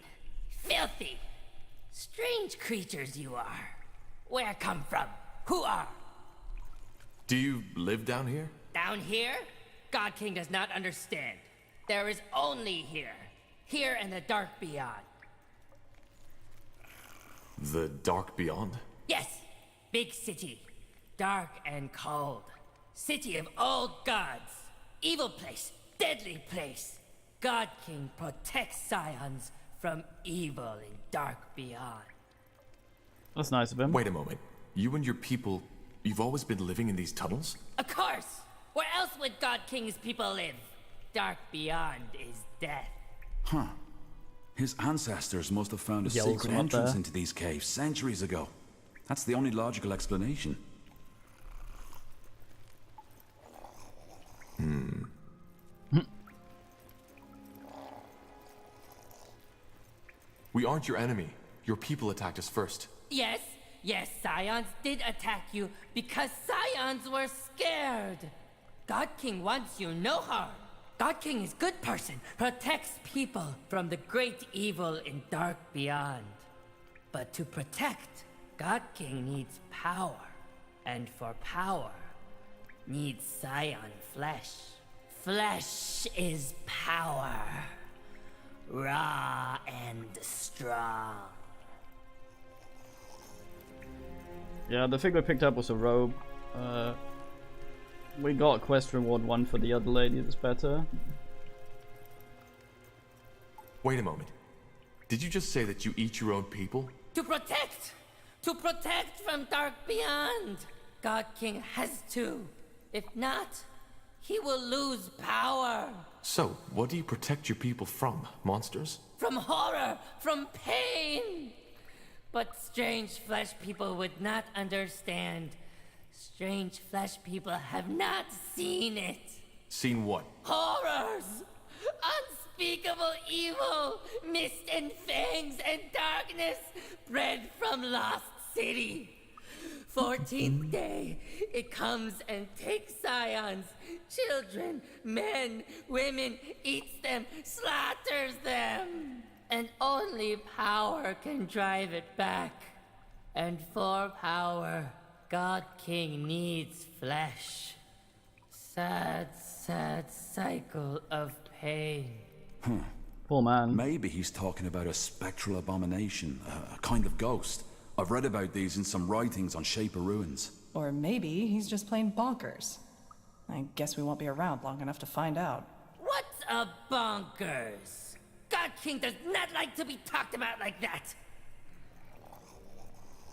Filthy. Strange creatures you are. Where come from? Who are? Do you live down here? Down here? God King does not understand. There is only here. Here in the dark beyond. The dark beyond? Yes! Big city. Dark and cold. City of old gods. Evil place. Deadly place. God King protects Scions from evil in dark beyond. That's nice of him. Wait a moment. You and your people, you've always been living in these tunnels? Of course! Where else would God King's people live? Dark beyond is death. Huh. His ancestors must have found a Yells secret him up entrance there. into these caves centuries ago. That's the only logical explanation. We aren't your enemy. Your people attacked us first. Yes, Scions did attack you because Scions were scared. God King wants you no harm. God King is good person, protects people from the great evil in dark beyond. But to protect, God King needs power. And for power, needs Scion flesh. Flesh is power. Raw and strong. Yeah, the thing we picked up was a robe. We got quest reward 1 for the other lady that's better. Wait a moment. Did you just say that you eat your own people? To protect! To protect from dark beyond! God King has to. If not, he will lose power. So, what do you protect your people from? Monsters? From horror, from pain! But strange flesh people would not understand. Strange flesh people have not seen it. Seen what? Horrors! Unspeakable evil, mist and fangs and darkness bred from lost city. 14th day, it comes and takes Scions, children, men, women, eats them, slaughters them. And only power can drive it back. And for power, God King needs flesh. Sad, sad cycle of pain. Poor man. Maybe he's talking about a spectral abomination, a kind of ghost. I've read about these in some writings on Shape of Ruins. Or maybe he's just plain bonkers. I guess we won't be around long enough to find out. What's a bonkers? God King does not like to be talked about like that.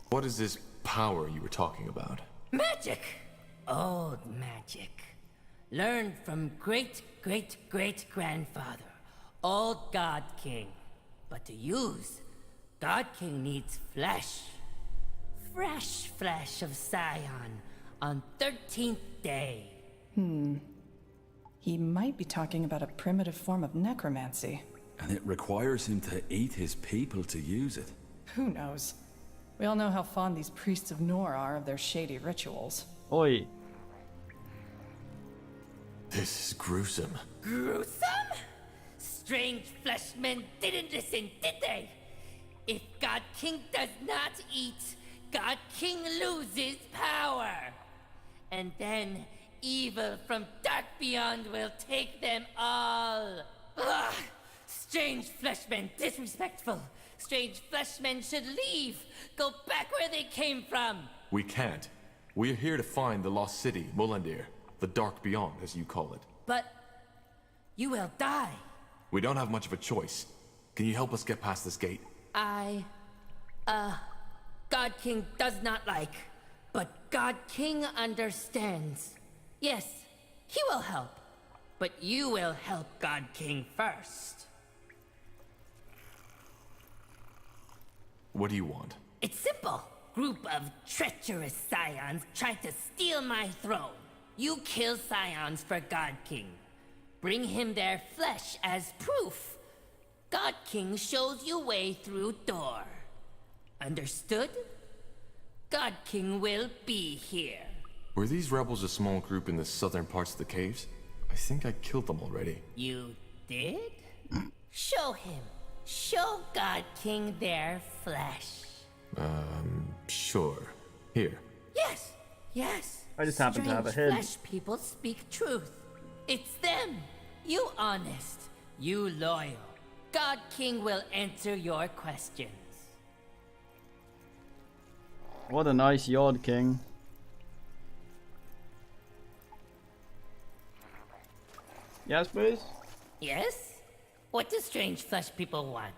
What is this power you were talking about? Magic! Old magic. Learned from great-great-great-grandfather. Old God King. But to use, God King needs flesh. Fresh flesh of Scion on 13th day. He might be talking about a primitive form of necromancy. And it requires him to eat his people to use it. Who knows? We all know how fond these priests of Nor are of their shady rituals. Oi. This is gruesome. Gruesome? Strange fleshmen didn't listen, did they? If God King does not eat, God King loses power. And then evil from dark beyond will take them all. Ugh! Strange fleshmen, disrespectful. Strange fleshmen should leave. Go back where they came from. We can't. We're here to find the lost city, Mullendir. The dark beyond, as you call it. But you will die. We don't have much of a choice. Can you help us get past this gate? God King does not like, but God King understands. Yes, he will help, but you will help God King first. What do you want? It's simple. Group of treacherous Scions tried to steal my throne. You kill Scions for God King. Bring him their flesh as proof. God King shows you way through door. Understood? God King will be here. Were these rebels a small group in the southern parts of the caves? I think I killed them already. You did? Show him. Show God King their flesh. Sure. Here. Yes, yes. I just happen to have a Strange hint. flesh people speak truth. It's them. You honest. You loyal. God King will answer your questions. What a nice yard, King. Yes, please? Yes? What do strange flesh people want?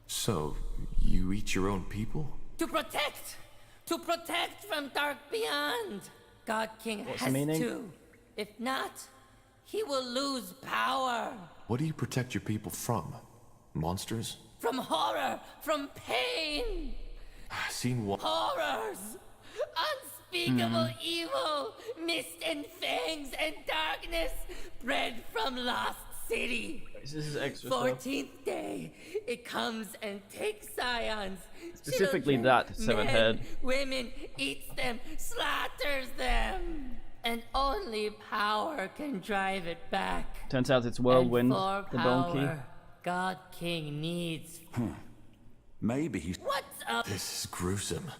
So, you eat your own people? To protect! To protect from dark beyond! God King What's the has meaning? to. If not, he will lose power. What do you protect your people from? Monsters? From horror, from pain! Seen what? Horrors! Unspeakable evil, mist and fangs and darkness bred from lost city. This is extra stuff. 14th day, it comes and takes scions. Specifically Children, that seven men, head. Women, eats them, slaughters them. And only power can drive it back. Turns out it's Whirlwind, And for the donkey. power, God King needs. Maybe he's. What's up? This is gruesome.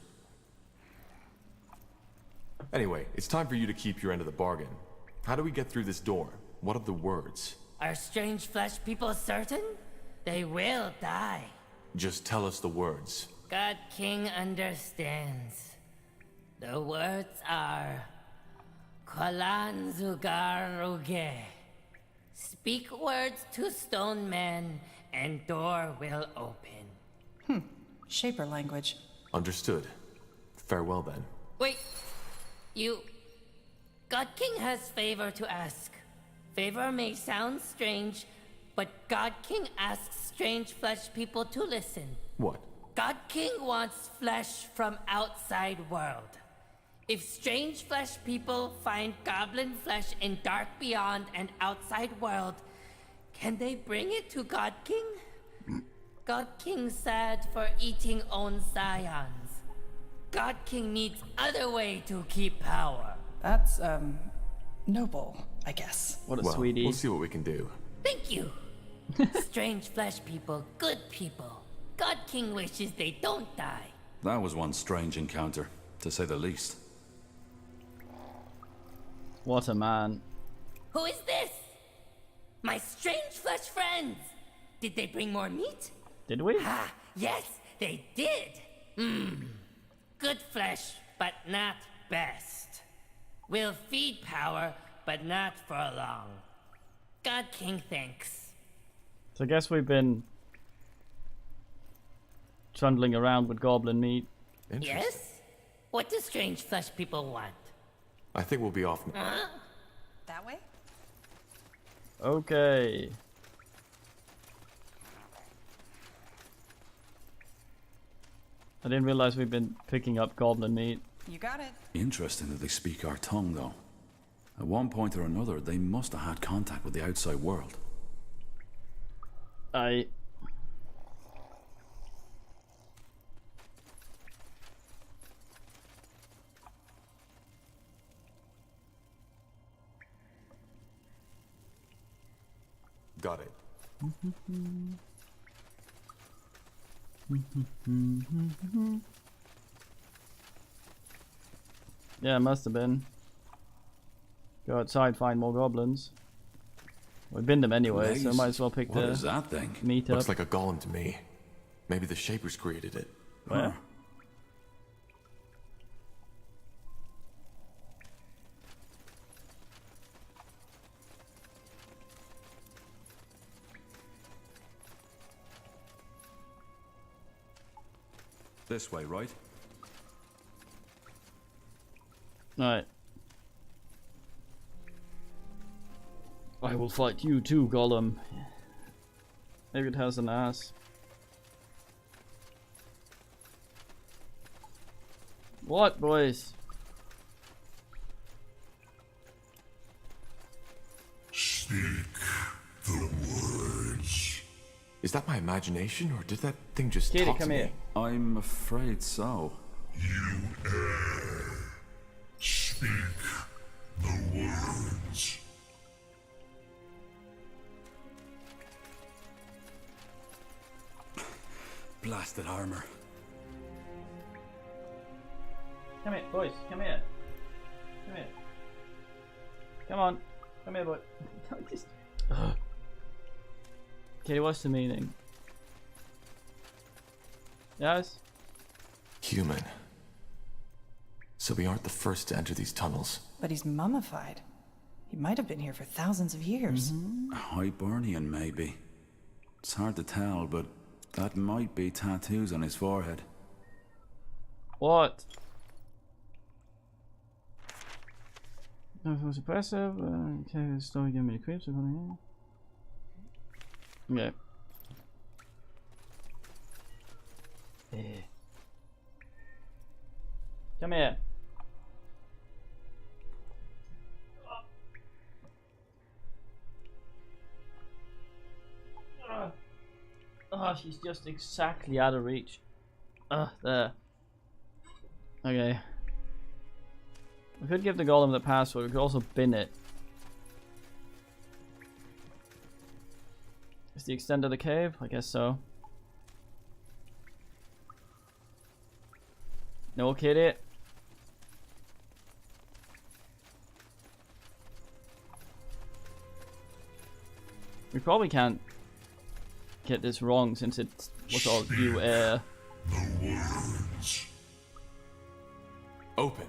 Anyway, it's time for you to keep your end of the bargain. How do we get through this door? What are the words? Are strange flesh people certain? They will die. Just tell us the words. God King understands. The words are Kwalan Zugaruge. Speak words to stone men, and door will open. Shaper language. Understood. Farewell then. Wait, you... God King has favor to ask. Favor may sound strange, but God King asks strange flesh people to listen. What? God King wants flesh from outside world. If strange flesh people find goblin flesh in dark beyond and outside world, can they bring it to God King? God King sad for eating own scions. God King needs other way to keep power. That's, noble, I guess. What a well, sweetie. We'll see what we can do. Thank you. Strange flesh people, good people. God King wishes they don't die. That was one strange encounter, to say the least. What a man. Who is this? My strange flesh friends. Did they bring more meat? Did we? Ah, yes, they did. Good flesh, but not best. We'll feed power, but not for long. God King thanks. So I guess we've been trundling around with goblin meat. Yes? What do strange flesh people want? I think we'll be off. That way? Okay. I didn't realize we've been picking up goblin meat. You got it. Interesting that they speak our tongue, though. At one point or another, they must have had contact with the outside world. Got it. Yeah, it must have been. Go outside, find more goblins. We've been them anyway, so might as well pick What the is that thing? meat up. Looks like a golem to me. Maybe the Shapers created it. Where? This way, right? Right. I will fight you too, Golem. Maybe it has an ass. What, boys? Speak the words. Is that my imagination, or did that thing just Kitty, talk come to here. me? I'm afraid so. You err. Speak the words. Blasted armor. Come here, boys. Come here. Come here. Come on. Come here, boy. Don't just... Okay, what's the meaning? Yes? Human. So we aren't the first to enter these tunnels. But he's mummified. He might have been here for thousands of years. Hibernian, maybe. It's hard to tell, but that might be tattoos on his forehead. What? That was impressive. Okay, the story gave me the creeps. Okay. Come here. Oh, she's just exactly out of reach. There. Okay. We could give the golem the password. We could also bin it. Is the extent of the cave? I guess so. No kitty. We probably can't get this wrong since it was all new air. Open.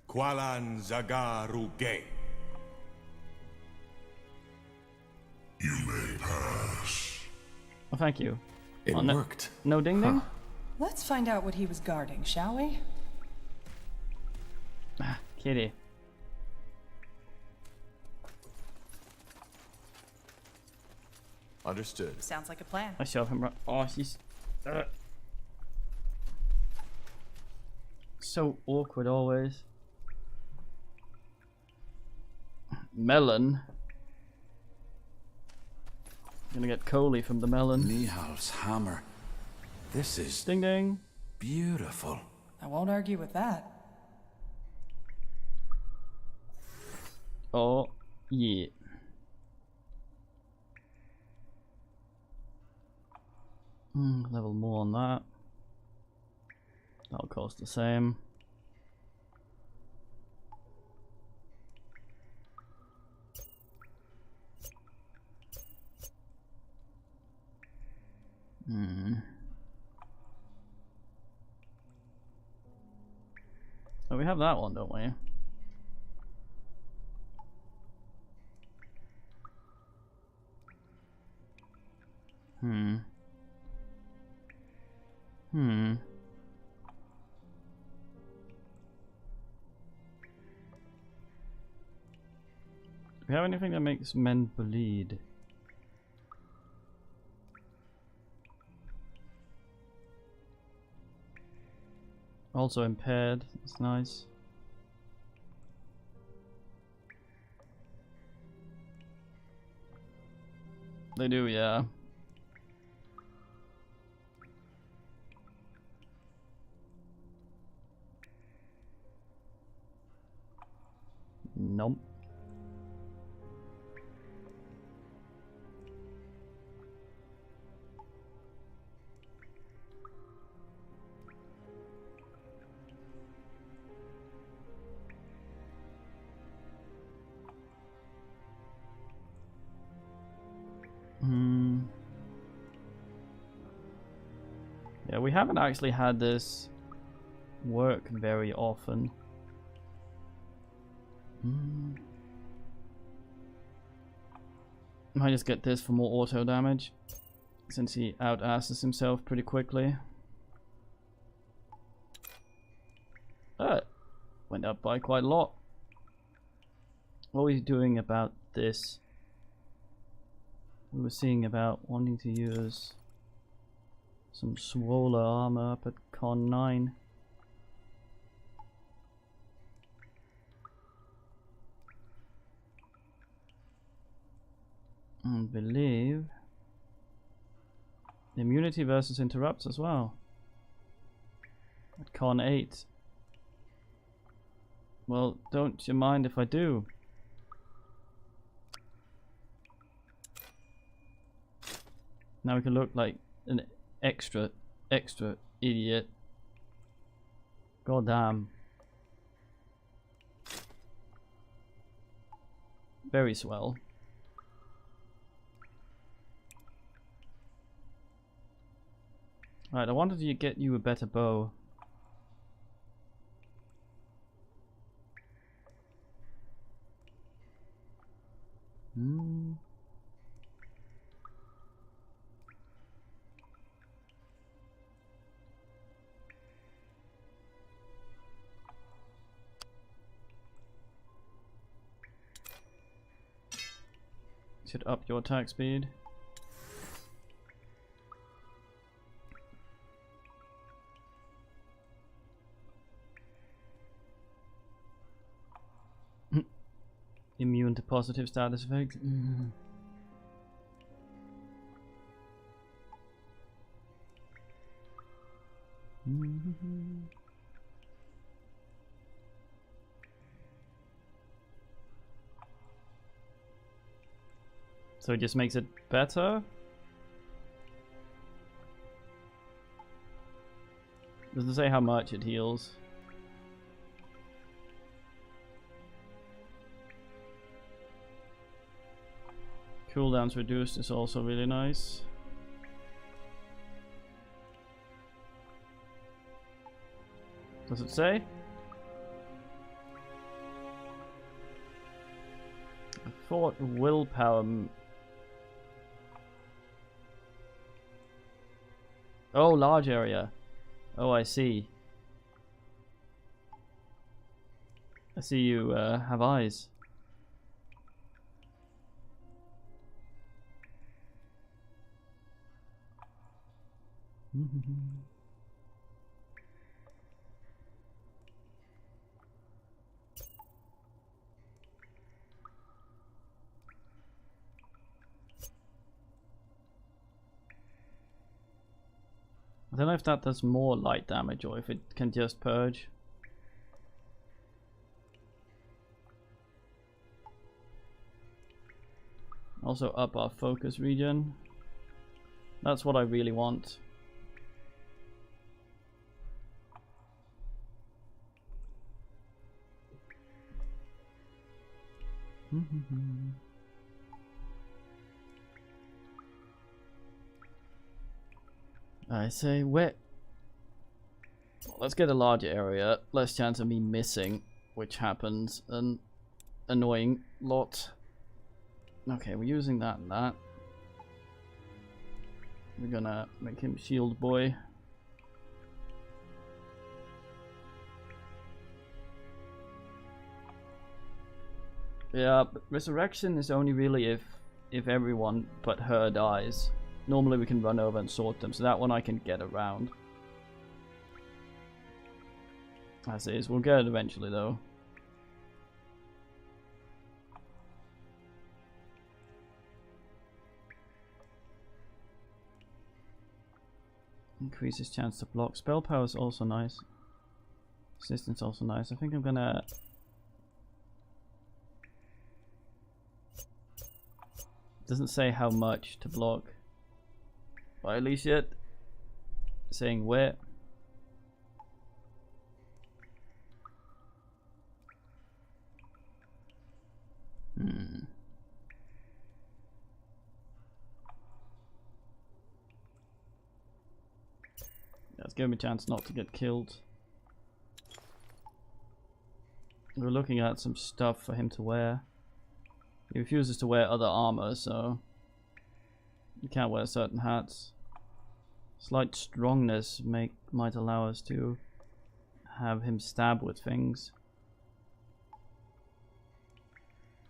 Qualan Zagaruge. You may pass. Oh, thank you. It worked. No ding ding? Let's find out what he was guarding, shall we? Ah, kitty. Understood. Sounds like a plan. I shove him right. Oh, she's so awkward always. Melon. Gonna get Coley from the melon. Nihal's hammer. This is ding ding. Beautiful. I won't argue with that. Oh, yeah. Level more on that. That'll cost the same. Oh, we have that one, don't we? Do we have anything that makes men bleed? Also impaired, that's nice. They do, yeah. Nope. Yeah, we haven't actually had this work very often. Might just get this for more auto damage, since he out-asses himself pretty quickly. Went up by quite a lot. What are we doing about this? We were seeing about wanting to use some swoller armor up at Con 9. I believe immunity versus interrupts as well at Con 8. Well, don't you mind if I do? Now we can look like an extra idiot. God damn. Very swell. Right, I wanted to get you a better bow. Should up your attack speed. Immune to positive status effects. So it just makes it better? Doesn't say how much it heals. Cooldowns reduced is also really nice. Does it say? I thought willpower. Oh, large area. Oh, I see. I see you have eyes. I don't know if that does more light damage or if it can just purge. Also up our focus region. That's what I really want. I say wet. Let's get a larger area. Less chance of me missing, which happens an annoying lot. Okay, we're using that and that. We're gonna make him shield boy. Yeah, but resurrection is only really if everyone but her dies. Normally we can run over and sort them, so that one I can get around. As is, we'll get it eventually though. Increases chance to block. Spell power is also nice. Resistance also nice. I think I'm gonna... Doesn't say how much to block. Or at least yet. Saying where. Let's give him a chance not to get killed. We're looking at some stuff for him to wear. He refuses to wear other armor, so he can't wear certain hats. Slight strongness might allow us to have him stab with things.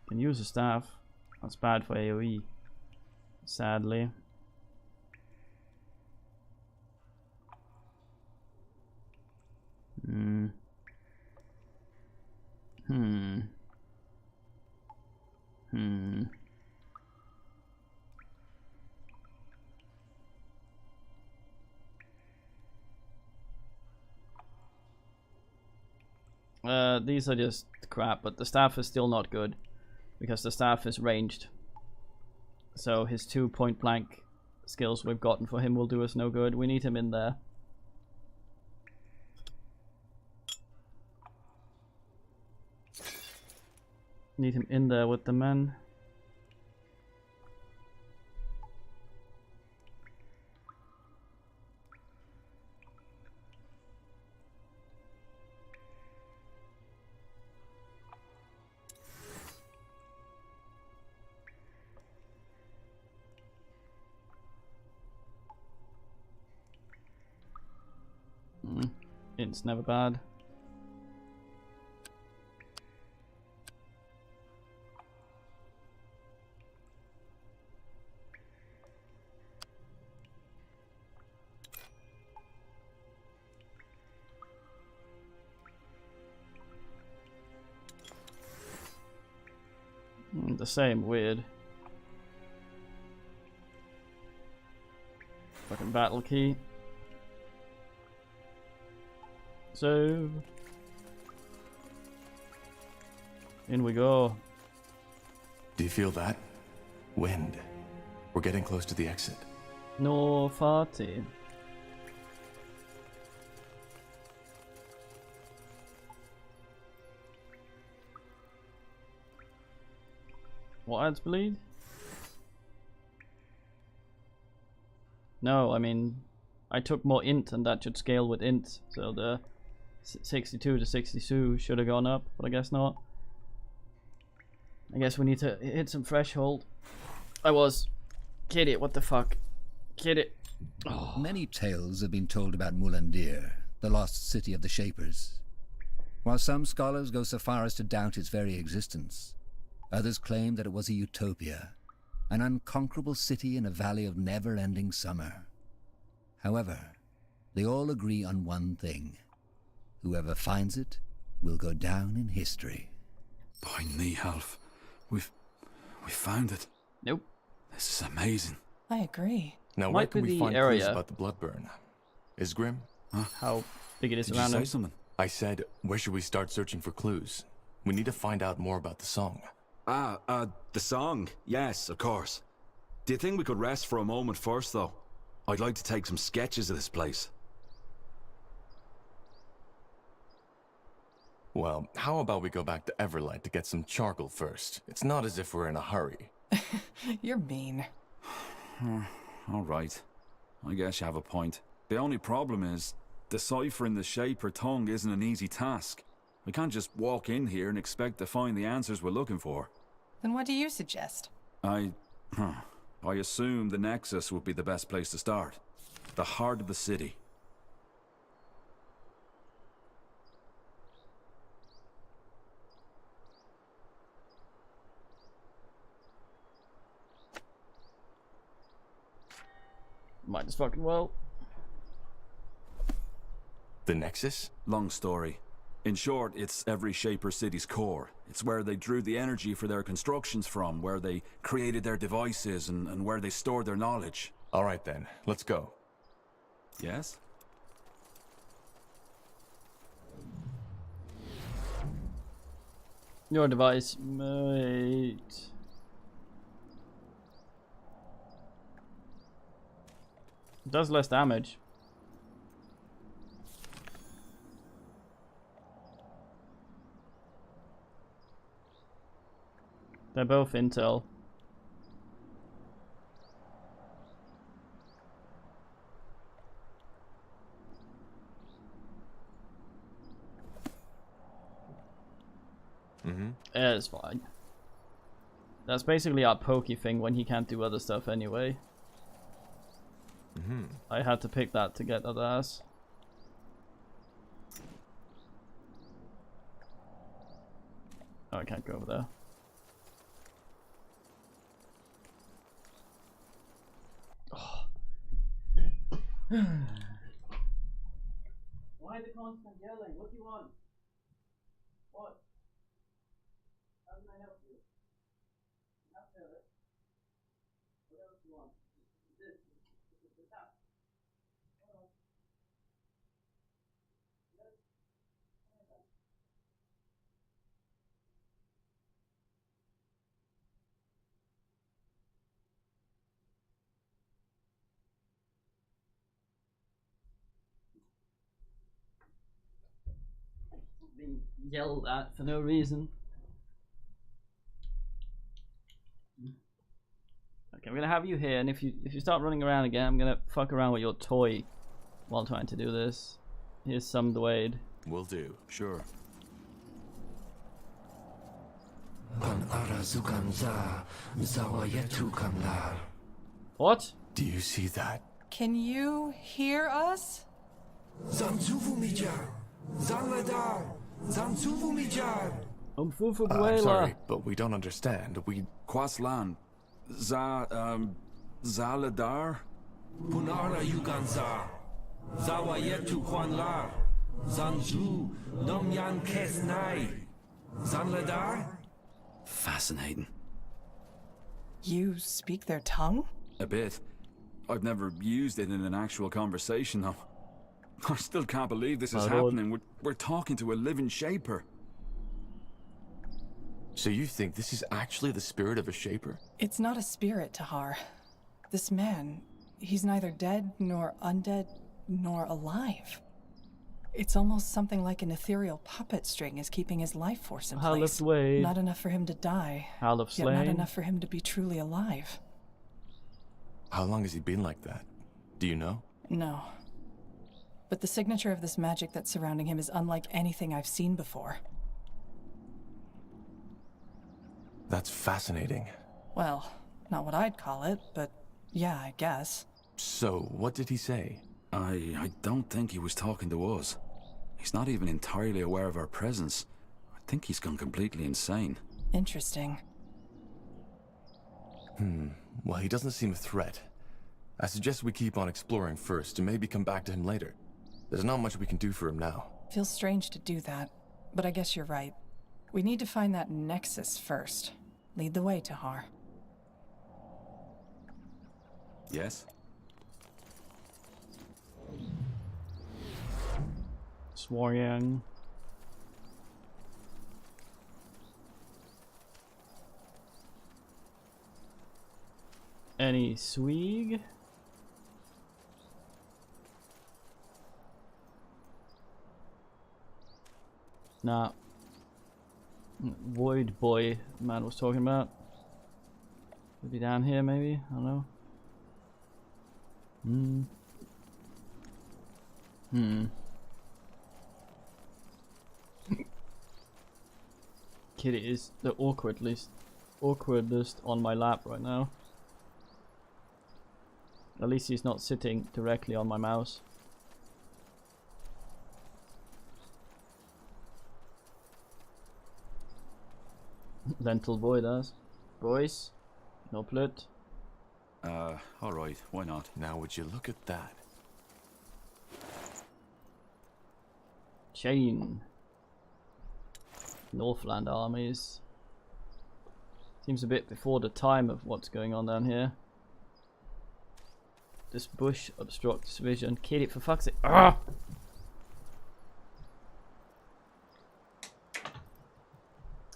Can use a staff. That's bad for AoE, sadly. These are just crap, but the staff is still not good because the staff is ranged. So his 2 point blank skills we've gotten for him will do us no good. We need him in there. Need him in there with the men. It's never bad. The same, weird. Fucking battle key. So in we go. Do you feel that? Wind. We're getting close to the exit. No farty. What adds bleed? No, I mean, I took more int and that should scale with int, so the 62 to 62 should have gone up, but I guess not. I guess we need to hit some threshold. I was. Kid it, what the fuck? Kid it. Oh. Many tales have been told about Mulandir, the lost city of the Shapers. While some scholars go so far as to doubt its very existence, others claim that it was a utopia, an unconquerable city in a valley of never-ending summer. However, they all agree on one thing. Whoever finds it will go down in history. By Nihalf, we've found it. Nope. This is amazing. I agree. Now, where can we find clues about the Bloodburn? Is Grim? Huh? How big it is Did around you say him? something? I said, where should we start searching for clues? We need to find out more about the song. The song. Yes, of course. Do you think we could rest for a moment first, though? I'd like to take some sketches of this place. Well, how about we go back to Everlight to get some charcoal first? It's not as if we're in a hurry. You're mean. All right. I guess you have a point. The only problem is, deciphering the Shaper tongue isn't an easy task. We can't just walk in here and expect to find the answers we're looking for. Then what do you suggest? I assume the Nexus would be the best place to start. The heart of the city. Might as fucking well. The Nexus? Long story. In short, it's every Shaper city's core. It's where they drew the energy for their constructions from, where they created their devices, and where they stored their knowledge. Alright then, let's go. Yes? Your device, mate. It does less damage. They're both intel. Yeah, it's fine. That's basically our pokey thing when he can't do other stuff anyway. I had to pick that to get that ass. Oh, I can't go over there. Oh. Why the constant yelling? What do you want? What? How can I help you? Not there. What else do you want? This. That. Hold on. Yes. Being yelled at for no reason. Okay, I'm gonna have you here, and if you start running around again, I'm gonna fuck around with your toy while trying to do this. Here's some Dwayne. Will do. Sure. What? Do you see that? Can you hear us? I'm sorry, but we don't understand. We... Quaslan. Zaladar? Punara Yuganza. Zawayetu Kwanlar. Zanju. Nomyan Kesnai. Zanladar? Fascinating. You speak their tongue? A bit. I've never used it in an actual conversation, though. I still can't believe this is My lord. happening. We're talking to a living shaper. So you think this is actually the spirit of a shaper? It's not a spirit, Tahar. This man, he's neither dead, nor undead, nor alive. It's almost something like an ethereal puppet string is keeping his life force in Howl of place. Wade. Not enough for him to die, Howl of yet not Slain. enough for him to be truly alive. How long has he been like that? Do you know? No. But the signature of this magic that's surrounding him is unlike anything I've seen before. That's fascinating. Well, not what I'd call it, but yeah, I guess. So, what did he say? I don't think he was talking to us. He's not even entirely aware of our presence. I think he's gone completely insane. Interesting. Well, he doesn't seem a threat. I suggest we keep on exploring first and maybe come back to him later. There's not much we can do for him now. Feels strange to do that, but I guess you're right. We need to find that nexus first. Lead the way, Tahar. Yes? Swaryang. Any swig? Nah. Void boy man was talking about. Could be down here maybe, I don't know. Kitty is the awkwardest on my lap right now. At least he's not sitting directly on my mouse. Lentil boy does. Boys, no plut. Alright, why not? Now would you look at that? Chain. Northland armies. Seems a bit before the time of what's going on down here. This bush obstructs vision. Kill it for fuck's sake. Ah!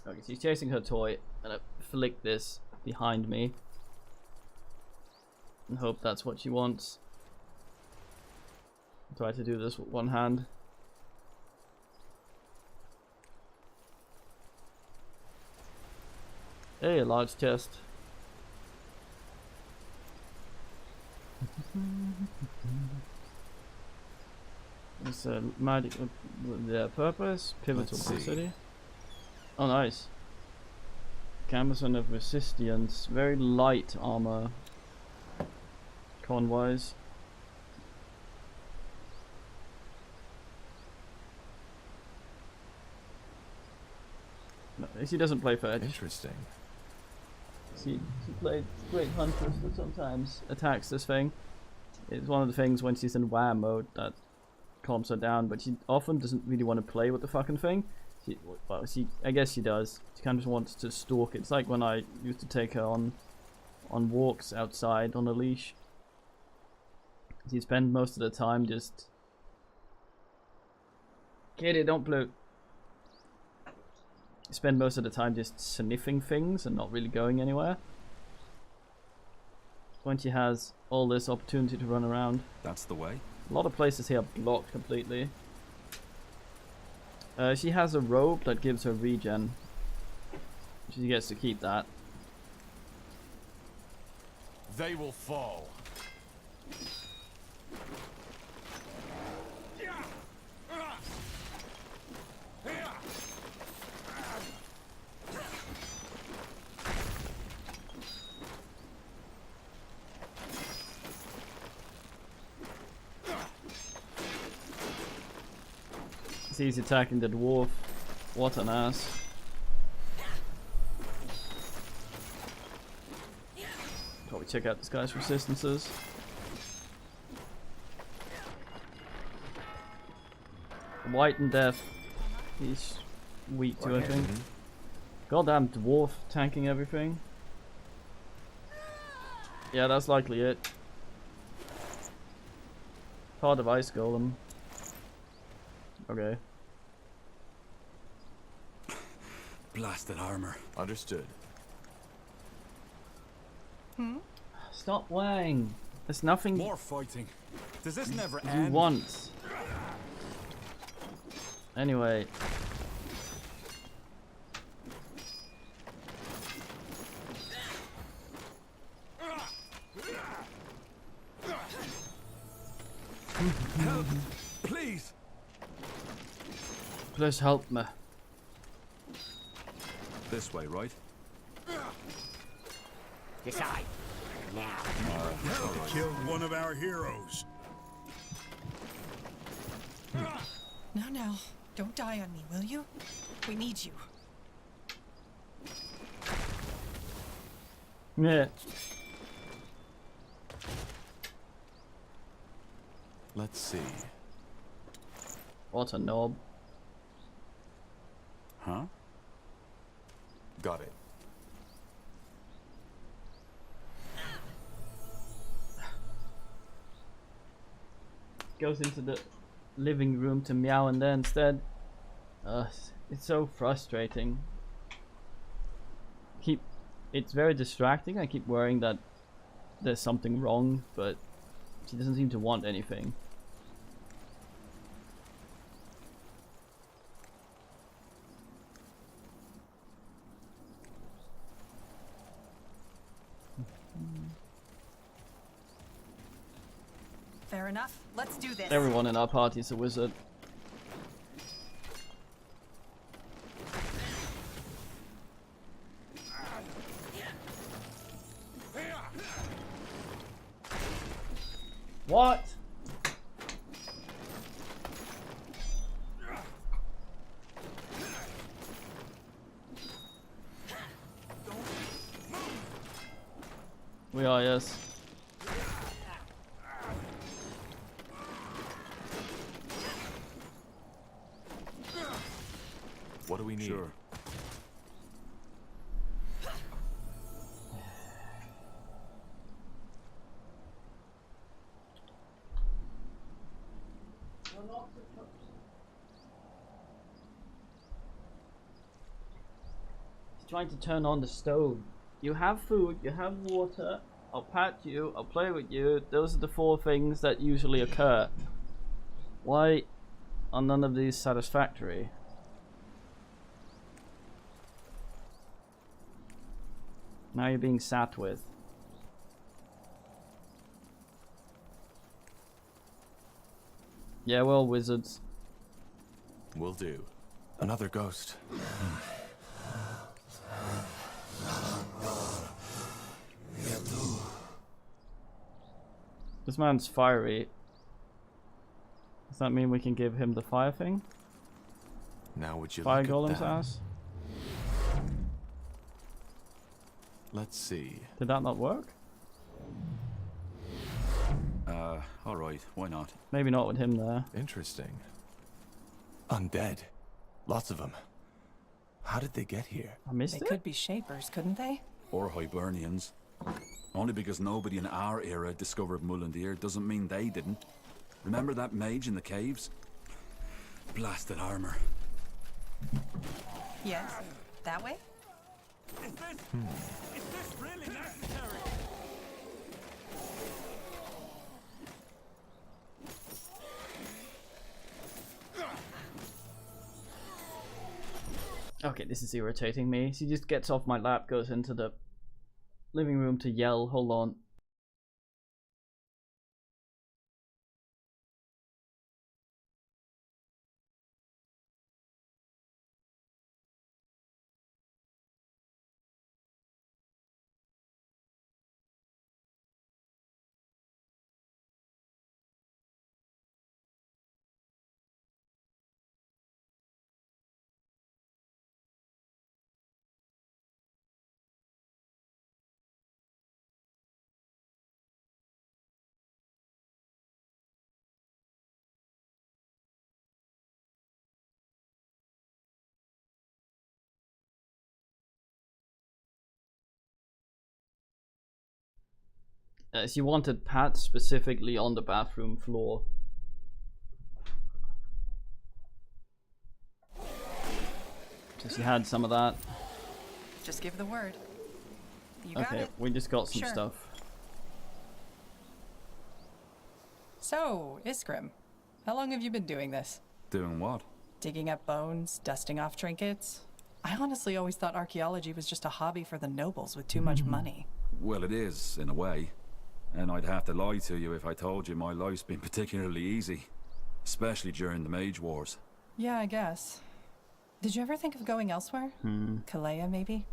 Okay, she's chasing her toy, and I flick this behind me and hope that's what she wants. Try to do this with one hand. Hey, a large chest. It's a magic with the purpose, pivotal to the city. Oh, nice. Canvasson of resistance, very light armor. Con-wise. No, she doesn't play fetch. Interesting. She played Great Huntress that sometimes attacks this thing. It's one of the things when she's in WAM mode that calms her down, but she often doesn't really want to play with the fucking thing. I guess she does. She kind of just wants to stalk it. It's like when I used to take her on walks outside on a leash. She'd spend most of the time just... Kitty, don't blow. Spend most of the time just sniffing things and not really going anywhere. When she has all this opportunity to run around. That's the way. A lot of places here are blocked completely. She has a robe that gives her regen. She gets to keep that. They will fall. He's attacking the dwarf. What an ass. Probably check out this guy's resistances. White and Death. He's weak to everything. Goddamn dwarf tanking everything. Yeah, that's likely it. Part of Ice Golem. Okay. Blasted armor. Understood. Stop Wang. There's nothing More fighting. Does this never you end? want. Anyway. Help! Please! Please help me. This way, right? Decide. Now. Killed one of our heroes. Now, don't die on me, will you? We need you. Yeah. Let's see. What a knob. Huh? Got it. Goes into the living room to meow in there instead. It's so frustrating. It's very distracting. I keep worrying that there's something wrong, but she doesn't seem to want anything. Fair enough. Let's do this. Everyone in our party is a wizard. What? We are, yes. What do we need? Sure. He's trying to turn on the stove. You have food, you have water, I'll pat you, I'll play with you. Those are the 4 things that usually occur. Why are none of these satisfactory? Now you're being sat with. Yeah, well, wizards. Will do. Another ghost. This man's fiery. Does that mean we can give him the fire thing? Now would you Fire look at golem's that? ass? Let's see. Did that not work? Alright, why not? Maybe not with him there. Interesting. Undead. Lots of them. How did they get here? I missed They it? could be shapers, couldn't they? Or Hibernians. Only because nobody in our era discovered Mullendeer doesn't mean they didn't. Remember that mage in the caves? Blasted armor. Yes. That way? Is this really necessary? Okay, this is irritating me. She just gets off my lap, goes into the living room to yell. Hold on. She wanted Pat specifically on the bathroom floor. Since you had some of that. Just give the word. You got Okay, it. we just got some Sure. stuff. So, Iskrim, how long have you been doing this? Doing what? Digging up bones, dusting off trinkets? I honestly always thought archaeology was just a hobby for the nobles with too much money. Well, it is, in a way. And I'd have to lie to you if I told you my life's been particularly easy. Especially during the Mage Wars. Yeah, I guess. Did you ever think of going elsewhere? Kalea, maybe?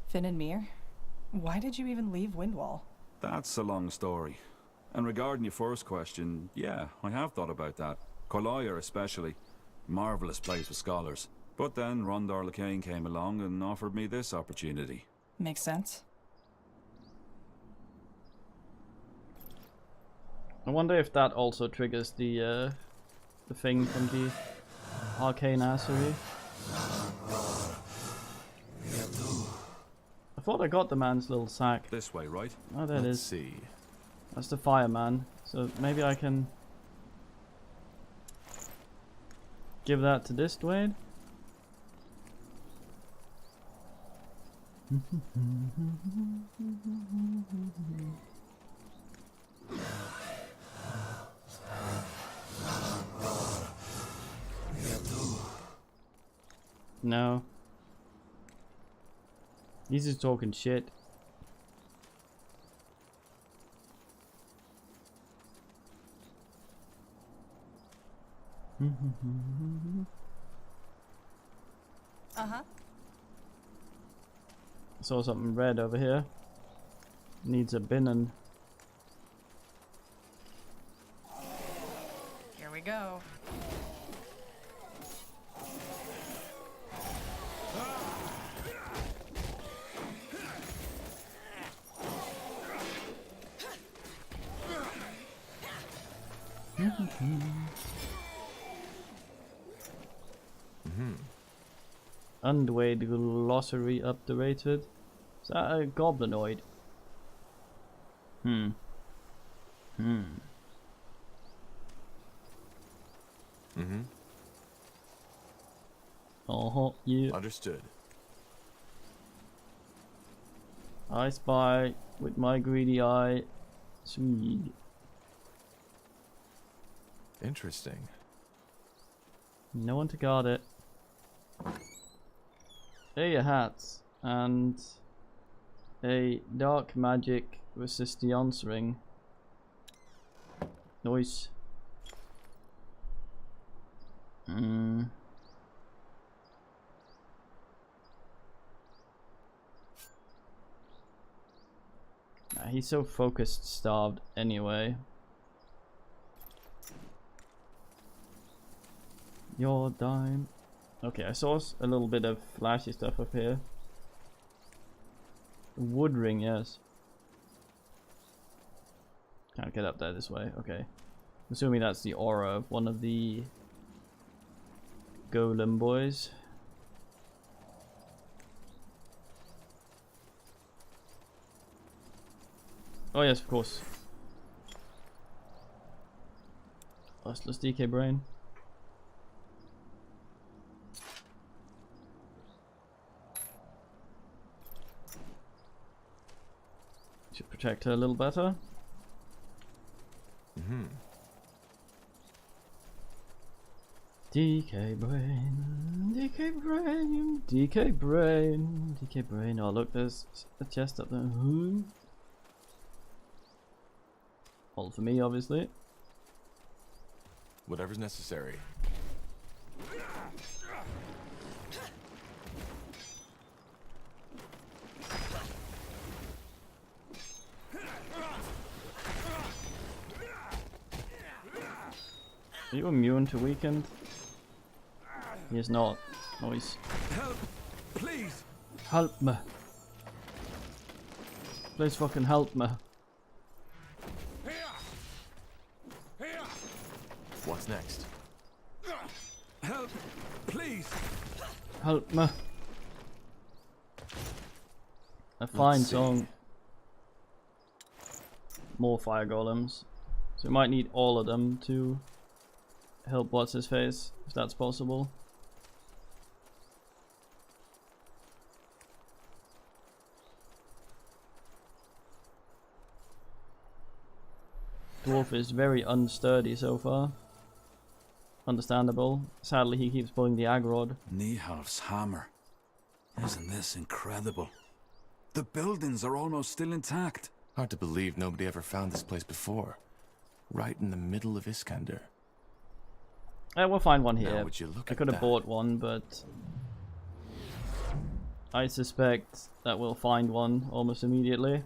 Finn and Mir? Why did you even leave Windwall? That's a long story. And regarding your first question, yeah, I have thought about that. Kolaya especially. Marvelous place for scholars. But then Rondar Lacane came along and offered me this opportunity. Makes sense. I wonder if that also triggers the thing from the arcane assery. I thought I got the man's little sack. This way, right? Oh, there it Let's is. see. That's the fireman. So maybe I can give that to this Dwayne. No. He's just talking shit. Uh-huh. I saw something red over here. Needs a binning. Here we go. Underway glossary updated. Is that a goblinoid? Yeah. Understood. I spy with my greedy eye. Sweet. Interesting. No one to guard it. There your hats. And a dark magic resistance ring. Nice. He's so focused starved anyway. Your dime. Okay, I saw a little bit of flashy stuff up here. Wood ring, yes. Can't get up there this way. Okay. Assuming that's the aura of one of the golem boys. Oh yes, of course. Restless DK brain. Should protect her a little better. DK brain, DK brain, DK brain, DK brain. Oh look, there's a chest up there. All for me, obviously. Whatever's necessary. Are you immune to weakened? He is not. Nice. Help! Please! Help me. Please fucking help me. What's next? Help! Please! Help me. A fine see. song. More fire golems. So we might need all of them to help what's his face, if that's possible. dwarf is very unsturdy so far. Understandable. Sadly, he keeps pulling the Agrod. Nihalf's hammer. Isn't this incredible? The buildings are almost still intact. Hard to believe nobody ever found this place before. Right in the middle of Iskander. We'll find one here. Now, would you look I at could have that? bought one, but I suspect that we'll find one almost immediately.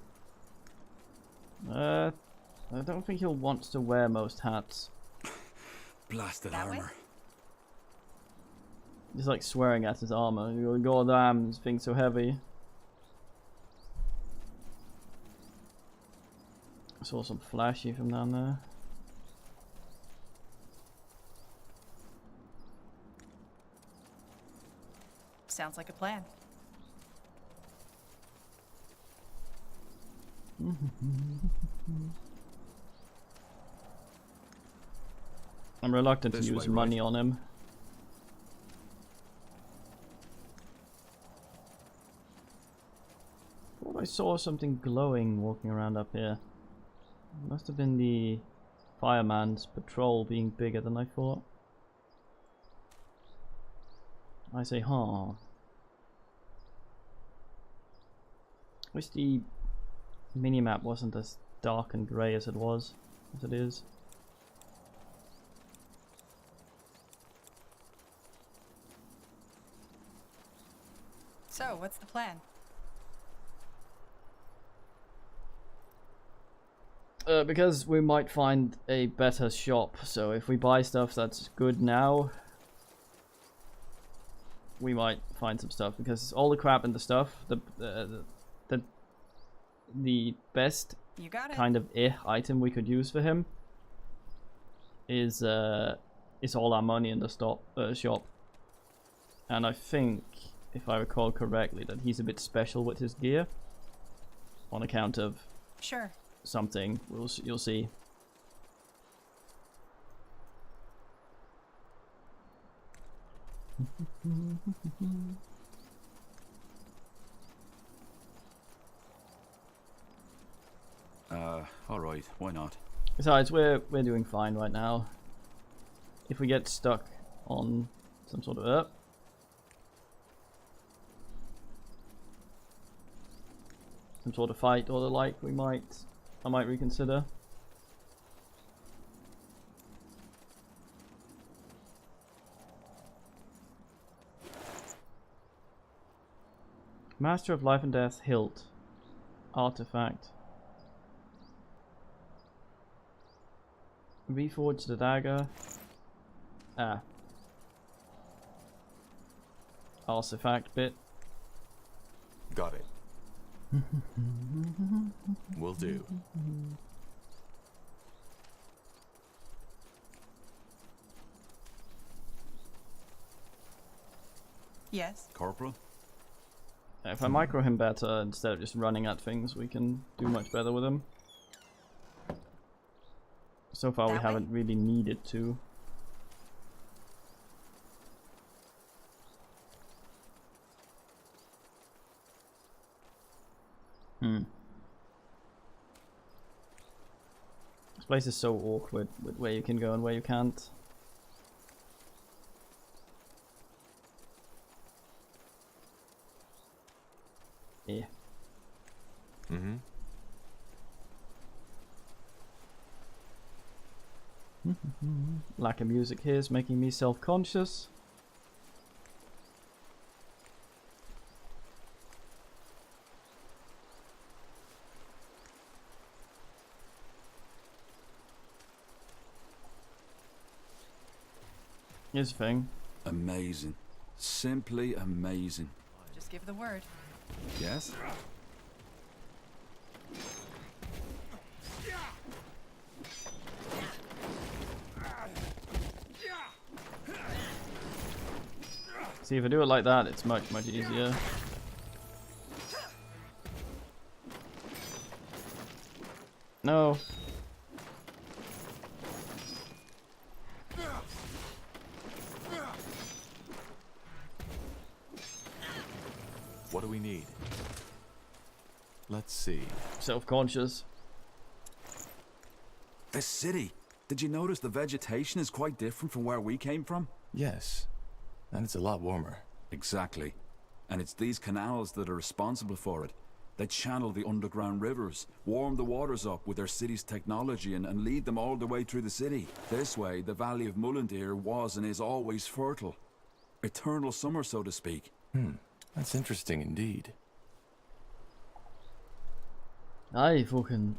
I don't think he'll want to wear most hats. Blasted armor. He's like swearing at his armor. God damn, this thing's so heavy. I saw some flashy from down there. Sounds like a plan. I'm reluctant This to use way, money on him. Thought I saw something glowing walking around up here. Must have been the fireman's patrol being bigger than I thought. I say, huh. Wish the minimap wasn't as dark and grey as it was, as it is. So, what's the plan? Because we might find a better shop, so if we buy stuff that's good now, we might find some stuff, because all the crap and the stuff, the best You got it. kind of item we could use for him is all our money in the shop. And I think, if I recall correctly, that he's a bit special with his gear on account of Sure. something. You'll see. Alright, why not? Besides, we're doing fine right now. If we get stuck on some sort of fight or the like, I might reconsider. Master of Life and Death hilt. Artifact. Reforge the dagger. Artifact bit. Got it. Will do. Yes. Corporal? If I micro him better instead of just running at things, we can do much better with him. So far, we haven't really needed to. This place is so awkward with where you can go and where you can't. Yeah. Lack of music here is making me self-conscious. Here's the thing. Amazing. Simply amazing. Just give the word. Yes? See, if I do it like that, it's much easier. No. What do we need? Let's see. Self-conscious. This city. Did you notice the vegetation is quite different from where we came from? Yes. And it's a lot warmer. Exactly. And it's these canals that are responsible for it. They channel the underground rivers, warm the waters up with their city's technology and lead them all the way through the city. This way, the Valley of Mullendeer was and is always fertile. Eternal summer, so to speak. That's interesting indeed. Aye, fucking...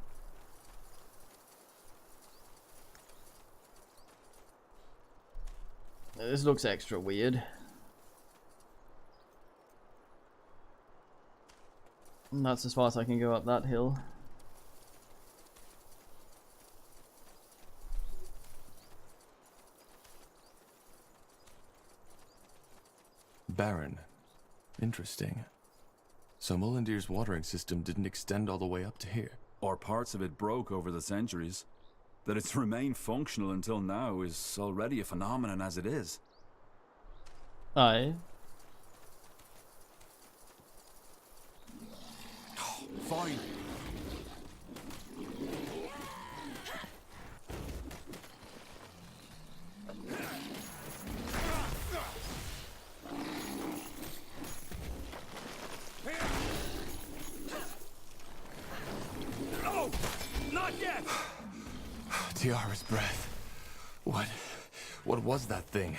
This looks extra weird. And that's as far as I can go up that hill. Barren. Interesting. So Mullendeer's watering system didn't extend all the way up to here. Or parts of it broke over the centuries. That it's remained functional until now is already a phenomenon as it is. Aye. Fine. Oh, not yet. Tiara's breath. What was that thing?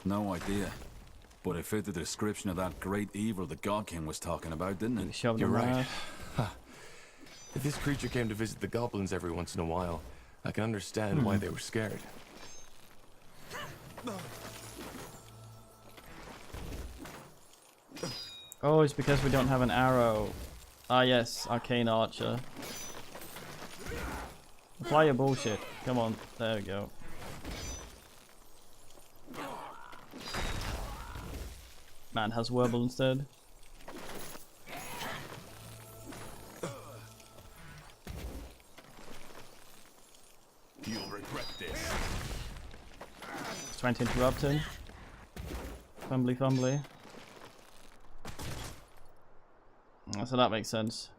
No idea. But it fit the description of that great evil the God King was talking about, didn't it? You're right. Huh. If this creature came to visit the goblins every once in a while, I can understand why they were scared. Oh, it's because we don't have an arrow. Ah yes, arcane archer. Apply your bullshit. Come on, there we go. Man has Wurble instead. You'll regret this. Trying to interrupt him. Fumbly fumbly. So that makes sense.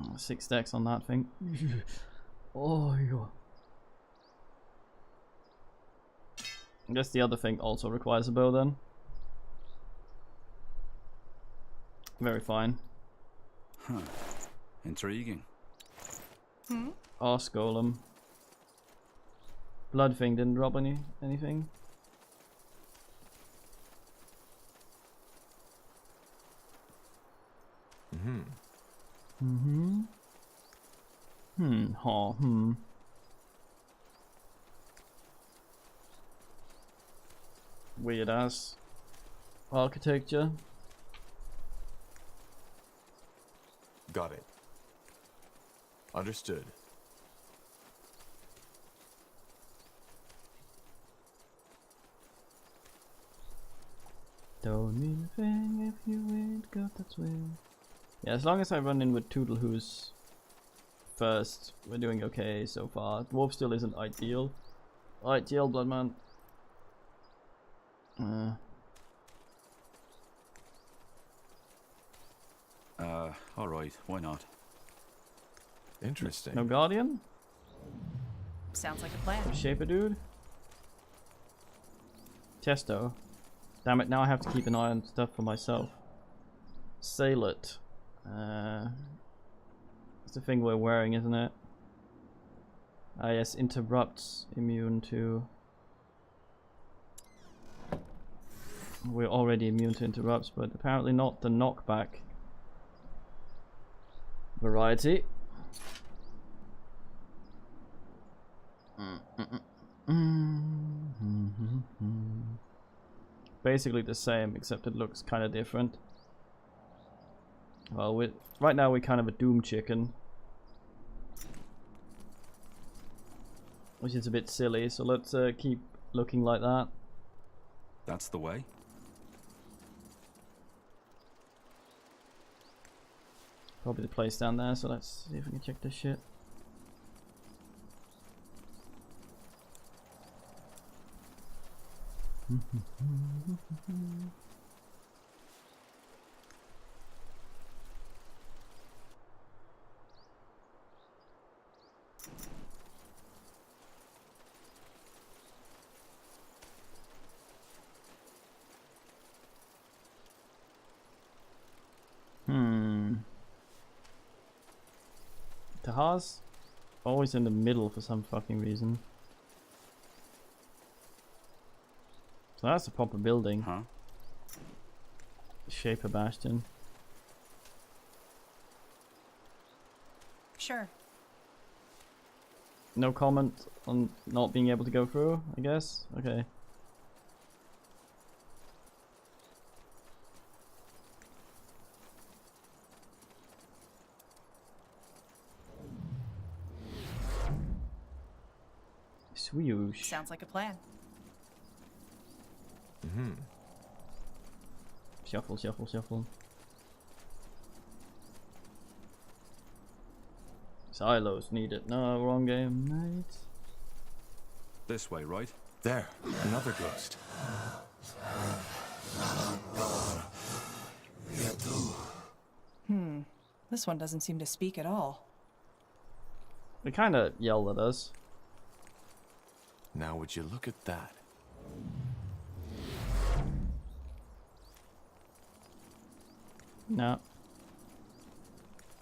Oh, 6 stacks on that thing. Oh, yeah. I guess the other thing also requires a bow then. Very fine. Huh. Intriguing. Arse Golem. Blood thing didn't drop anything. Weird ass architecture. Got it. Understood. Don't mean a thing if you ain't got that swing. Yeah, as long as I run in with Tootle, who's first, we're doing okay so far. Dwarf still isn't ideal. Ideal, Bloodman. Alright, why not? Interesting. No Guardian? Sounds like a plan. Shaper dude? Testo. Damn it, now I have to keep an eye on stuff for myself. Sailot. It's the thing we're wearing, isn't it? Ah yes, interrupts immune to... We're already immune to interrupts, but apparently not the knockback variety. Basically the same, except it looks kind of different. Well, right now we're kind of a Doom chicken, which is a bit silly, so let's keep looking like that. That's the way. Probably the place down there, so let's see if we can check this shit. Tahar's always in the middle for some fucking reason. So that's a proper building. Huh? Shaper Bastion. Sure. No comment on not being able to go through, I guess? Okay. Swoosh. Sounds like a plan. Mm-hmm. Shuffle, shuffle, shuffle. Silos needed. No, wrong game, mate. This way, right? There, another ghost. This one doesn't seem to speak at all. They kind of yelled at us. Now would you look at that? No.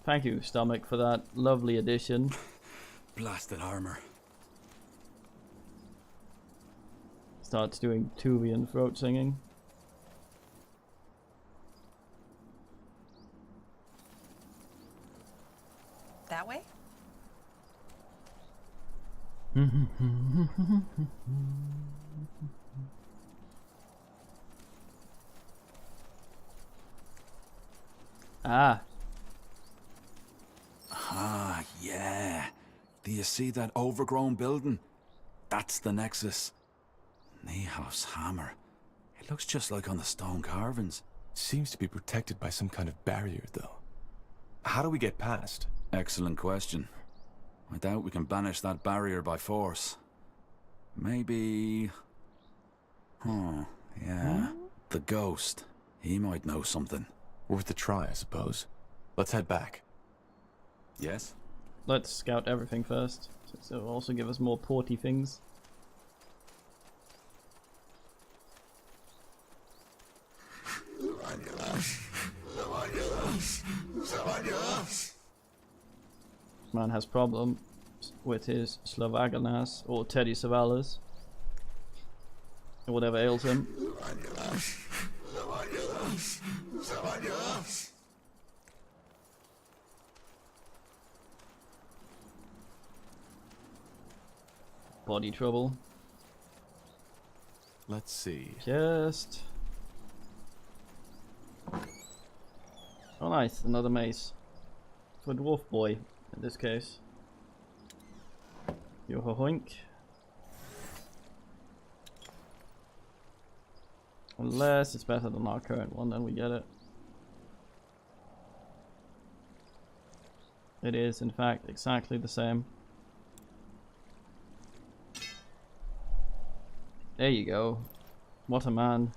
Thank you, Stomach, for that lovely addition. Blasted armor. Starts doing Tuvian throat singing. That way? Ah. Ah, yeah. Do you see that overgrown building? That's the Nexus. Nehof's hammer. It looks just like on the stone carvings. Seems to be protected by some kind of barrier, though. How do we get past? Excellent question. I doubt we can banish that barrier by force. Maybe... Oh, yeah. The ghost. He might know something. Worth a try, I suppose. Let's head back. Yes? Let's scout everything first. So it'll also give us more porty things. Man has problems with his Slavaganas or Teddy Savalas. Or whatever ails him. Body trouble. Let's see. Just... Oh nice, another mace. For Dwarf Boy, in this case. Yo-ho-hoink. Unless it's better than our current one, then we get it. It is, in fact, exactly the same. There you go. What a man.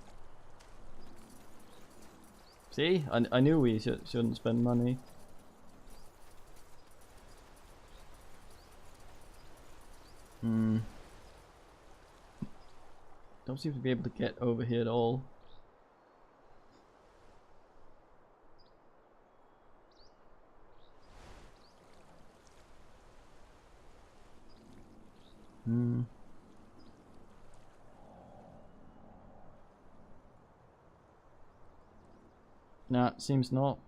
See? I knew we shouldn't spend money. Don't seem to be able to get over here at all. Nah, seems not.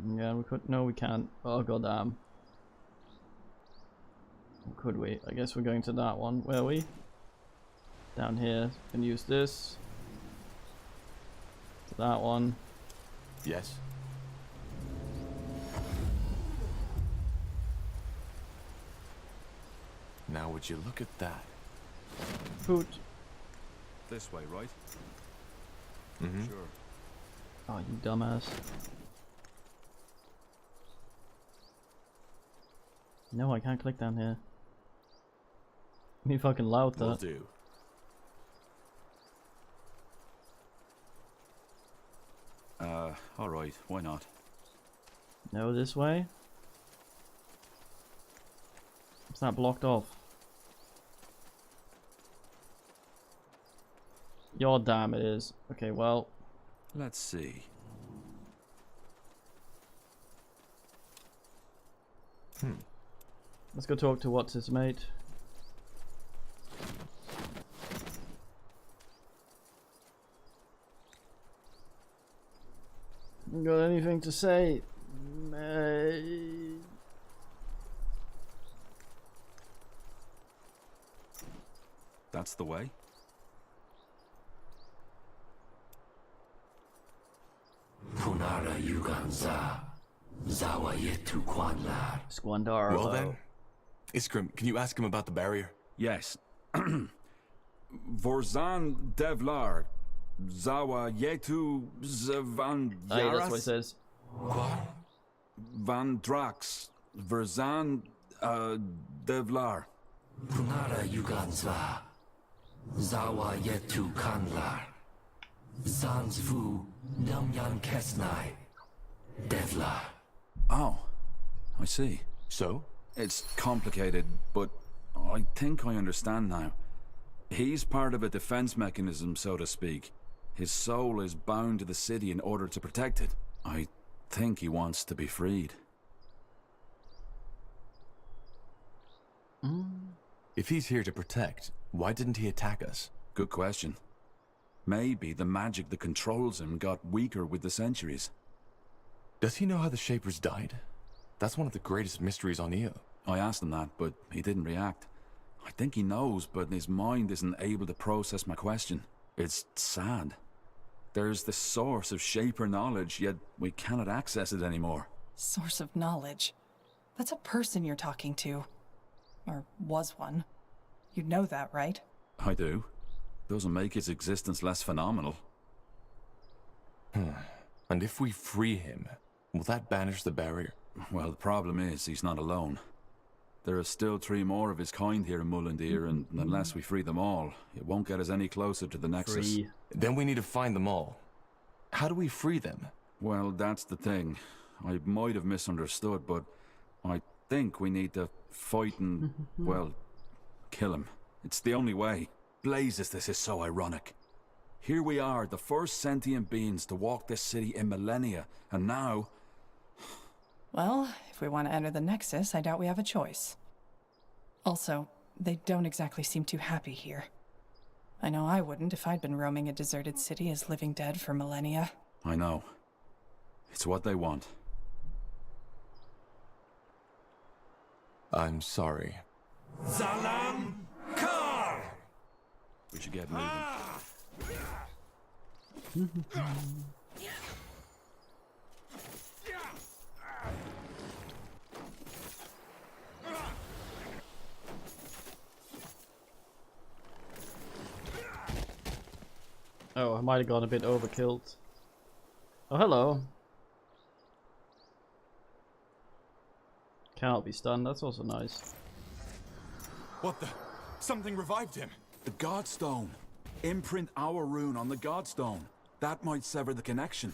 Yeah, we could. No, we can't. Oh, goddamn. Could we? I guess we're going to that one. Where are we? Down here. Can use this. To that one. Yes. Now would you look at that? Food. This way, right? Mm-hmm. Sure. Oh, you dumbass. No, I can't click down here. Me fucking loud that. Will do. Alright, why not? No, this way? It's not blocked off. Your damn it is. Okay, well. Let's see. Let's go talk to what's his mate. Got anything to say? That's the way. Punara Yuganza. Zawa Yetu Kwanlar. Squandar. Well then, Iskrim, can you ask him about the barrier? Yes. Vorzan Devlar. Zawa Yetu Zavan Aye, that's what it says. Van Drax. Verzan Devlar. Punara Yuganza. Zawa Yetu Kanlar. Zanzfu Namyan Kesnai. Devlar. Oh, I see. So? It's complicated, but I think I understand now. He's part of a defense mechanism, so to speak. His soul is bound to the city in order to protect it. I think he wants to be freed. If he's here to protect, why didn't he attack us? Good question. Maybe the magic that controls him got weaker with the centuries. Does he know how the Shapers died? That's one of the greatest mysteries on Io. I asked him that, but he didn't react. I think he knows, but his mind isn't able to process my question. It's sad. There's the source of Shaper knowledge, yet we cannot access it anymore. Source of knowledge? That's a person you're talking to. Or was one. You'd know that, right? I do. Doesn't make his existence less phenomenal. And if we free him, will that banish the barrier? Well, the problem is he's not alone. There are still 3 more of his kind here in Mullendeer, and unless we free them all, it won't get us any closer to the Nexus. Then we need to find them all. How do we free them? Well, that's the thing. I might have misunderstood, but I think we need to fight and, well, kill him. It's the only way. Blazes, this is so ironic. Here we are, the first sentient beings to walk this city in millennia, and now... Well, if we want to enter the Nexus, I doubt we have a choice. Also, they don't exactly seem too happy here. I know I wouldn't if I'd been roaming a deserted city as living dead for millennia. I know. It's what they want. I'm sorry. Zalam Kar! We should get moving. Oh, I might have gone a bit overkilled. Oh, hello. Cannot be stunned, that's also nice. What the? Something revived him. The Godstone. Imprint our rune on the Godstone. That might sever the connection.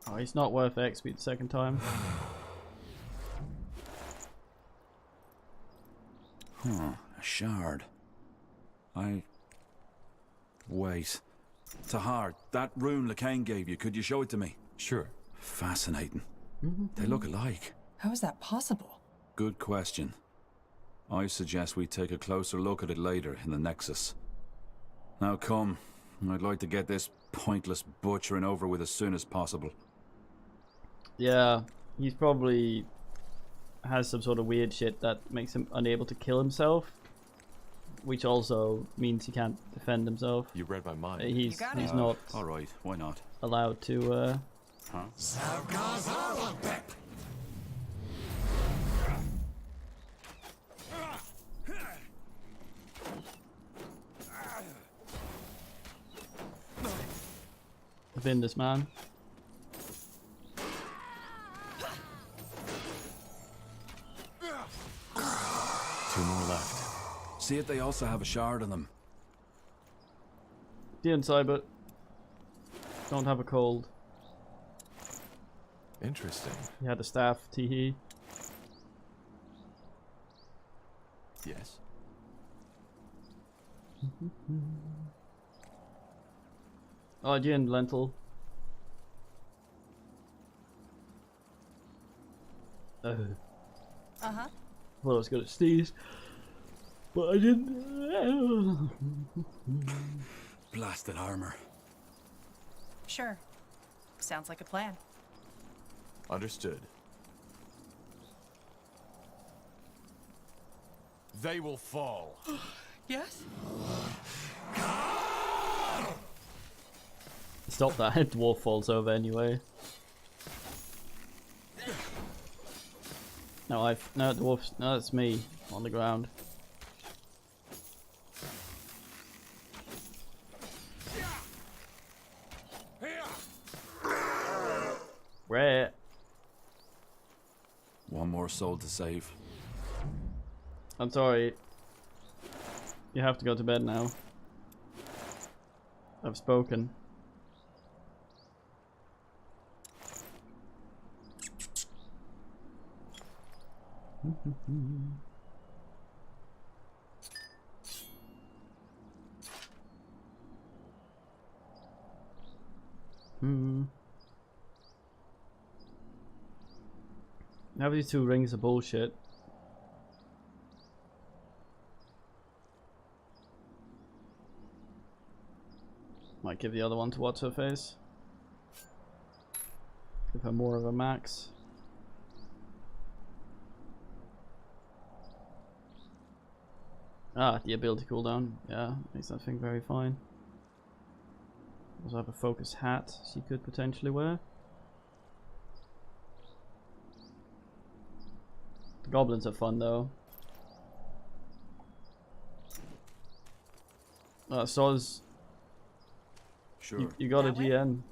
Oh, he's not worth XP the second time. Huh, a shard. Wait. Tahar, that rune Lacane gave you, could you show it to me? Sure. Fascinating. They look alike. How is that possible? Good question. I suggest we take a closer look at it later in the Nexus. Now come, I'd like to get this pointless butchering over with as soon as possible. Yeah, he's probably has some sort of weird shit that makes him unable to kill himself, which also means he can't defend himself. You read my mind. He's not. All right, why not? Allowed to. Huh? Within this man. 2 more left. See if they also have a shard on them. The inside, but don't have a cold. Interesting. He had a staff, teehee. Yes. Oh, gin lentil. Uh-huh. Well, I was gonna sneeze, but I didn't. Blasted armor. Sure. Sounds like a plan. Understood. They will fall. Yes? Stop that, dwarf falls over anyway. No, dwarfs, no, it's me on the ground. Rare. One more soul to save. I'm sorry. You have to go to bed now. I've spoken. Now these 2 rings are bullshit. Might give the other one to what's her face. Give her more of a max. Ah, the ability cooldown. Yeah, makes that thing very fine. Also have a focus hat she could potentially wear. The goblins are fun though. Soz. Sure. You got a GN.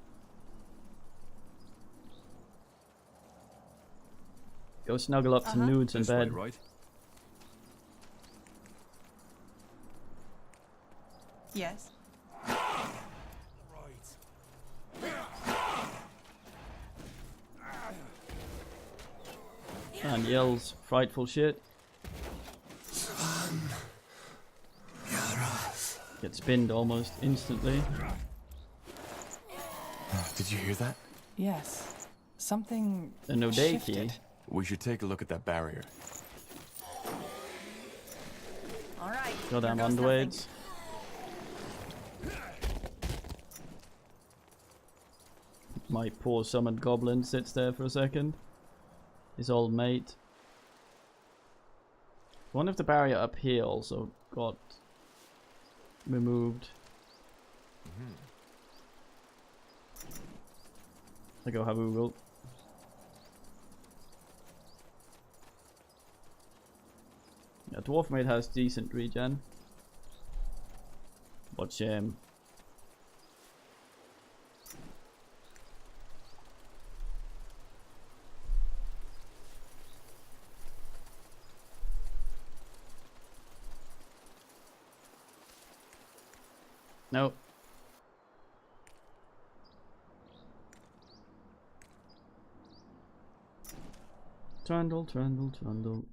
Go snuggle up to nudes in bed. Right? Yes. And yells frightful shit. Gets spinned almost instantly. Did you hear that? Yes. Something A Nodeki. shifted. We should take a look at that barrier. All right. Goddamn here goes underweights. My poor summoned goblin sits there for a second. His old mate. I wonder if the barrier up here also got removed. I go have a Google. Yeah, Dwarf Maid has decent regen. What shame. Nope. Trundle, trundle, trundle.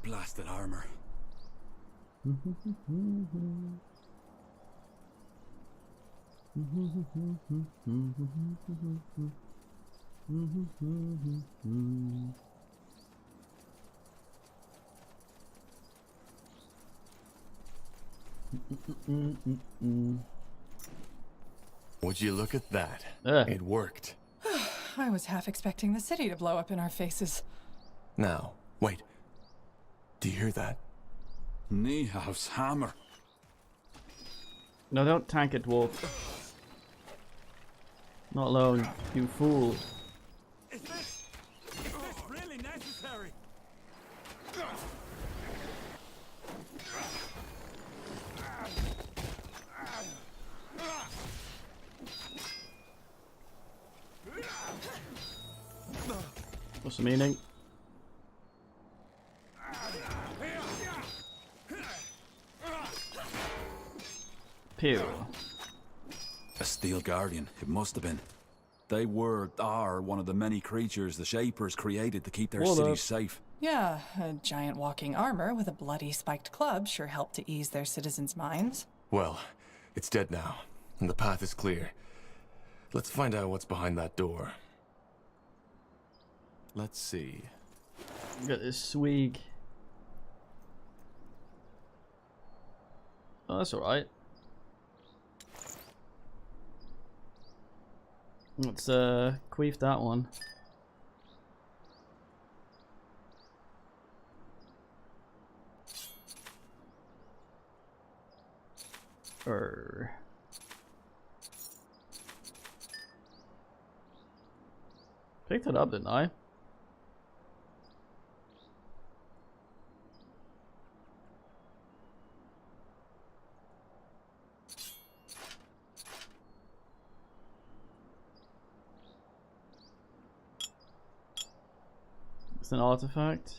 Blasted armor. Would you look at that? It worked. I was half expecting the city to blow up in our faces. Now, wait. Do you hear that? Niehaus hammer. No, don't tank it, Dwarf. Not alone, you fool. Is this really necessary? What's the meaning? Pew. A steel guardian, it must have been. They are one of the many creatures the Shapers created to keep their Hold cities up. safe. Yeah, a giant walking armor with a bloody spiked club sure helped to ease their citizens' minds. Well, it's dead now, and the path is clear. Let's find out what's behind that door. Let's see. Got this swig. Oh, that's alright. Let's queef that one. Picked it up, didn't I? It's an artifact.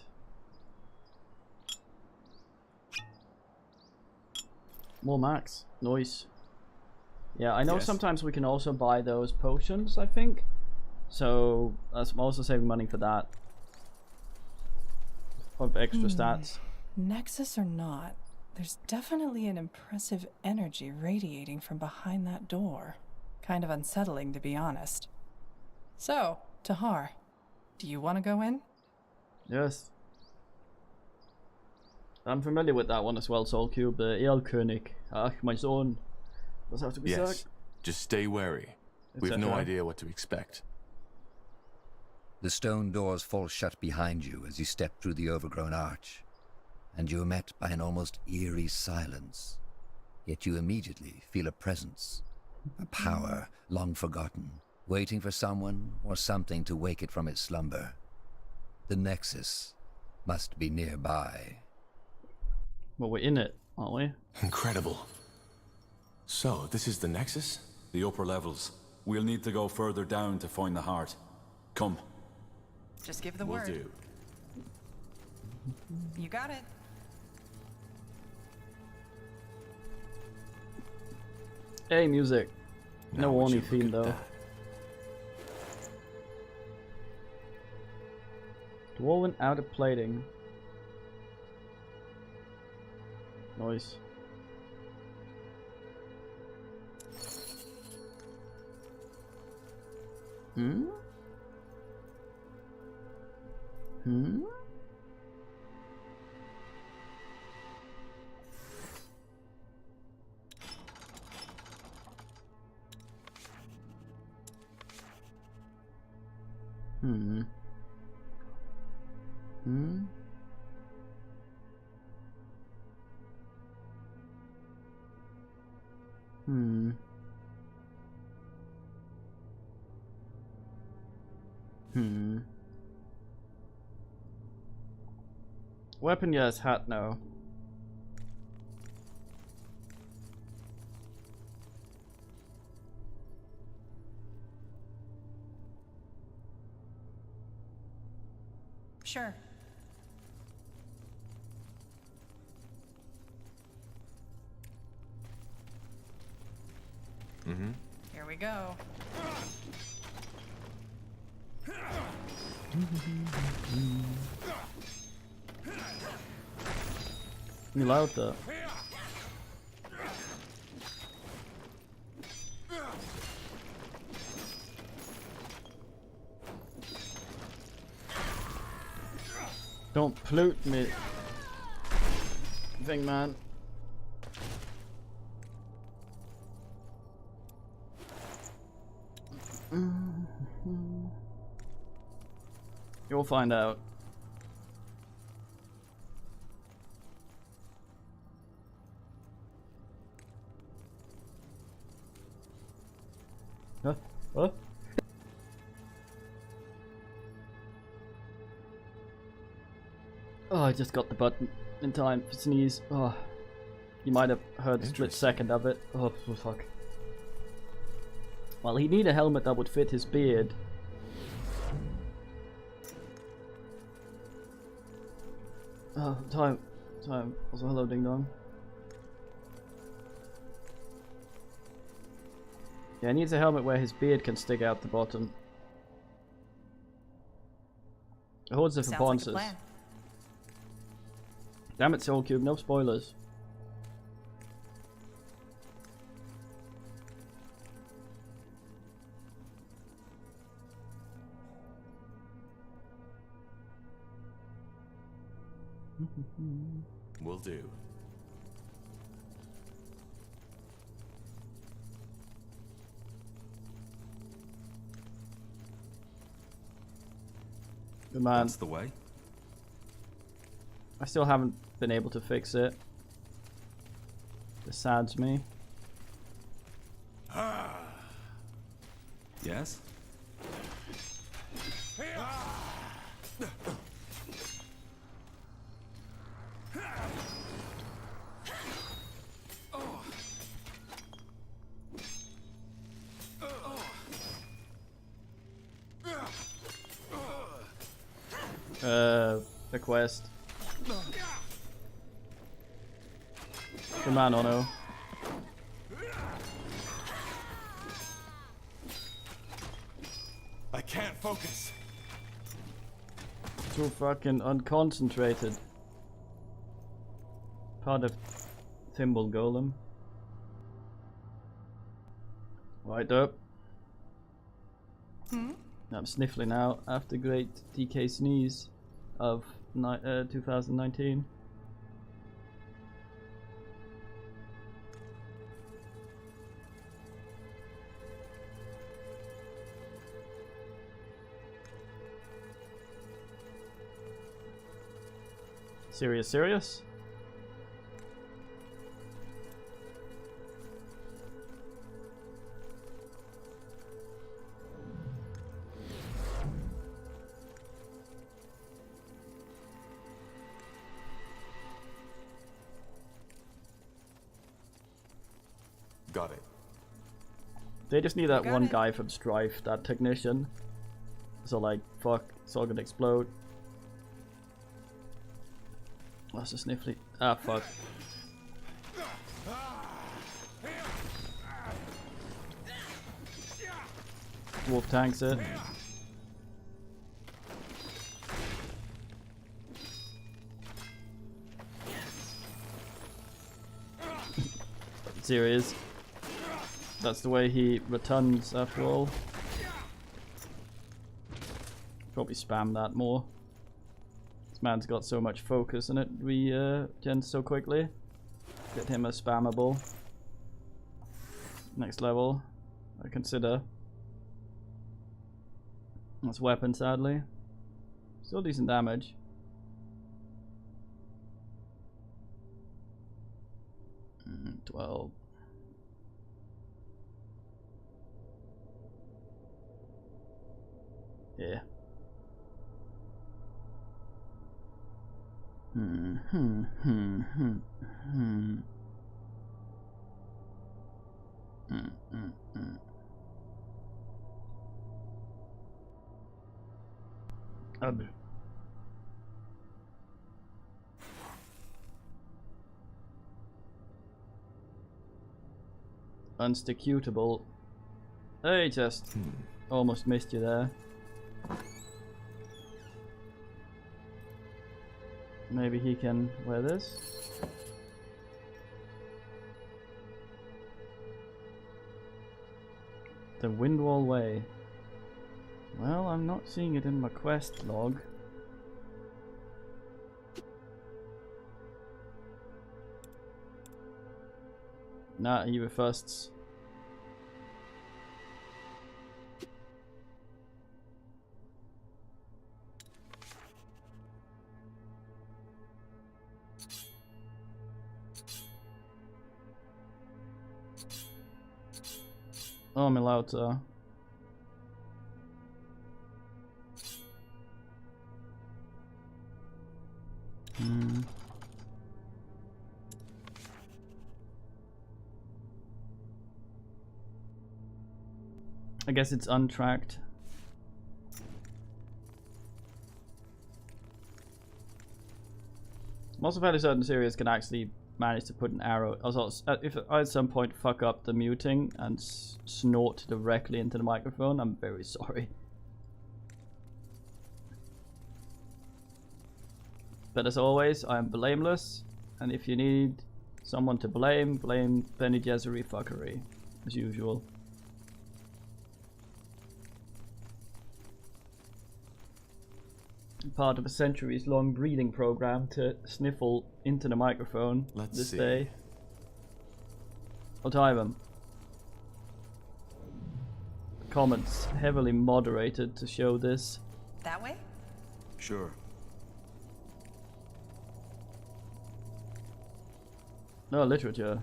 More max. Nice. Yeah, I know Yes. sometimes we can also buy those potions, I think. So I'm also saving money for that. Of extra stats. Nexus or not, there's definitely an impressive energy radiating from behind that door. Kind of unsettling, to be honest. So, Tahar, do you want to go in? Yes. I'm familiar with that one as well, Soul Cube. The Elkönig. Ach, my son. Does have to be Yes, sacked. just stay wary. We've no Etc. idea what to expect. The stone doors fall shut behind you as you step through the overgrown arch, and you are met by an almost eerie silence. Yet you immediately feel a presence, a power long forgotten, waiting for someone or something to wake it from its slumber. The Nexus must be nearby. Well, we're in it, aren't we? Incredible. So, this is the Nexus? The upper levels. We'll need to go further down to find the heart. Come. Just give the Will word. do. You got it. Hey, music. Now No would Warning you look theme at though. that? Dwarven outer plating. Nice. Hmm? Hmm? Hmm. Hmm? Hmm. Hmm. Weapon, yes. Hat, no. Sure. Mm-hmm. Here we go. You loud that. Don't pollute me, thing, man. You'll find out. Huh? What? Oh, I just got the button in time for sneeze. Oh, you might have heard a split second of it. Oh, fuck. Well, he'd need a helmet that would fit his beard. Oh, time. Also, hello, Ding Dong. Yeah, he needs a helmet where his beard can stick out the bottom. Hordes of Sounds like a Ponces. plan. Damn it, Soul Cube, no spoilers. Will do. Good man. That's the way. I still haven't been able to fix it. This sads me. Yes? The quest. Come on, Ono. I can't focus. Too fucking unconcentrated. Part of Thimble Golem. Right up. I'm sniffling out after great DK sneeze of 2019. Serious? Got it. They just need that one guy from Strife, that technician. So like, fuck, it's all gonna explode. That's a sniffly. Ah, fuck. Wolf tanks it. Serious. That's the way he returns after all. Probably spam that more. This man's got so much focus in it, we gen so quickly. Get him a spammable. Next level, I consider. That's weapon, sadly. Still decent damage. Mm, 12. Yeah. Unstickutable. Hey, just almost missed you there. Maybe he can wear this. The Windwall Way. Well, I'm not seeing it in my quest log. Nah, he refusts. Oh, I'm allowed to. I guess it's untracked. I'm also fairly certain series can actually manage to put an arrow. Also, if I at some point fuck up the muting and snort directly into the microphone, I'm very sorry. But as always, I am blameless, and if you need someone to blame, blame Benny Gesserit fuckery, as usual. Part of a centuries-long breeding program to sniffle into the microphone. Let's day. I'll time them. Comments heavily moderated to show this. That way? Sure. No, literature.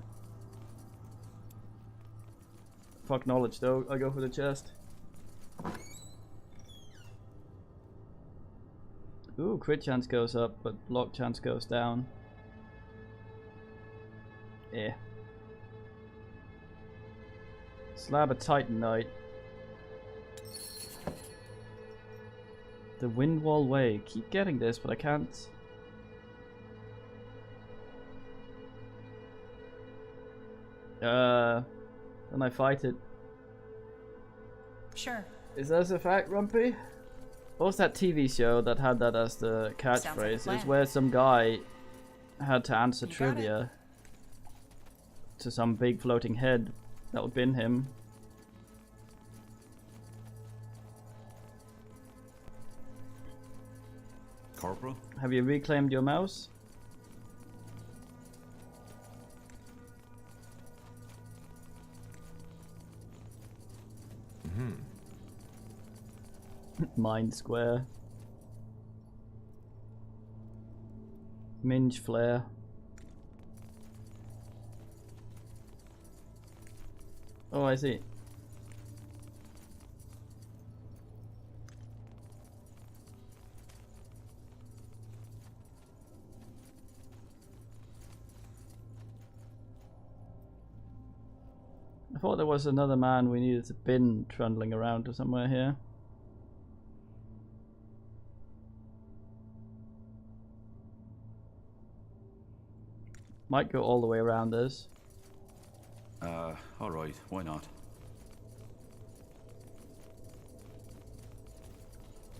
Fuck knowledge though, I go for the chest. Ooh, crit chance goes up, but block chance goes down. Yeah. Slab of Titanite. The Windwall Way. Keep getting this, but I can't. Then I fight it. Sure. Is that a fact, Rumpy? What was that TV show that had that as the catchphrase? Like It was where some guy had to answer trivia to some big floating head that would bin him. Corporal? Have you reclaimed your mouse? Mind Square. Minge Flare. Oh, I see. I thought there was another man we needed to bin trundling around to somewhere here. Might go all the way around this. Alright, why not?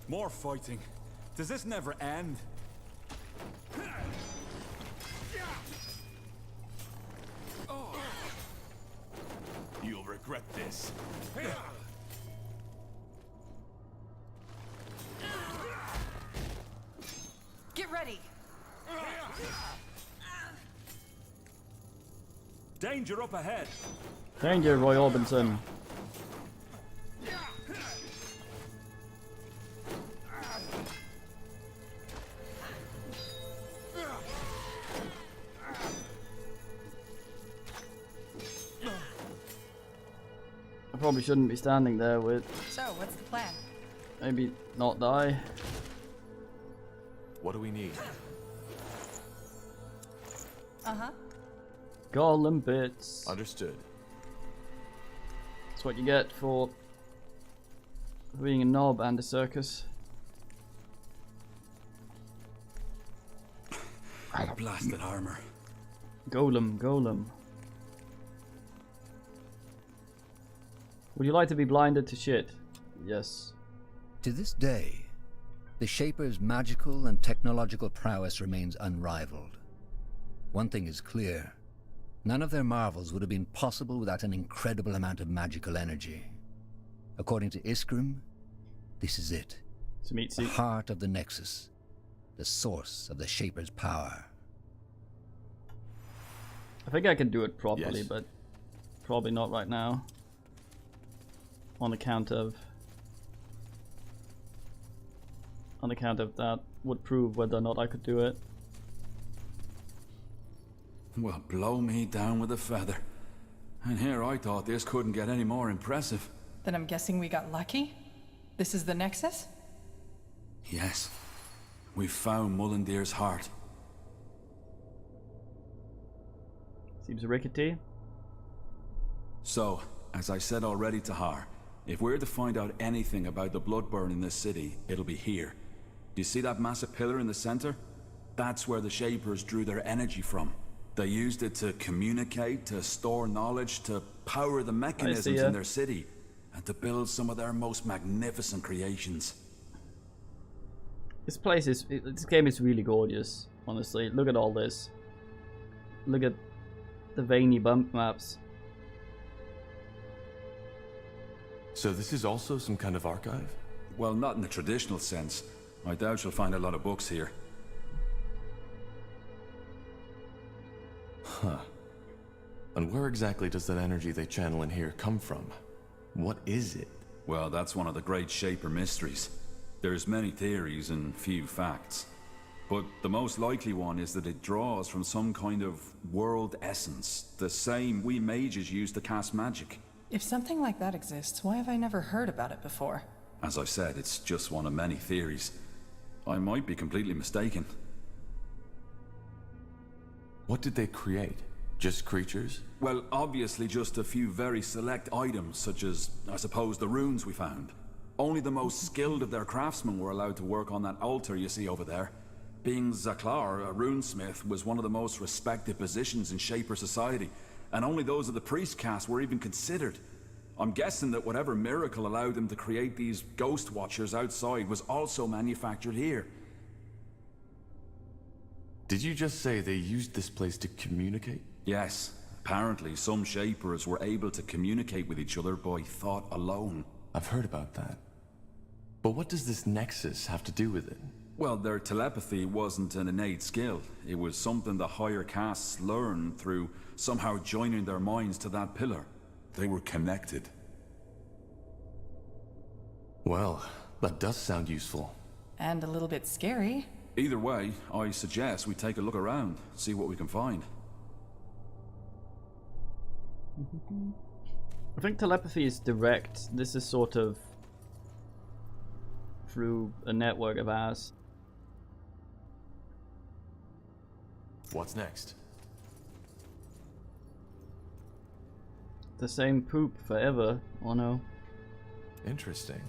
More fighting. Does this never end? You'll regret this. Get ready. Danger up ahead. Danger, Roy Orbison. I probably shouldn't be standing there with. So, what's the plan? Maybe not die. What do we need? Uh-huh. Golem bits. Understood. That's what you get for being a knob and a circus. Blasted armor. Golem, golem. Would you like to be blinded to shit? Yes. To this day, the Shaper's magical and technological prowess remains unrivaled. One thing is clear. None of their marvels would have been possible without an incredible amount of magical energy. According to Iskrim, this is it. The heart of the Nexus. The source of the Shaper's power. I think I can do it properly, Yes. but probably not right now. On account of that would prove whether or not I could do it. Well, blow me down with a feather. And here I thought this couldn't get any more impressive. Then I'm guessing we got lucky? This is the Nexus? Yes. We found Mullendeer's heart. Seems rickety. So, as I said already to Har, if we're to find out anything about the Bloodburn in this city, it'll be here. Do you see that massive pillar in the center? That's where the Shapers drew their energy from. They used it to communicate, to store knowledge, to power the mechanisms in their city, and to build some of their most magnificent creations. This game is really gorgeous, honestly. Look at all this. Look at the veiny bump maps. So this is also some kind of archive? Well, not in the traditional sense. I doubt you'll find a lot of books here. Huh. And where exactly does that energy they channel in here come from? What is it? Well, that's one of the great Shaper mysteries. There's many theories and few facts. But the most likely one is that it draws from some kind of world essence, the same we mages use to cast magic. If something like that exists, why have I never heard about it before? As I said, it's just one of many theories. I might be completely mistaken. What did they create? Just creatures? Well, obviously just a few very select items, such as, I suppose, the runes we found. Only the most skilled of their craftsmen were allowed to work on that altar you see over there. Being Zaklar, a runesmith, was one of the most respected positions in Shaper society, and only those of the priest caste were even considered. I'm guessing that whatever miracle allowed them to create these ghost watchers outside was also manufactured here. Did you just say they used this place to communicate? Yes. Apparently, some Shapers were able to communicate with each other by thought alone. I've heard about that. But what does this nexus have to do with it? Well, their telepathy wasn't an innate skill. It was something the higher castes learned through somehow joining their minds to that pillar. They were connected. Well, that does sound useful. And a little bit scary. Either way, I suggest we take a look around, see what we can find. I think telepathy is direct. This is sort of through a network of ours. What's next? The same poop forever, or no? Interesting.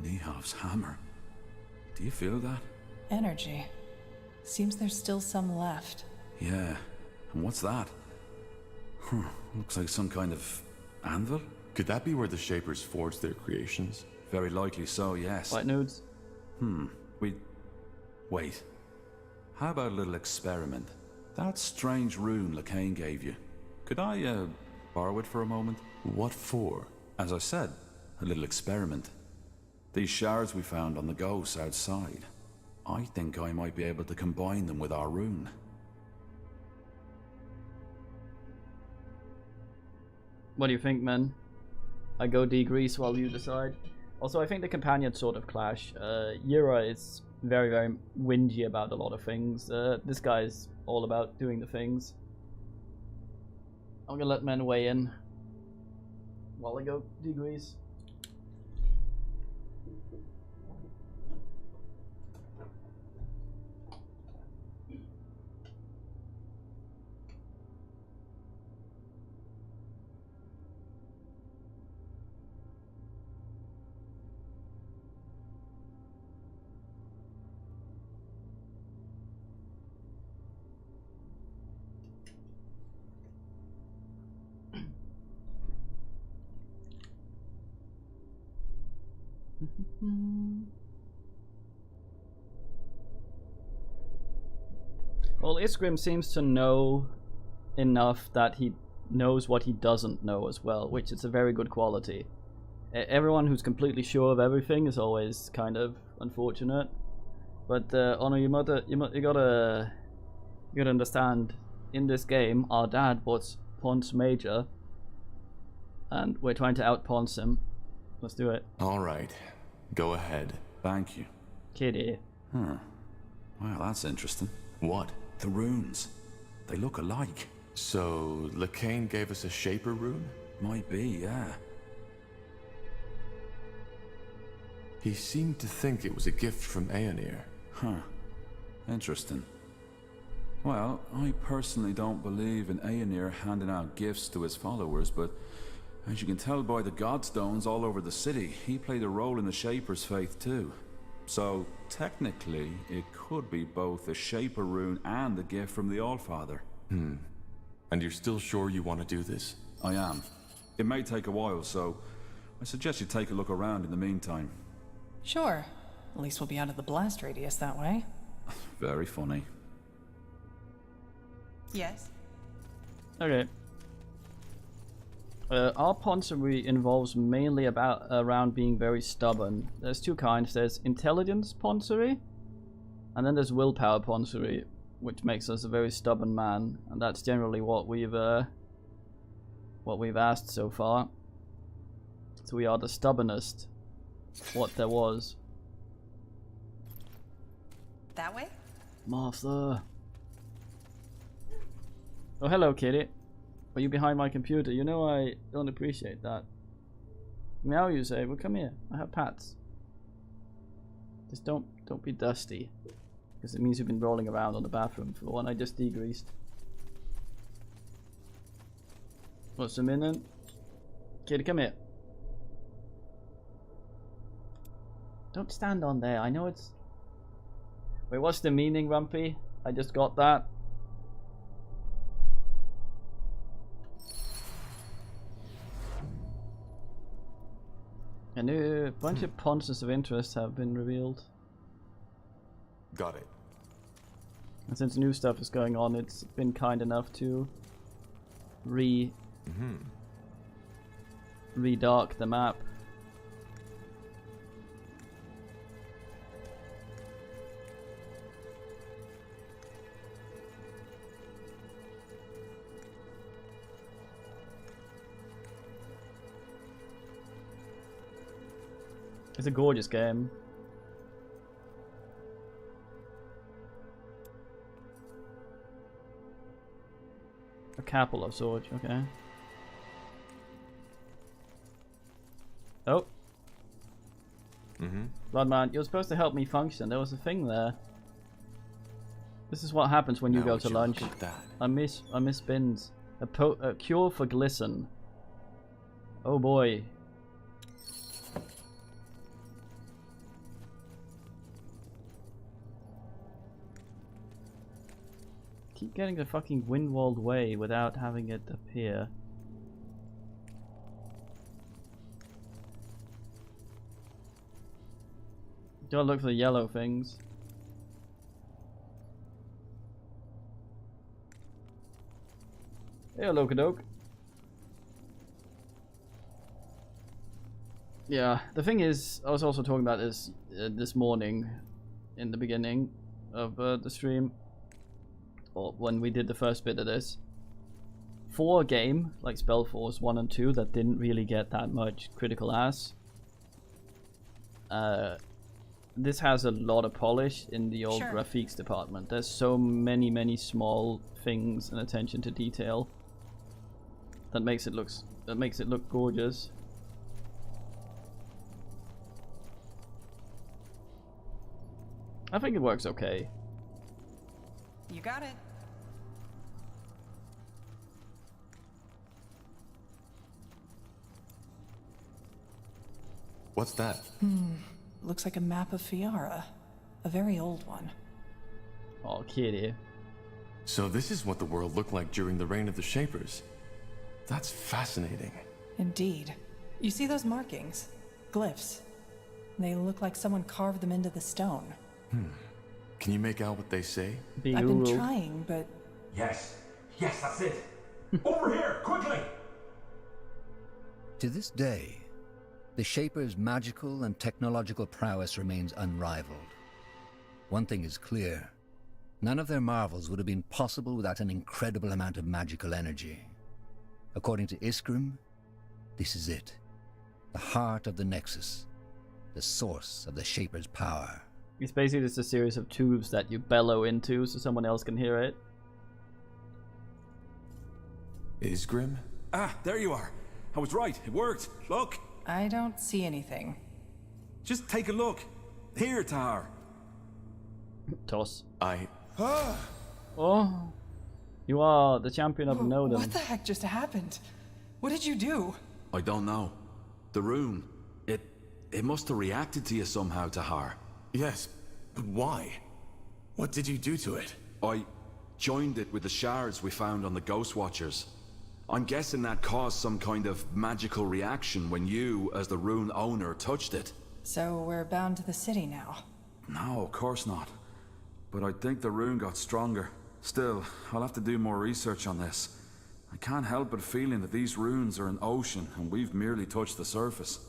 Nihav's hammer. Do you feel that? Energy. Seems there's still some left. Yeah. And what's that? Looks like some kind of anvil? Could that be where the Shapers forged their creations? Very likely so, yes. White nudes? Wait. How about a little experiment? That strange rune Lacane gave you. Could I, borrow it for a moment? What for? As I said, a little experiment. These shards we found on the ghosts outside. I think I might be able to combine them with our rune. What do you think, man? I go degrease while you decide. Also, I think the companions sort of clash. Yura is very, very whingy about a lot of things. This guy's all about doing the things. I'm gonna let men weigh in while I go degrease. Well, Iskrim seems to know enough that he knows what he doesn't know as well, which is a very good quality. Everyone who's completely sure of everything is always kind of unfortunate. But Honor, you gotta understand. In this game, our dad was Ponce Major, and we're trying to out-Ponce him. Let's do it. All right, go ahead. Thank you. Kitty. Wow, that's interesting. What? The runes. They look alike. So, Lacane gave us a Shaper rune? Might be, yeah. He seemed to think it was a gift from Aenir. Interesting. Well, I personally don't believe in Aenir handing out gifts to his followers, but as you can tell by the godstones all over the city, he played a role in the Shaper's faith too. So, technically, it could be both a Shaper rune and a gift from the Allfather. And you're still sure you want to do this? I am. It may take a while, so I suggest you take a look around in the meantime. Sure. At least we'll be out of the blast radius that way. Very funny. Yes. Okay. Our poncery involves mainly around being very stubborn. There's two kinds. There's intelligence poncery, and then there's willpower poncery, which makes us a very stubborn man, and that's generally what we've asked so far. So we are the stubbornest what there was. That way? Martha. Oh, hello, kitty. Are you behind my computer? You know I don't appreciate that. Meow, you say. Well, come here. I have pats. Just don't be dusty, because it means you've been rolling around on the bathroom floor, and I just degreased. What's a minute? Kitty, come here. Don't stand on there. I know it's. Wait, what's the meaning, Rumpy? I just got that. A new bunch of ponces of interest have been revealed. Got it. And since new stuff is going on, it's been kind enough to redark the map. It's a gorgeous game. A couple of swords, okay. Oh. Bloodman, you're supposed to help me function. There was a thing there. This is what happens when you go to lunch. I miss bins. A cure for glisten. Oh boy. Keep getting the fucking Windwalled Way without having it appear. Gotta look for the yellow things. Hey, Lokadoke. Yeah, the thing is, I was also talking about this this morning in the beginning of the stream. Or when we did the first bit of this, for a game like Spellforce 1 and 2 that didn't really get that much critical ass, this has a lot of polish in the old graphics department. There's so many small things and attention to detail that makes it look gorgeous. I think it works okay. You got it. What's that? Looks like a map of Fiara. A very old one. Oh, kitty. So this is what the world looked like during the reign of the Shapers. That's fascinating. Indeed. You see those markings? Glyphs. They look like someone carved them into the stone. Can you make out what they say? I've been trying, but... Yes, that's it. Over here, quickly! To this day, the Shaper's magical and technological prowess remains unrivaled. One thing is clear. None of their marvels would have been possible without an incredible amount of magical energy. According to Iskrim, this is it. The heart of the Nexus. The source of the Shaper's power. It's basically just a series of tubes that you bellow into so someone else can hear it. Isgrim? Ah, there you are. I was right. It worked. Look. I don't see anything. Just take a look. Here, Tar. Toss. Oh. You are the champion of Noden. What the heck just happened? What did you do? I don't know. The room. It must have reacted to you somehow, Tahar. Yes, but why? What did you do to it? I joined it with the shards we found on the Ghost Watchers. I'm guessing that caused some kind of magical reaction when you, as the rune owner, touched it. So we're bound to the city now. No, of course not. But I think the rune got stronger. Still, I'll have to do more research on this. I can't help but feeling that these runes are an ocean and we've merely touched the surface.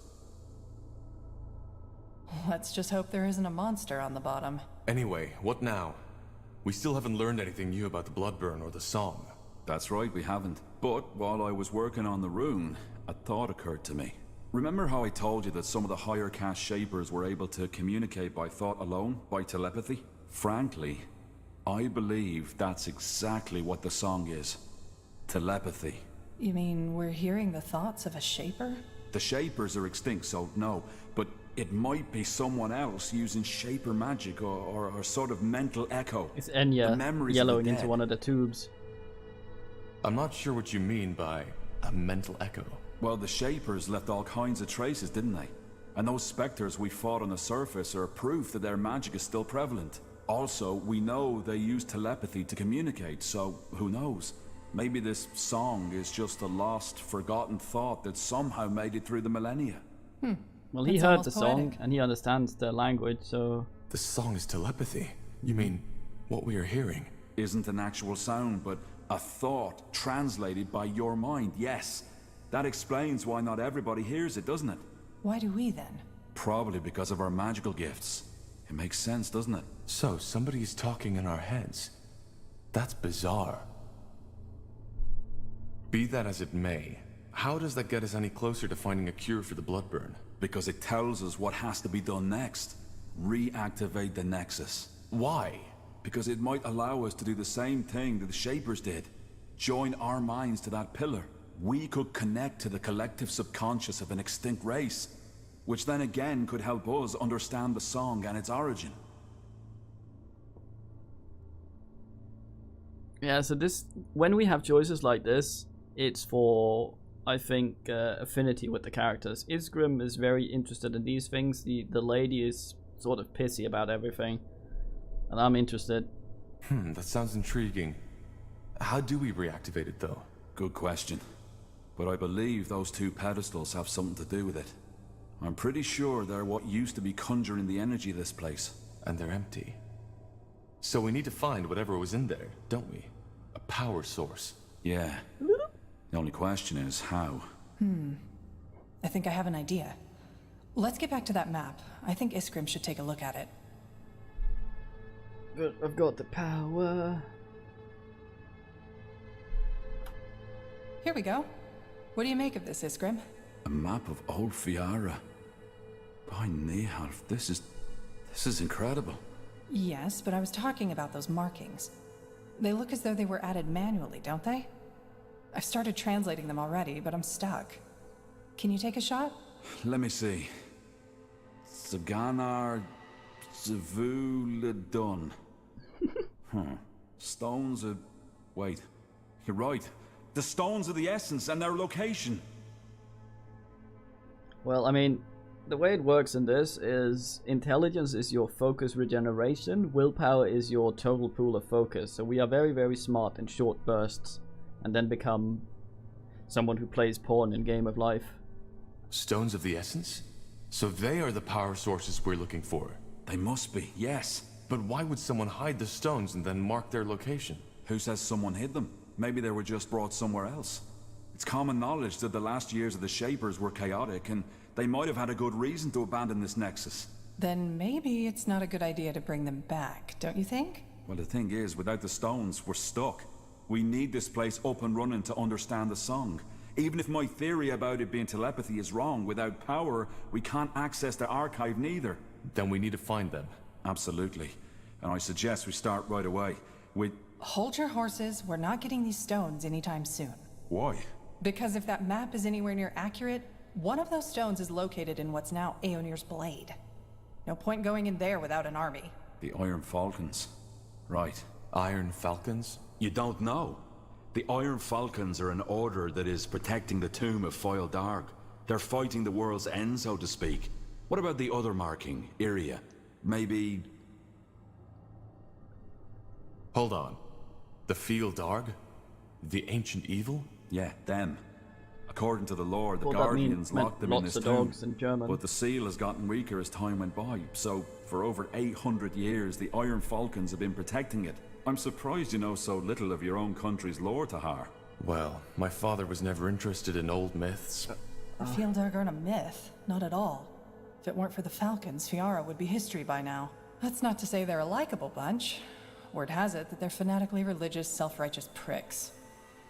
Let's just hope there isn't a monster on the bottom. Anyway, what now? We still haven't learned anything new about the Bloodburn or the song. That's right, we haven't. But while I was working on the rune, a thought occurred to me. Remember how I told you that some of the higher caste shapers were able to communicate by thought alone, by telepathy? Frankly, I believe that's exactly what the song is. Telepathy. You mean we're hearing the thoughts of a shaper? The shapers are extinct, so no. But it might be someone else using shaper magic or sort of mental echo. It's Enya yellowing into one of the tubes. I'm not sure what you mean by a mental echo. Well, the shapers left all kinds of traces, didn't they? And those specters we fought on the surface are proof that their magic is still prevalent. Also, we know they use telepathy to communicate, so who knows? Maybe this song is just a lost, forgotten thought that somehow made it through the millennia. Well, he heard the song, and he understands the language, so... The song is telepathy. You mean, what we are hearing? Isn't an actual sound, but a thought translated by your mind, yes. That explains why not everybody hears it, doesn't it? Why do we then? Probably because of our magical gifts. It makes sense, doesn't it? So, somebody's talking in our heads. That's bizarre. Be that as it may, how does that get us any closer to finding a cure for the Bloodburn? Because it tells us what has to be done next. Reactivate the Nexus. Why? Because it might allow us to do the same thing that the Shapers did. Join our minds to that pillar. We could connect to the collective subconscious of an extinct race, which then again could help us understand the song and its origin. Yeah, so when we have choices like this, it's for, I think, affinity with the characters. Isgrim is very interested in these things. The lady is sort of pissy about everything, and I'm interested. That sounds intriguing. How do we reactivate it, though? Good question. But I believe those two pedestals have something to do with it. I'm pretty sure they're what used to be conjuring the energy of this place. And they're empty. So we need to find whatever was in there, don't we? A power source. Yeah. The only question is how. I think I have an idea. Let's get back to that map. I think Isgrim should take a look at it. But I've got the power. Here we go. What do you make of this, Isgrim? A map of Old Fiara. By Nehalf, this is incredible. Yes, but I was talking about those markings. They look as though they were added manually, don't they? I've started translating them already, but I'm stuck. Can you take a shot? Let me see. Saganar Zavuladun. Stones of... Wait. You're right. The stones of the essence and their location. Well, I mean, the way it works in this is intelligence is your focus regeneration, willpower is your total pool of focus. So we are very, very smart in short bursts and then become someone who plays pawn in Game of Life. Stones of the Essence? So they are the power sources we're looking for. They must be, yes. But why would someone hide the stones and then mark their location? Who says someone hid them? Maybe they were just brought somewhere else. It's common knowledge that the last years of the Shapers were chaotic, and they might have had a good reason to abandon this nexus. Then maybe it's not a good idea to bring them back, don't you think? Well, the thing is, without the stones, we're stuck. We need this place up and running to understand the song. Even if my theory about it being telepathy is wrong, without power, we can't access the archive neither. Then we need to find them. Absolutely. And I suggest we start right away with... Hold your horses. We're not getting these stones anytime soon. Why? Because if that map is anywhere near accurate, one of those stones is located in what's now Aeonir's Blade. No point going in there without an army. The Iron Falcons. Right. Iron Falcons? You don't know. The Iron Falcons are an order that is protecting the tomb of Foil Darg. They're fighting the world's end, so to speak. What about the other marking, Iria? Maybe... Hold on. The Fieldarg? The ancient evil? Yeah, them. According to the lore, the Well, that Guardians meant locked them in lots this of town. dogs in German. But the seal has gotten weaker as time went by, so for over 800 years the Iron Falcons have been protecting it. I'm surprised you know so little of your own country's lore, Tahar. Well, my father was never interested in old myths. The Fieldarg aren't a myth, not at all. If it weren't for the Falcons, Fiara would be history by now. That's not to say they're a likable bunch. Word has it that they're fanatically religious, self-righteous pricks.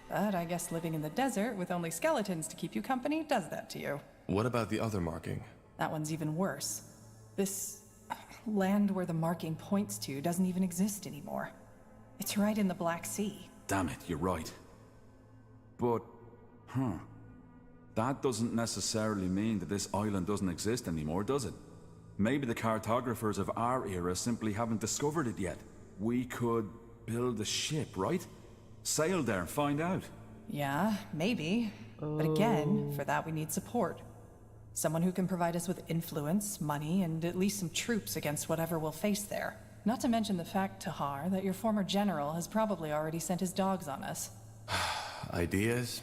But I guess living in the desert with only skeletons to keep you company does that to you. What about the other marking? That one's even worse. This land where the marking points to doesn't even exist anymore. It's right in the Black Sea. Damn it, you're right. But, that doesn't necessarily mean that this island doesn't exist anymore, does it? Maybe the cartographers of our era simply haven't discovered it yet. We could build a ship, right? Sail there and find out. Yeah, maybe. But again, for that we need support. Someone who can provide us with influence, money, and at least some troops against whatever we'll face there. Not to mention the fact, Tahar, that your former general has probably already sent his dogs on us. Ideas?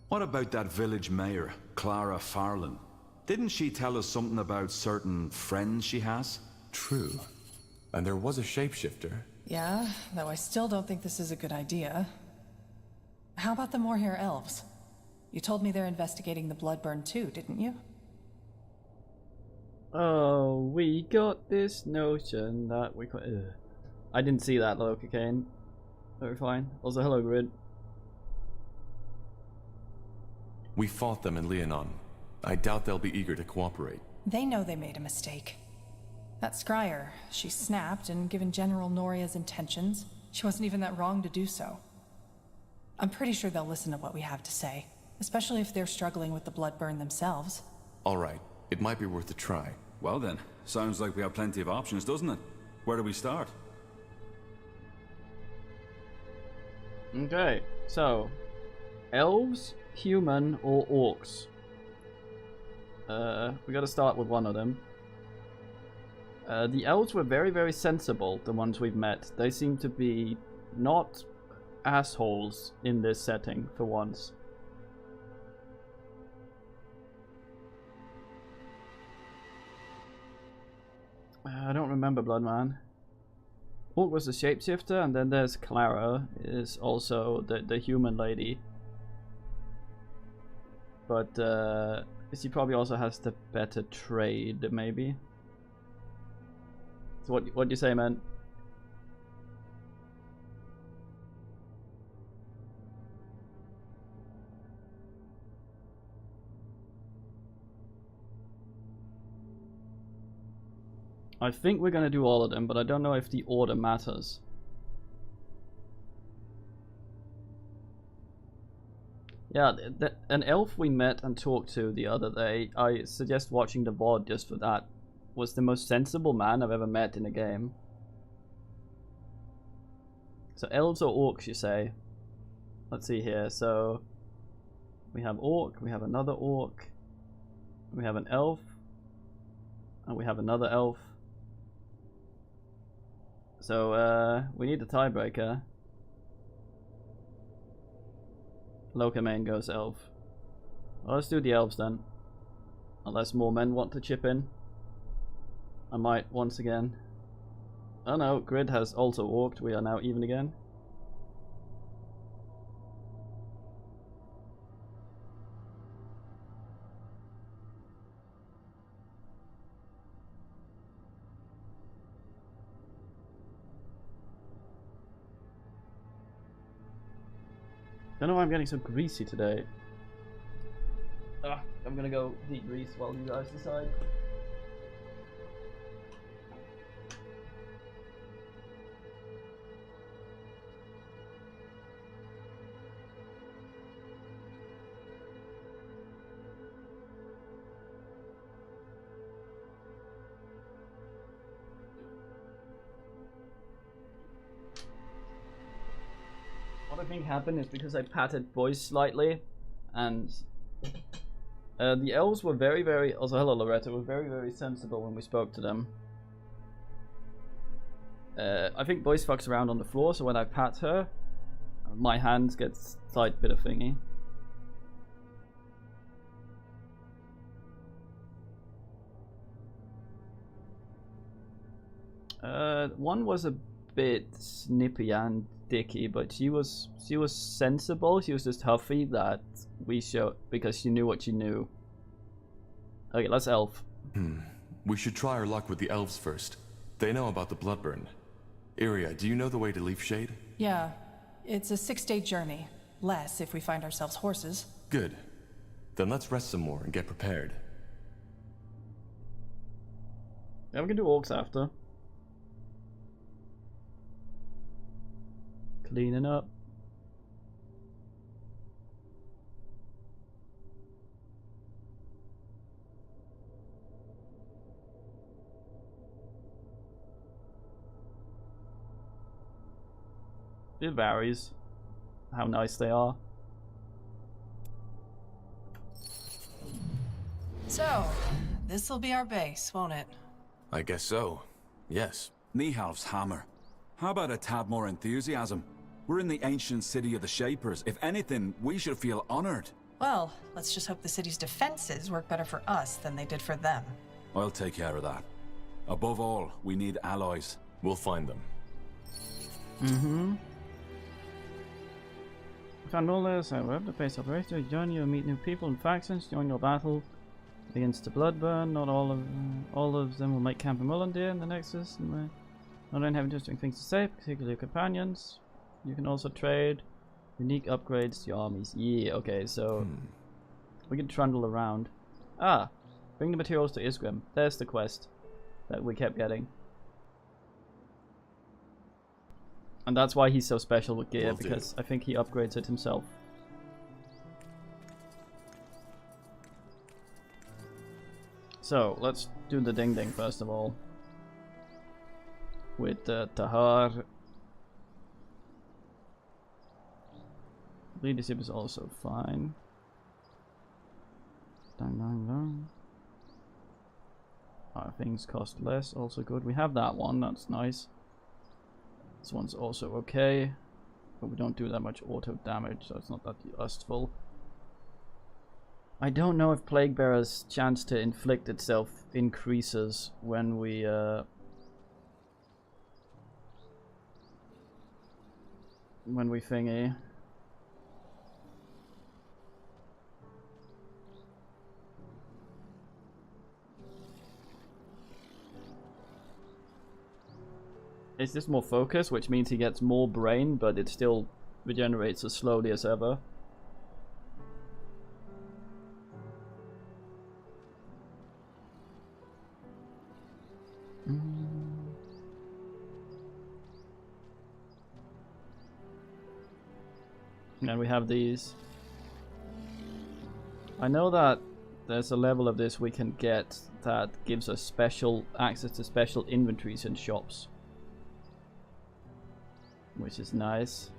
What about that village mayor, Clara Farland? Didn't she tell us something about certain friends she has? True. And there was a shapeshifter. Yeah, though I still don't think this is a good idea. How about the Moorhair elves? You told me they're investigating the Bloodburn too, didn't you? Oh, we got this notion that we could... I didn't see that, Loki Kane. Very fine. Also, hello, Grid. We fought them in Leonon. I doubt they'll be eager to cooperate. They know they made a mistake. That Scryer, she snapped, and given General Noria's intentions, she wasn't even that wrong to do so. I'm pretty sure they'll listen to what we have to say, especially if they're struggling with the Bloodburn themselves. All right, it might be worth a try. Well then, sounds like we have plenty of options, doesn't it? Where do we start? Okay, so... elves, human, or orcs? We gotta start with one of them. The elves were very, very sensible, the ones we've met. They seem to be not assholes in this setting, for once. I don't remember Bloodman. Orc was the shapeshifter, and then there's Clara, is also the human lady. But she probably also has the better trade, maybe. So what do you say, man? I think we're gonna do all of them, but I don't know if the order matters. Yeah, an elf we met and talked to the other day, I suggest watching the VOD just for that, was the most sensible man I've ever met in a game. So elves or orcs, you say? Let's see here. So we have orc, we have another orc, we have an elf, and we have another elf. So we need a tiebreaker. Lokamain goes elf. Well, let's do the elves then. Unless more men want to chip in. I might once again. Oh no, Grid has also orked. We are now even again. I don't know why I'm getting so greasy today. I'm gonna go degrease while you guys decide. What I think happened is because I patted voice slightly, and the elves were very, also hello Loretta, were very sensible when we spoke to them. I think Boyce fucks around on the floor, so when I pat her, my hand gets a slight bit of thingy. One was a bit snippy and dicky, but she was sensible. She was just huffy that we showed because she knew what she knew. Okay, let's elf. We should try our luck with the elves first. They know about the Bloodburn. Iria, do you know the way to Leafshade? Yeah, it's a 6-day journey. Less if we find ourselves horses. Good. Then let's rest some more and get prepared. Yeah, we can do orcs after. Cleaning up. It varies how nice they are. So, this'll be our base, won't it? I guess so. Yes. Nihalf's hammer. How about a tad more enthusiasm? We're in the ancient city of the Shapers. If anything, we should feel honored. Well, let's just hope the city's defenses work better for us than they did for them. I'll take care of that. Above all, we need allies. We'll find them. Found all this, however, the base operator, join you, meet new people and factions, join your battle against the Bloodburn. Not all of them will make camp in Mullendeer in the Nexus, and not only have interesting things to say, particularly your companions. You can also trade unique upgrades to your armies. Yeah, okay, so we can trundle around. Ah, bring the materials to Isgrim. There's the quest that we kept getting. And that's why he's so special with gear, because I think he upgrades it himself. So, let's do the ding ding first of all. With Tahar. Leadership is also fine. Dang, dang, dang. Our things cost less, also good. We have that one, that's nice. This one's also okay, but we don't do that much auto damage, so it's not that lustful. I don't know if Plaguebearer's chance to inflict itself increases when we thingy. It's just more focus, which means he gets more brain, but it still regenerates as slowly as ever. And we have these. I know that there's a level of this we can get that gives us special access to special inventories in shops, which is nice.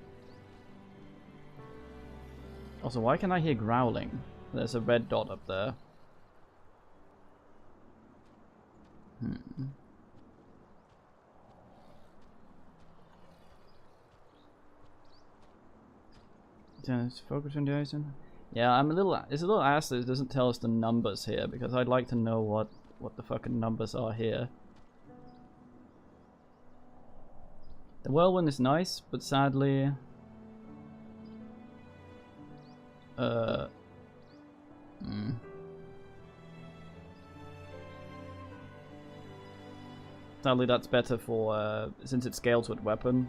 Also, why can I hear growling? There's a red dot up there. Focus on Jason. Yeah, I'm a little. It's a little ass that it doesn't tell us the numbers here, because I'd like to know what the fucking numbers are here. The whirlwind is nice, but sadly, sadly that's better for since it scales with weapon.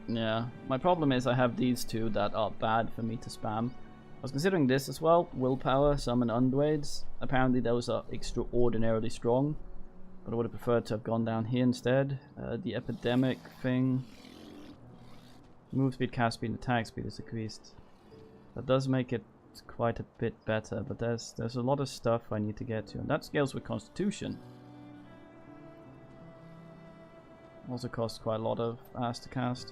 Yeah, my problem is I have these two that are bad for me to spam. I was considering this as well, willpower, summon Undwades. Apparently those are extraordinarily strong, but I would have preferred to have gone down here instead. The epidemic thing. Move speed, cast speed, and attack speed is increased. That does make it quite a bit better, but there's a lot of stuff I need to get to, and that scales with Constitution. Also costs quite a lot of ass to cast.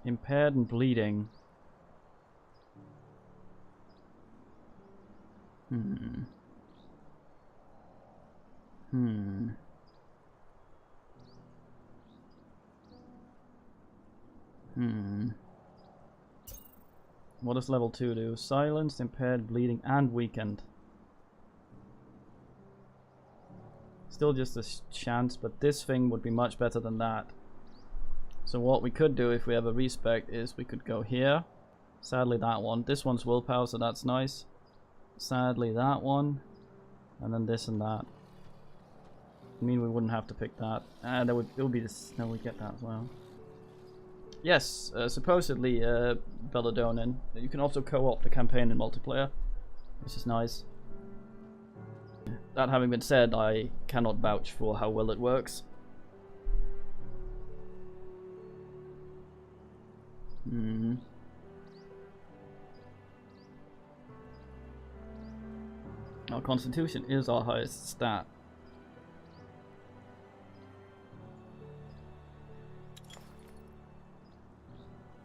Impaired and bleeding. Hmm. What does level 2 do? Silenced, impaired, bleeding, and weakened. Still just a chance, but this thing would be much better than that. So what we could do if we have a respec is we could go here. Sadly that one. This one's willpower, so that's nice. Sadly that one. And then this and that. I mean, we wouldn't have to pick that. It would be this. No, we get that as well. Yes, supposedly Belladonin. You can also co-op the campaign in multiplayer, which is nice. That having been said, I cannot vouch for how well it works. Our Constitution is our highest stat.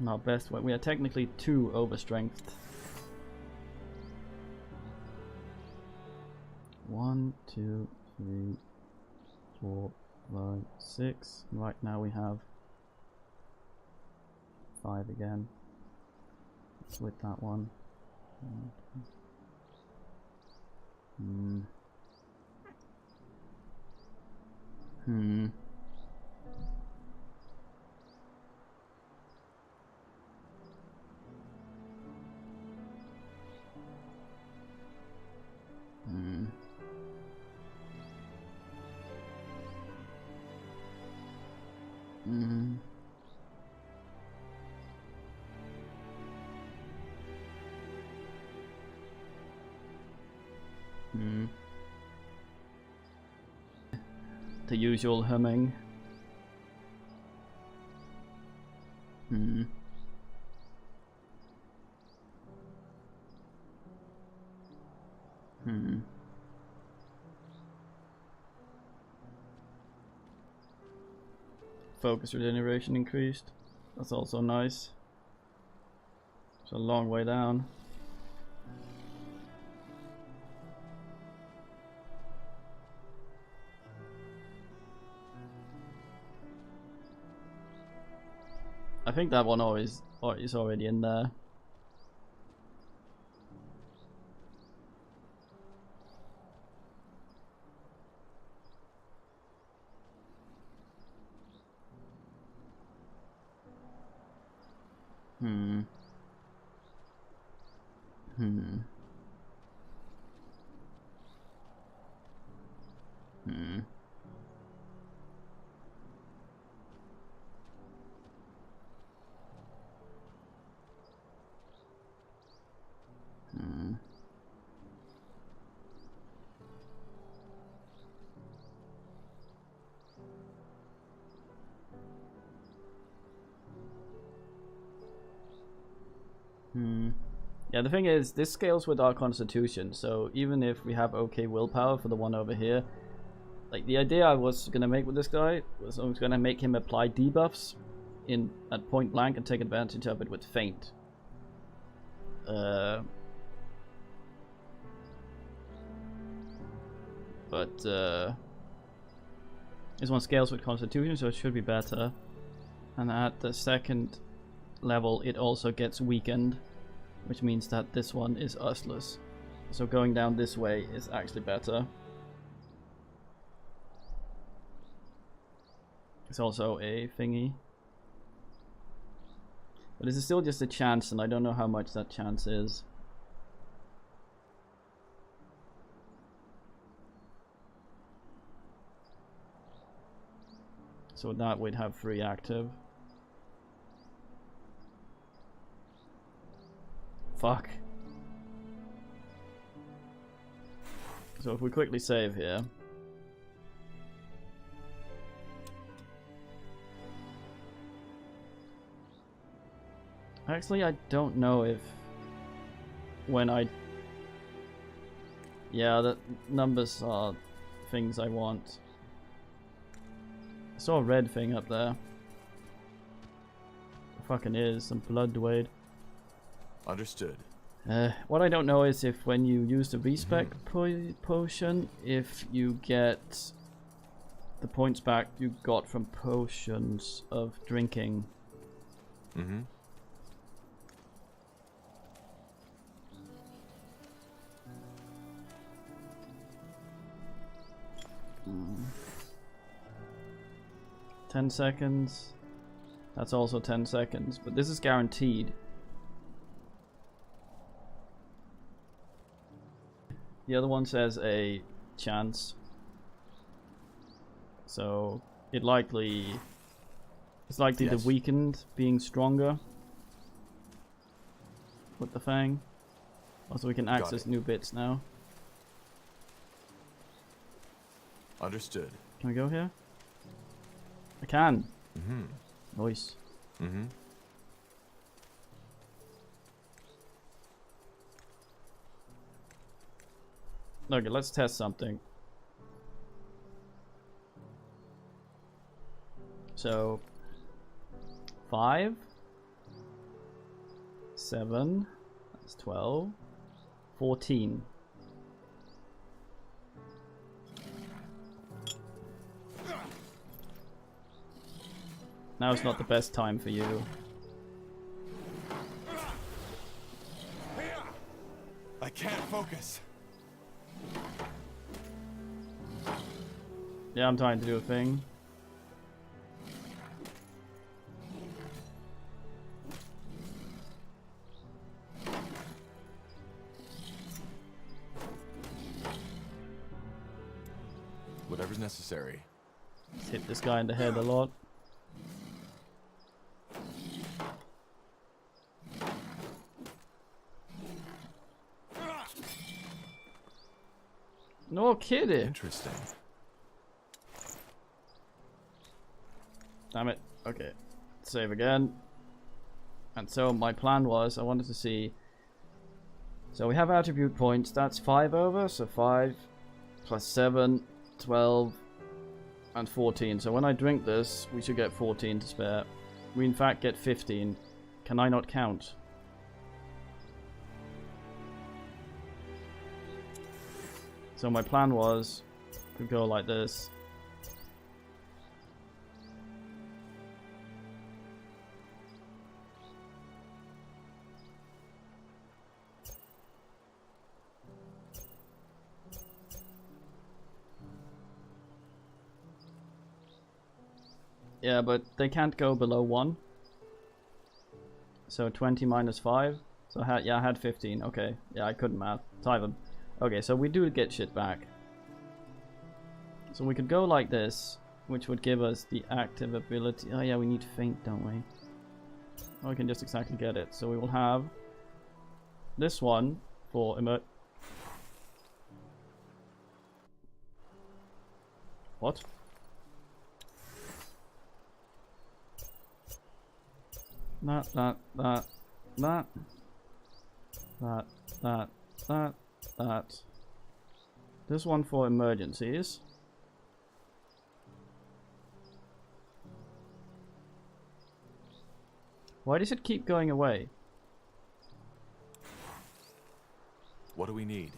Our best way. We are technically 2 overstrength. 1, 2, 3, 4, 5, 6. Right now we have 5 again. With that one. The usual humming. Focus regeneration increased. That's also nice. It's a long way down. I think that one is already in there. Yeah, the thing is, this scales with our constitution, so even if we have okay willpower for the one over here, like the idea I was gonna make with this guy was I was gonna make him apply debuffs at point blank and take advantage of it with feint. But this one scales with constitution, so it should be better. And at the second level, it also gets weakened, which means that this one is useless. So going down this way is actually better. It's also a thingy. But this is still just a chance, and I don't know how much that chance is. So with that we'd have 3 active. Fuck. So if we quickly save here. Actually, I don't know if when I... Yeah, the numbers are things I want. I saw a red thing up there. Fucking is some blood, Dwayne. Understood. What I don't know is if when you use the respec potion, if you get the points back you got from potions of drinking. Mm-hmm. Mm. 10 seconds. That's also 10 seconds, but this is guaranteed. The other one says a chance. So it's likely the weakened being stronger with the Fang. Also we can access new bits now. Understood. Can we go here? I can. Mm-hmm. Nice. Mm-hmm. Okay, let's test something. So 5, 7, that's 12, 14. Now it's not the best time for you. I can't focus. Yeah, I'm trying to do a thing. Whatever's necessary. Let's hit this guy in the head a lot. No kidding. Interesting. Damn it. Okay. Save again. And so my plan was, I wanted to see... So we have attribute points. That's 5 over. So 5 plus 7, 12, and 14. So when I drink this, we should get 14 to spare. We in fact get 15. Can I not count? So my plan was to go like this. Yeah, but they can't go below 1. So 20 minus 5. So I had 15. Okay. Yeah, I couldn't math. Tie them. Okay, so we do get shit back. So we could go like this, which would give us the active ability. Oh yeah, we need faint, don't we? Oh, we can just exactly get it. So we will have this one for What? That. This one for emergencies. Why does it keep going away? What do we need?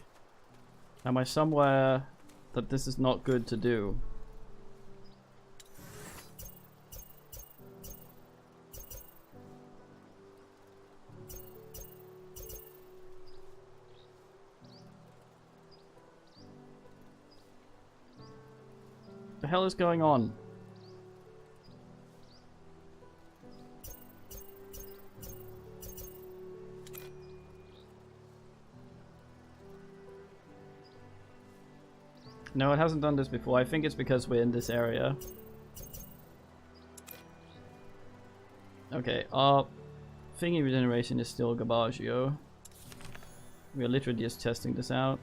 Am I somewhere that this is not good to do? The hell is going on? No, it hasn't done this before. I think it's because we're in this area. Okay, our thingy regeneration is still Garbaggio. We are literally just testing this out.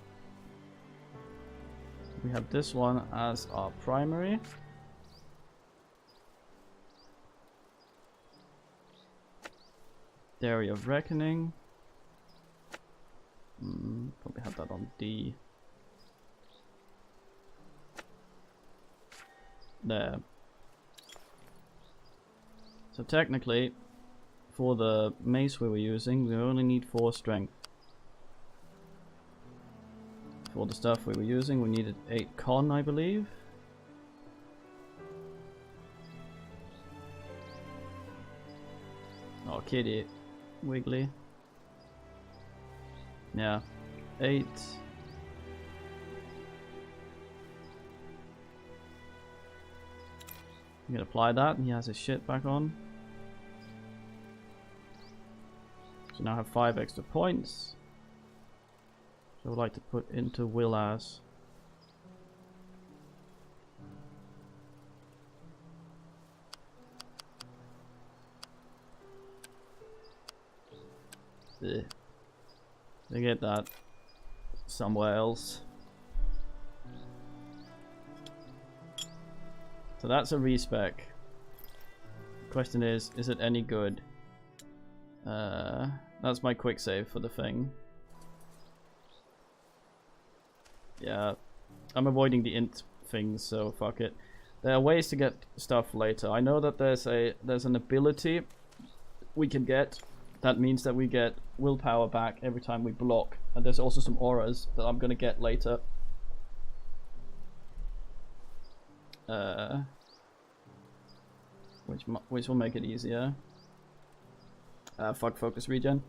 We have this one as our primary. Dairy of Reckoning. Probably have that on D. There. So technically, for the mace we were using, we only need 4 strength. For the stuff we were using, we needed 8 con, I believe. Oh, kitty. Wiggly. Yeah. 8. You can apply that, and he has his shit back on. So now I have 5 extra points. So I would like to put into Will-As. They get that somewhere else. So that's a respec. Question is it any good? That's my quick save for the thing. Yeah, I'm avoiding the int things, so fuck it. There are ways to get stuff later. I know that there's an ability we can get. That means that we get willpower back every time we block. And there's also some auras that I'm gonna get later. Which will make it easier. Fuck focus regen.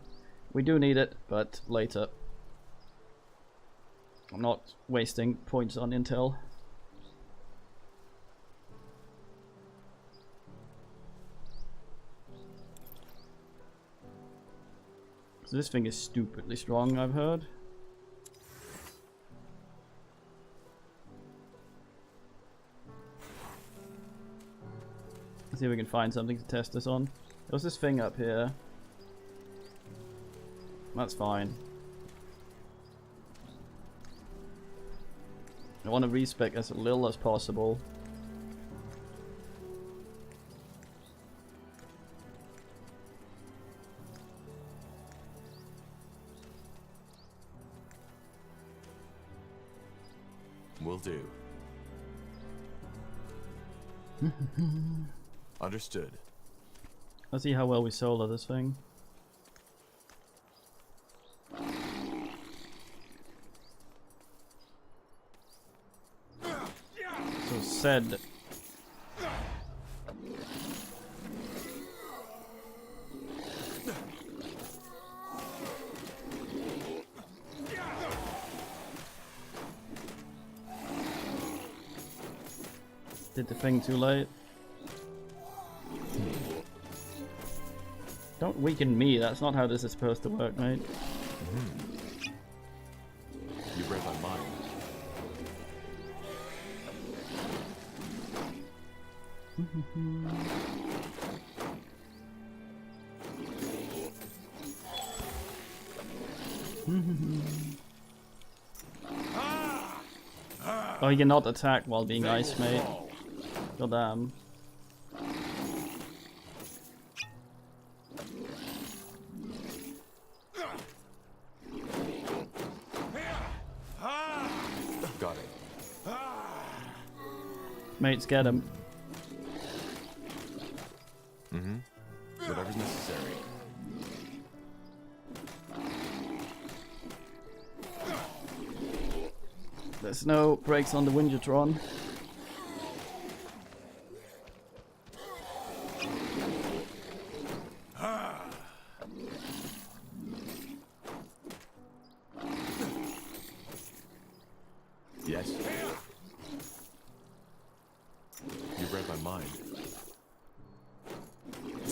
We do need it, but later. I'm not wasting points on intel. So this thing is stupidly strong, I've heard. Let's see if we can find something to test this on. There's this thing up here. That's fine. I want to respec as little as possible. Will do. Understood. Let's see how well we solo this thing. So said. Did the thing too late. Don't weaken me, that's not how this is supposed to work, mate. You read my mind. Oh, he cannot attack while being ice, mate. Goddamn. Got it. Mates, get him. Whatever's necessary. There's no brakes on the Wingertron. Yes. You read my mind.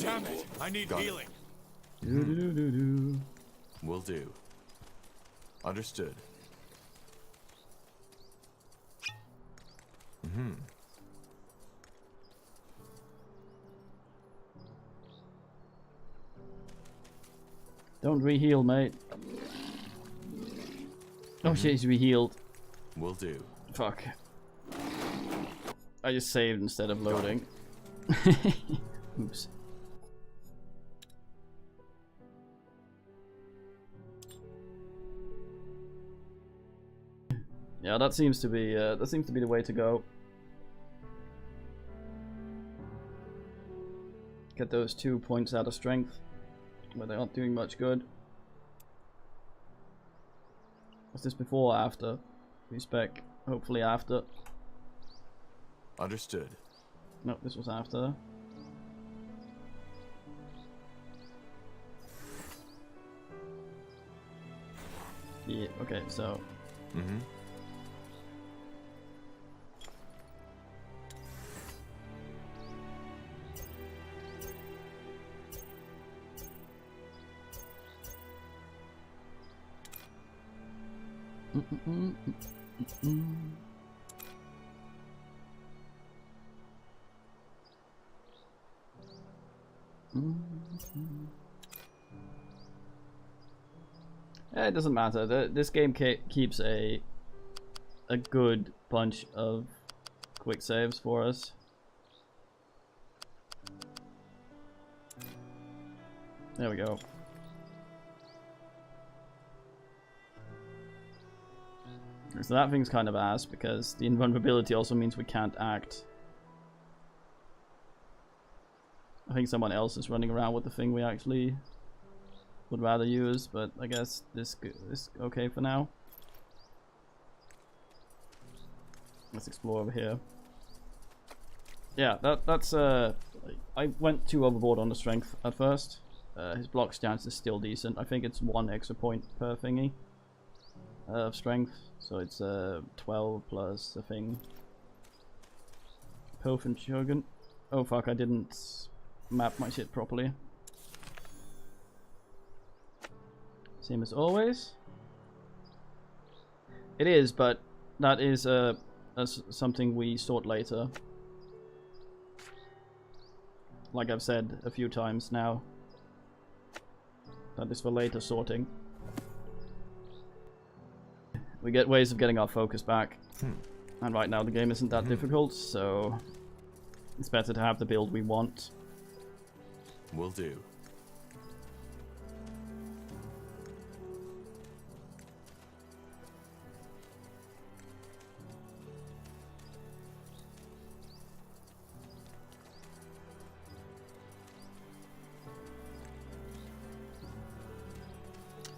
Damn it! I need Got healing. Will do. Understood. Don't re-heal, mate. Oh shit, he's re-healed. Will do. Fuck. I just saved instead of loading. Oops. Yeah, that seems to be the way to go. Get those 2 points out of strength. But they aren't doing much good. Was this before or after? Respec. Hopefully after. Understood. No, this was after. Yeah, okay, so. Mm-hmm. It doesn't matter. This game keeps a good bunch of quick saves for us. There we go. So that thing's kind of ass because the invulnerability also means we can't act. I think someone else is running around with the thing we actually would rather use, but I guess this is okay for now. Let's explore over here. Yeah, that's I went too overboard on the strength at first. His block stance is still decent. I think it's 1 extra point per thingy of strength, so it's 12 plus the thing. Pilf and Shogun. Oh fuck, I didn't map my shit properly. Same as always. It is, but that is something we sort later. Like I've said a few times now. That is for later sorting. We get ways of getting our focus back. And right now the game isn't that difficult, so it's better to have the build we want. Will do.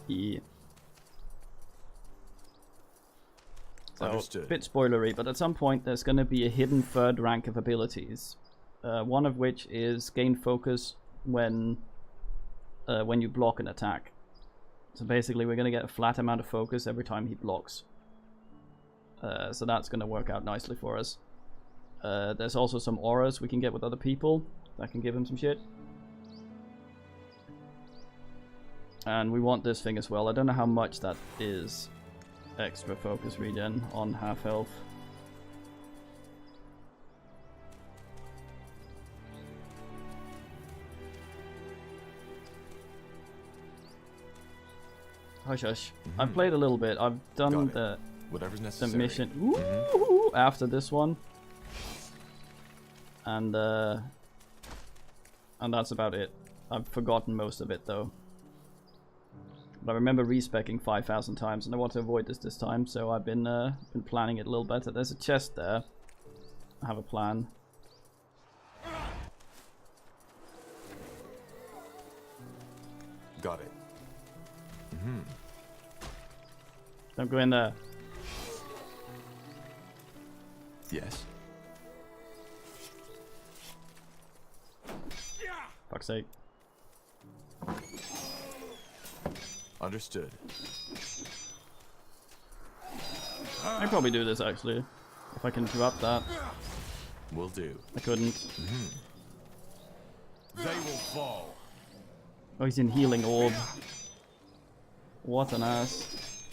Yeah. So, Understood. a bit spoilery, but at some point there's going to be a hidden third rank of abilities. One of which is gain focus when you block an attack. So basically we're going to get a flat amount of focus every time he blocks. So that's going to work out nicely for us. There's also some auras we can get with other people that can give him some shit. And we want this thing as well. I don't know how much that is. Extra focus regen on half health. Hush hush. I've played a little bit. I've done the whatever's the necessary. mission Ooh, after this one. And that's about it. I've forgotten most of it though. But I remember respecking 5,000 times, and I want to avoid this time, so I've been planning it a little better. There's a chest there. I have a plan. Got it. Don't go in there. Yes. Fuck's sake. Understood. I can probably do this actually, if I can interrupt that. Will do. I couldn't. They will fall. Oh, he's in healing orb. What an ass.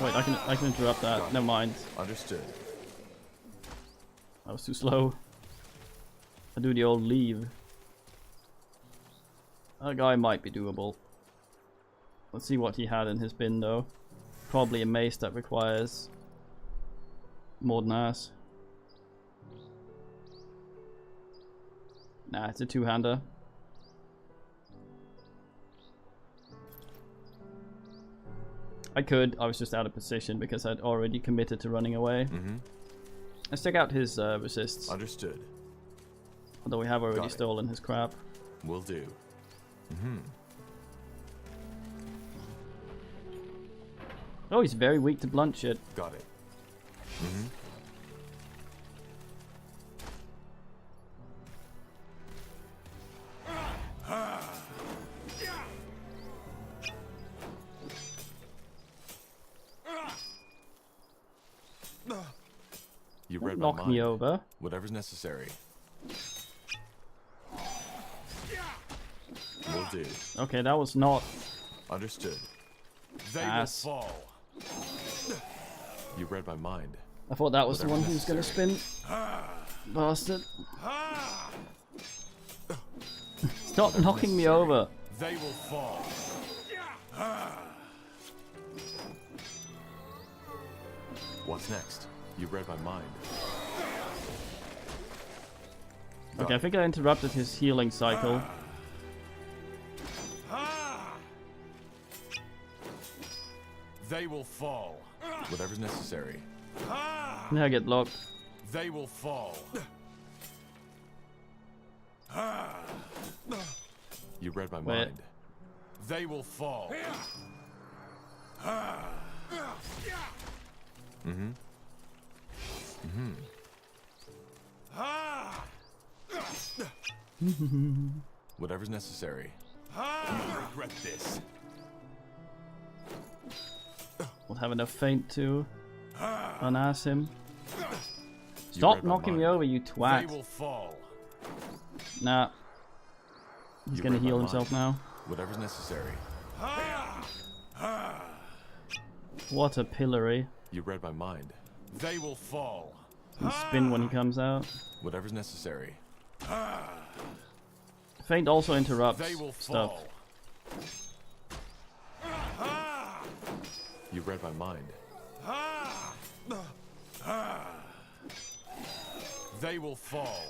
Wait, I can interrupt that. Never mind. Understood. That was too slow. I do the old leave. That guy might be doable. Let's see what he had in his bin though. Probably a mace that requires more than ass. Nah, it's a two-hander. I was just out of position because I'd already committed to running away. Let's check out his resists. Understood. Although we have already stolen his crap. Will do. Oh, he's very weak to blunt shit. Got it. You read my Knock mind. me over. Whatever's necessary. Will do. Okay, that was not Understood. They ass. will fall. You read my mind. I thought that was the Whatever one who was gonna spin. Bastard. Stop knocking me over. They will fall. What's next? You read my mind. Okay, I think I interrupted his healing cycle. They will fall. Whatever's necessary. Now I get locked. They will fall. You read my Wait. mind. They will fall. Whatever's necessary. You regret this. We'll have enough feint to unass him. You Stop read my knocking me mind. over, you They twat. will fall. Nah. He's You gonna read my heal mind. himself now. Whatever's necessary. What a pillory. You read my mind. They will fall. And spin when he comes out. Whatever's necessary. Feint also interrupts They will stuff. fall. You read my mind. They will fall.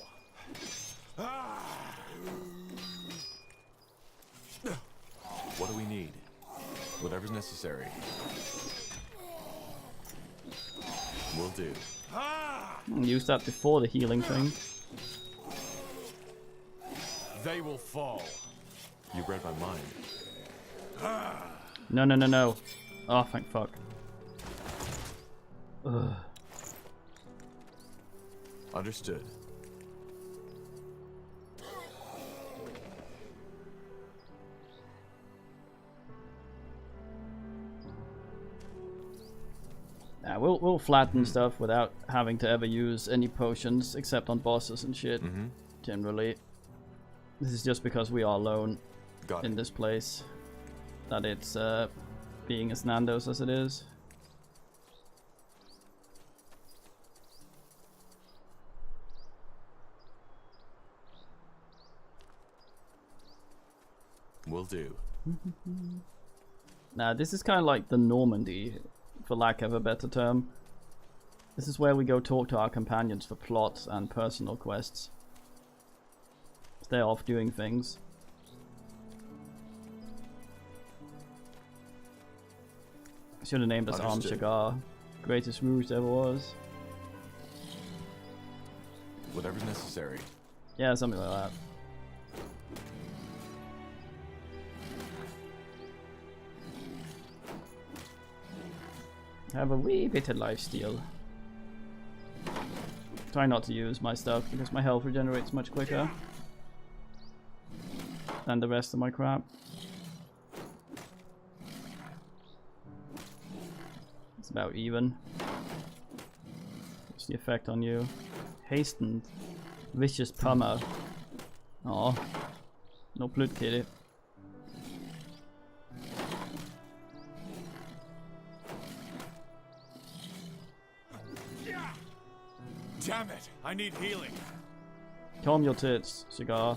What do we need? Whatever's necessary. Will do. Use that before the healing thing. They will fall. You read my mind. No, no, no, no. Oh, thank fuck. Ugh. Understood. Yeah, we'll flatten stuff without having to ever use any potions except on bosses and shit. Generally, this is just because we are alone in this place that it's being as Nando's as it is. Will do. Now, this is kind of like the Normandy, for lack of a better term. This is where we go talk to our companions for plots and personal quests. They're off doing things. I should have named us Arm Understood. Shagar. Greatest rouge there ever was. Whatever's necessary. Yeah, something like that. Have a wee bit of lifesteal. Try not to use my stuff because my health regenerates much quicker than the rest of my crap. It's about even. What's the effect on you? Hastened. Vicious Pummer. Aw. No plut kitty. Damn it! I need healing. Calm your tits, Cigar.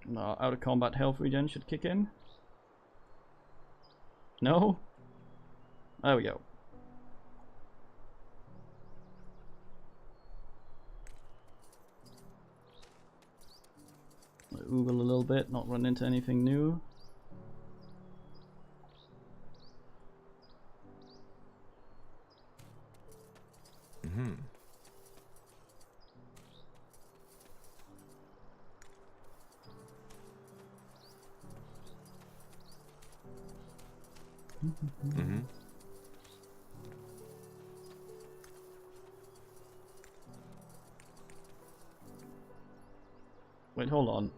No, out of combat health regen should kick in. No? There we go. Oogle a little bit, not run into anything new. Mm-hmm. Wait, hold on.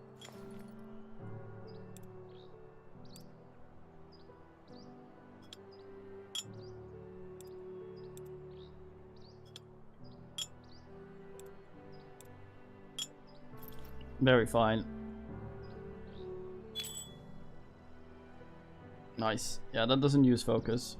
Very fine. Nice. Yeah, that doesn't use focus.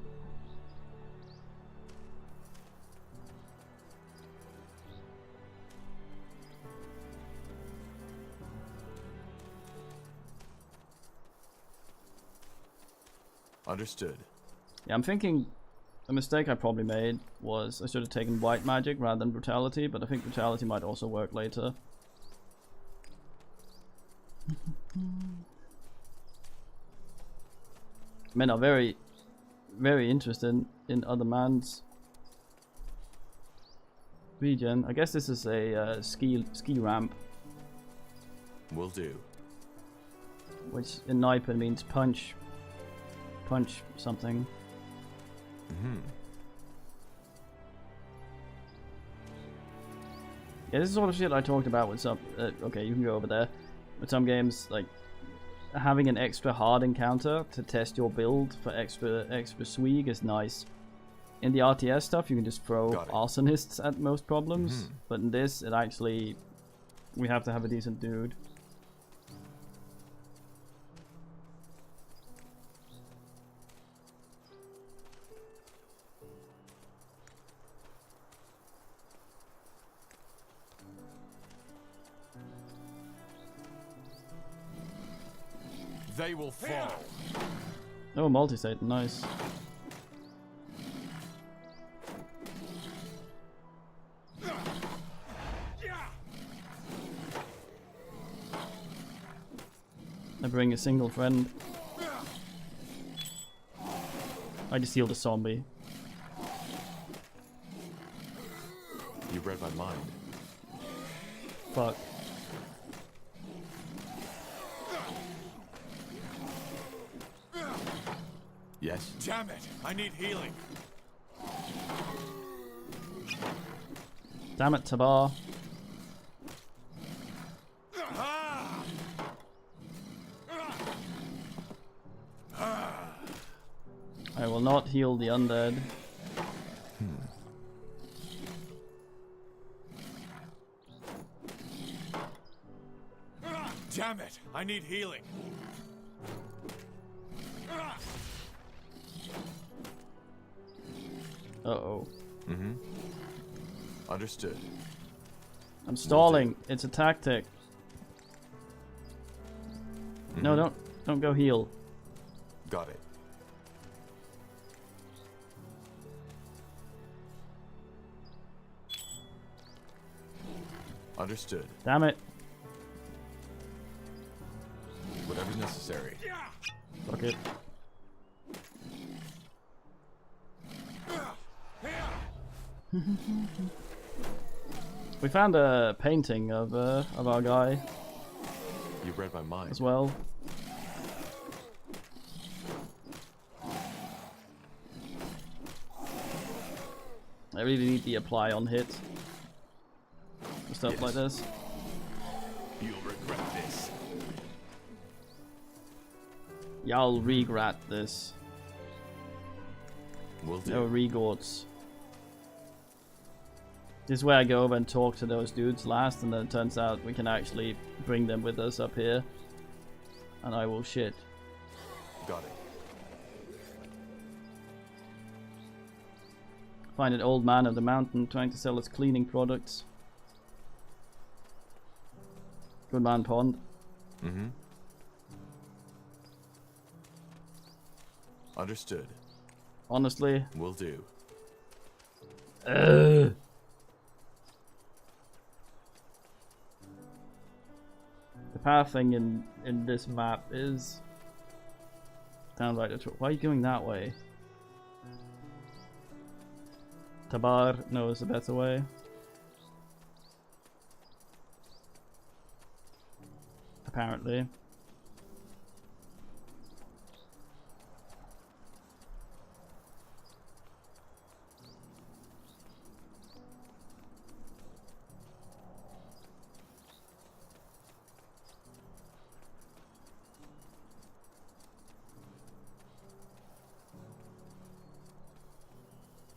Understood. Yeah, I'm thinking a mistake I probably made was I should have taken white magic rather than brutality, but I think brutality might also work later. Men are very, very interested in other man's region. I guess this is a ski ramp, Will do. which in Naipa means punch something. Mm-hmm. Yeah, this is sort of shit I talked about with some. Okay, you can go over there. With some games, like having an extra hard encounter to test your build for extra swag is nice. In the RTS stuff, you can just throw arsonists at most problems, but in this, it actually we have to have a decent dude. They will fall. Oh, multi-state, nice. I bring a single friend. I just healed a zombie. You read my mind. Fuck. Yes? Damn it! I need healing. Damn it, Tabar. I will not heal the undead. Damn it! I need healing. Uh-oh. Mm-hmm. Understood. I'm stalling. It's a tactic. No, don't go heal. Got it. Understood. Damn it. Whatever's necessary. Fuck it. We found a painting of our guy. You read my mind. As well. I really need the apply on hit. Stuff like this. You'll regret this. Y'all regret this. Will do. No regorts. This is where I go over and talk to those dudes last, and then it turns out we can actually bring them with us up here. And I will shit. Got it. Find an old man of the mountain trying to sell his cleaning products. Good man, Pond. Mm-hmm. Understood. Honestly. Will do. The pathing in this map is downright atrocious. Why are you going that way? Tabar knows a better way. Apparently.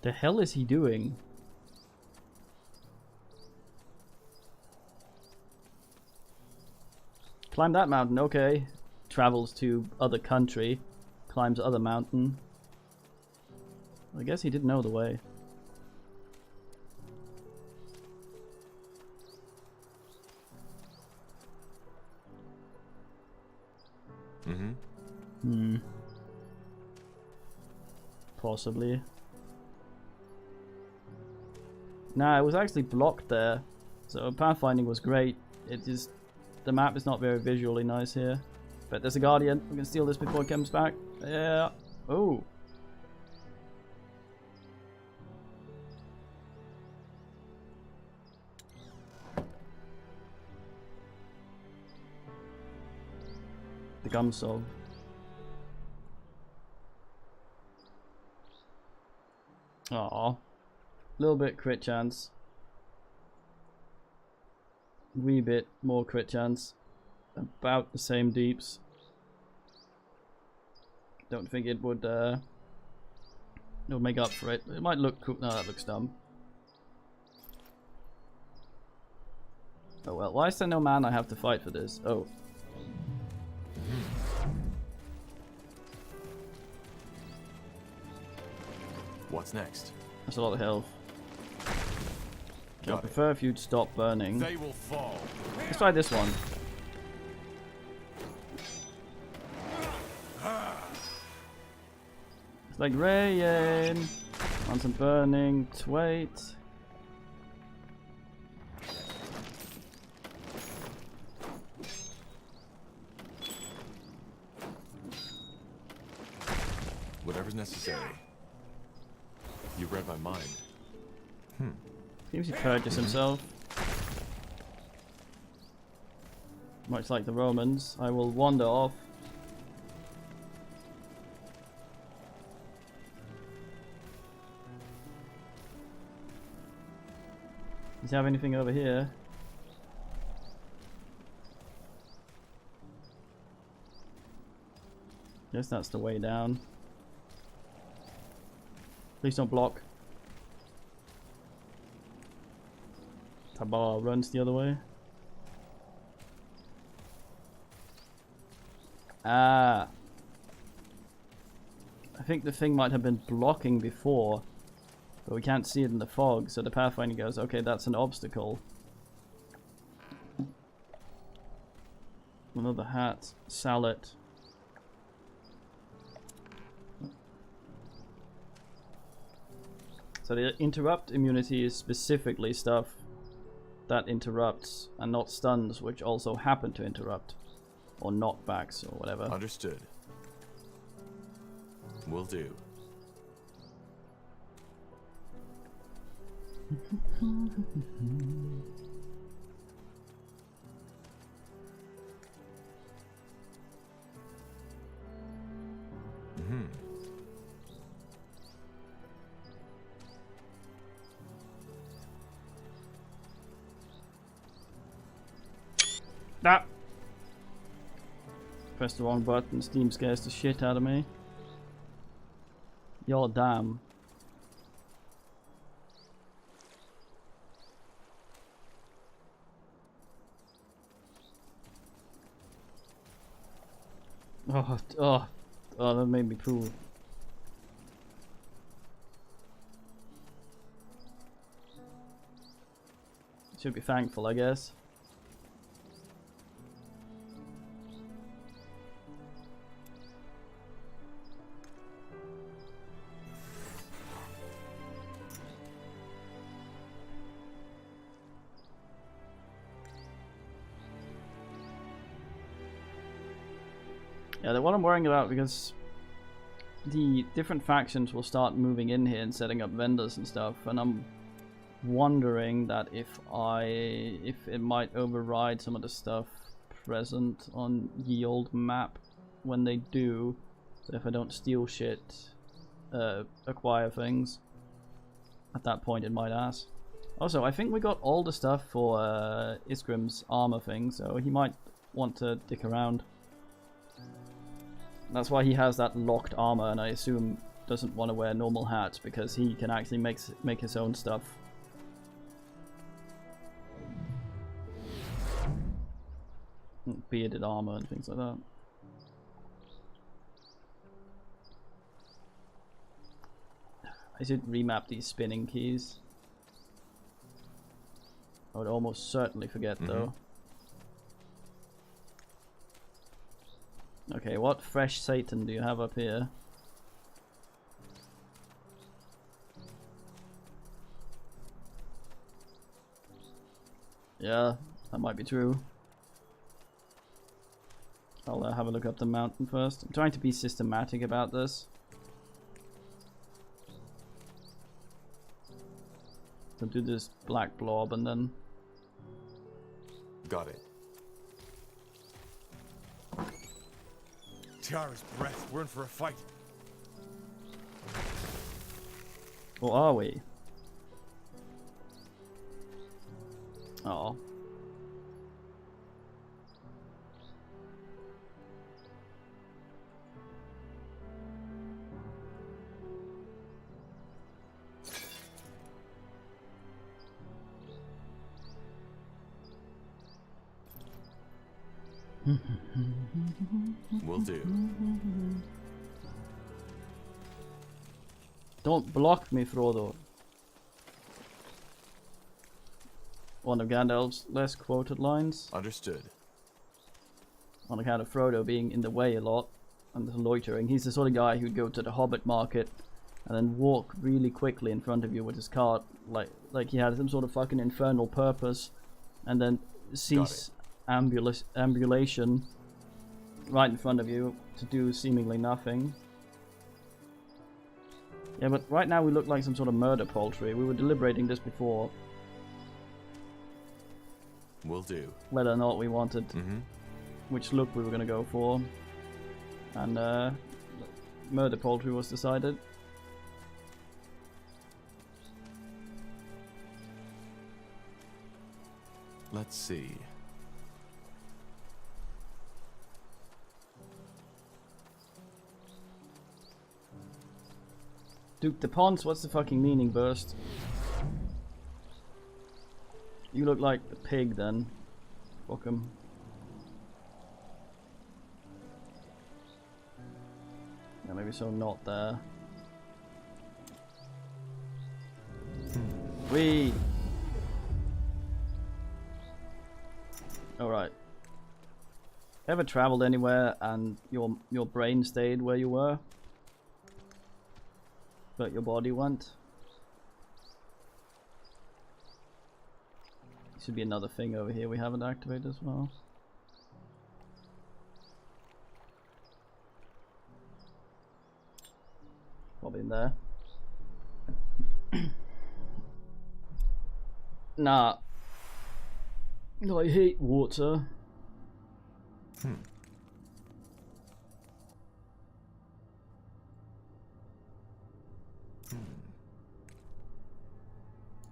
The hell is he doing? Climb that mountain, okay. Travels to other country. Climbs other mountain. I guess he didn't know the way. Possibly. Nah, it was actually blocked there. So pathfinding was great. It just... the map is not very visually nice here. But there's a guardian. We can steal this before it comes back. Yeah. Oh. The gum sob. Aww. Little bit crit chance. Wee bit more crit chance. About the same deeps. Don't think it would make up for it. It might look cool. No, that looks dumb. Oh well, why is there no man I have to fight for this? Oh. What's next? That's a lot of health. I prefer if you'd stop burning. They will fall. Let's try this one. It's like rain. On some burning. Wait. Whatever's necessary. You read my mind. Seems to purchase himself. Much like the Romans, I will wander off. Does he have anything over here? Guess that's the way down. Please don't block. Tabar runs the other way. Ah. I think the thing might have been blocking before, but we can't see it in the fog, so the Pathfinder goes, okay, that's an obstacle. Another hat. Salad. So the interrupt immunity is specifically stuff that interrupts and not stuns, which also happen to interrupt. Or knockbacks or whatever. Understood. Will do. Ah! Pressed the wrong button, Steam scares the shit out of me. You're damn. Oh, that made me cool. Should be thankful, I guess. Yeah, what I'm worrying about, because the different factions will start moving in here and setting up vendors and stuff, and I'm wondering that if it might override some of the stuff present on ye old map when they do. So if I don't steal shit, acquire things, at that point it might ask. Also, I think we got all the stuff for Iskrim's armor thing, so he might want to dick around. That's why he has that locked armor, and I assume doesn't want to wear normal hats because he can actually make his own stuff. Bearded armor and things like that. I should remap these spinning keys. I would almost certainly forget though. Okay, what fresh Satan do you have up here? Yeah, that might be true. I'll have a look up the mountain first. I'm trying to be systematic about this. So do this black blob and then... Got it. Tiara's breath. We're in for a fight. Or are we? Oh. Will do. Don't block me, Frodo. One of Gandalf's less quoted lines. Understood. On account of Frodo being in the way a lot and loitering. He's the sort of guy who'd go to the Hobbit market and then walk really quickly in front of you with his cart, like he had some sort of fucking infernal purpose, and then cease ambulation right in front of you to do seemingly nothing. Yeah, but right now we look like some sort of murder poultry. We were deliberating this before. Will do. Whether or not we wanted which look we were going to go for. And murder poultry was decided. Let's see. Duke the Ponce, what's the fucking meaning, Burst? You look like a pig then. Fuck 'em. Yeah, maybe so not there. Wee! Alright. Ever traveled anywhere and your brain stayed where you were? But your body went? Should be another thing over here we haven't activated as well. Probably in there. Nah. No, I hate water.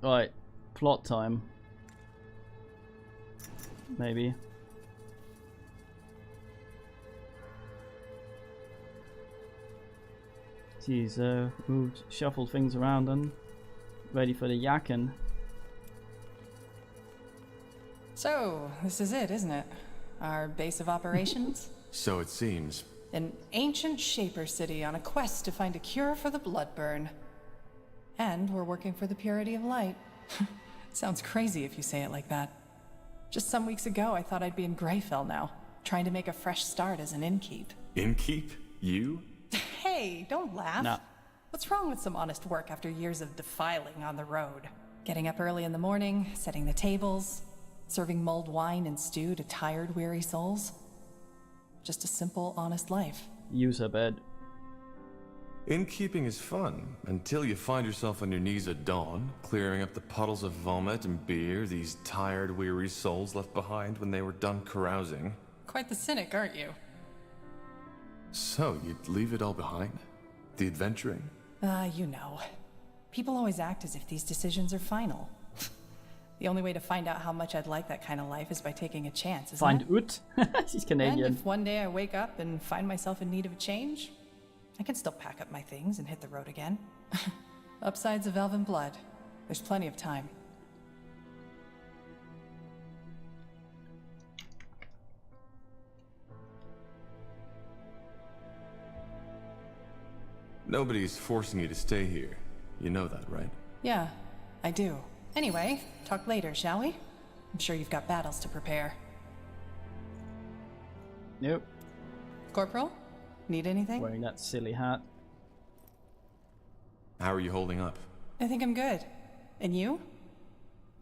Right, plot time. Maybe. Jeez, moved, shuffled things around and ready for the yakking. So, this is it, isn't it? Our base of operations? So it seems. An ancient Shaper city on a quest to find a cure for the bloodburn. And we're working for the purity of light. Sounds crazy if you say it like that. Just some weeks ago, I thought I'd be in Greyfell now, trying to make a fresh start as an innkeep. Innkeep? You? Hey, don't laugh. No. What's wrong with some honest work after years of defiling on the road? Getting up early in the morning, setting the tables, serving mulled wine and stew to tired, weary souls. Just a simple, honest life. Use her bed. Innkeeping is fun, until you find yourself on your knees at dawn, clearing up the puddles of vomit and beer these tired, weary souls left behind when they were done carousing. Quite the cynic, aren't you? So, you'd leave it all behind? The adventuring? You know. People always act as if these decisions are final. The only way to find out how much I'd like that kind of life is by taking a chance, isn't it? Find Ut? She's Canadian. And if one day I wake up and find myself in need of a change, I can still pack up my things and hit the road again. Upsides of elven blood. There's plenty of time. Nobody's forcing you to stay here. You know that, right? Yeah, I do. Anyway, talk later, shall we? I'm sure you've got battles to prepare. Nope. Corporal? Need anything? Wearing that silly hat. How are you holding up? I think I'm good. And you?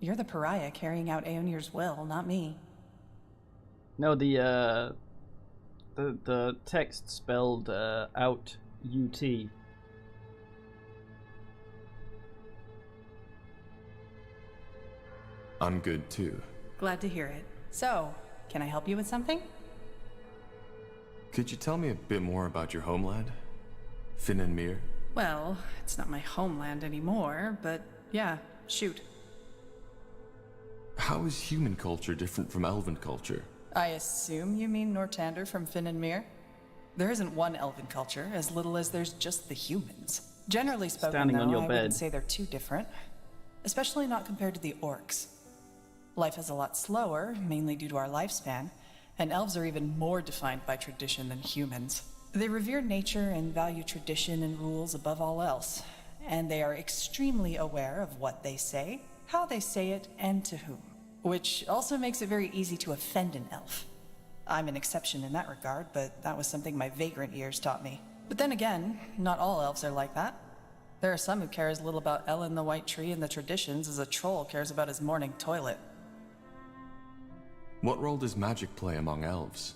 You're the pariah carrying out Aeonir's will, not me. No, the text spelled out UT. I'm good too. Glad to hear it. So, can I help you with something? Could you tell me a bit more about your homeland? Finn and Mir? Well, it's not my homeland anymore, but yeah, shoot. How is human culture different from elven culture? I assume you mean Nortander from Finn and Mir? There isn't one elven culture, as little as there's just the humans. Generally spoken, Standing though, on your I bed. wouldn't say they're too different. Especially not compared to the orcs. Life is a lot slower, mainly due to our lifespan, and elves are even more defined by tradition than humans. They revere nature and value tradition and rules above all else, and they are extremely aware of what they say, how they say it, and to whom. Which also makes it very easy to offend an elf. I'm an exception in that regard, but that was something my vagrant years taught me. But then again, not all elves are like that. There are some who care as little about Ellen the White Tree and the traditions as a troll cares about his morning toilet. What role does magic play among elves?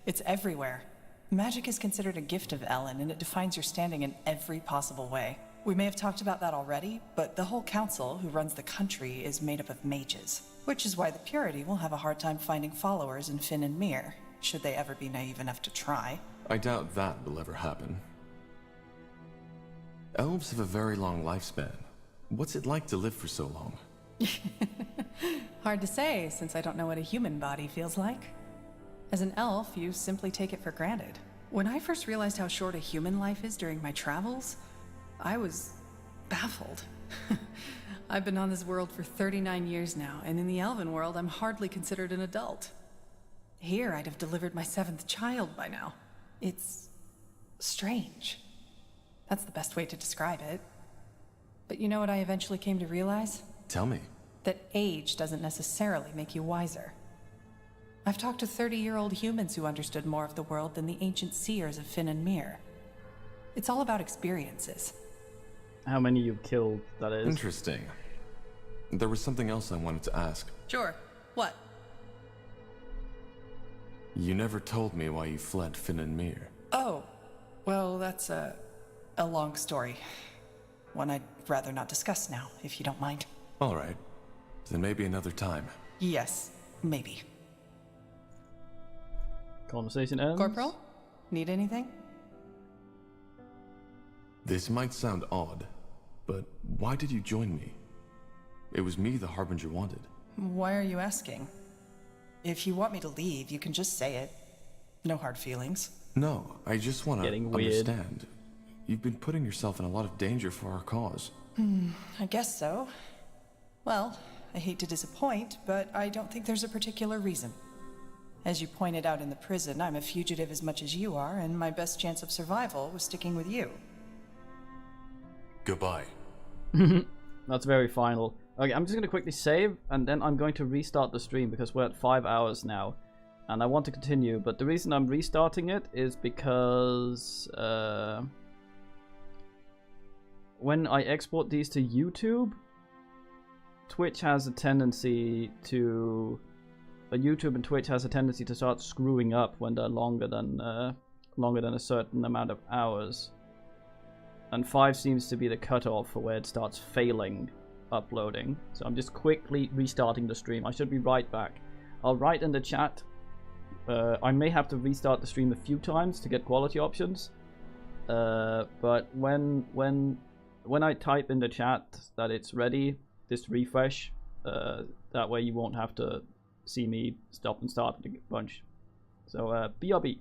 It's everywhere. Magic is considered a gift of Ellen, and it defines your standing in every possible way. We may have talked about that already, but the whole council who runs the country is made up of mages. Which is why the Purity will have a hard time finding followers in Finn and Mir, should they ever be naive enough to try. I doubt that will ever happen. Elves have a very long lifespan. What's it like to live for so long? Hard to say, since I don't know what a human body feels like. As an elf, you simply take it for granted. When I first realized how short a human life is during my travels, I was baffled. I've been on this world for 39 years now, and in the elven world, I'm hardly considered an adult. Here, I'd have delivered my 7th child by now. It's strange. That's the best way to describe it. But you know what I eventually came to realize? Tell me. That age doesn't necessarily make you wiser. I've talked to 30-year-old humans who understood more of the world than the ancient seers of Finn and Mir. It's all about experiences. How many you've killed, that is. Interesting. There was something else I wanted to ask. Sure. What? You never told me why you fled Finn and Mir. Oh, well, that's a long story. One I'd rather not discuss now, if you don't mind. All right. Then maybe another time. Yes, maybe. Conversation ends. Corporal? Need anything? This might sound odd, but why did you join me? It was me the Harbinger wanted. Why are you asking? If you want me to leave, you can just say it. No hard feelings. No, I just want to weird. understand. You've been putting yourself in a lot of danger for our cause. I guess so. Well, I hate to disappoint, but I don't think there's a particular reason. As you pointed out in the prison, I'm a fugitive as much as you are, and my best chance of survival was sticking with you. Goodbye. That's very final. Okay, I'm just going to quickly save, and then I'm going to restart the stream because we're at 5 hours now. And I want to continue, but the reason I'm restarting it is because when I export these to YouTube, Twitch has a tendency to... YouTube and Twitch has a tendency to start screwing up when they're longer than a certain amount of hours. And 5 seems to be the cutoff for where it starts failing uploading. So I'm just quickly restarting the stream. I should be right back. I'll write in the chat. I may have to restart the stream a few times to get quality options. But when I type in the chat that it's ready, just refresh. That way you won't have to see me stop and start a bunch. So BRB.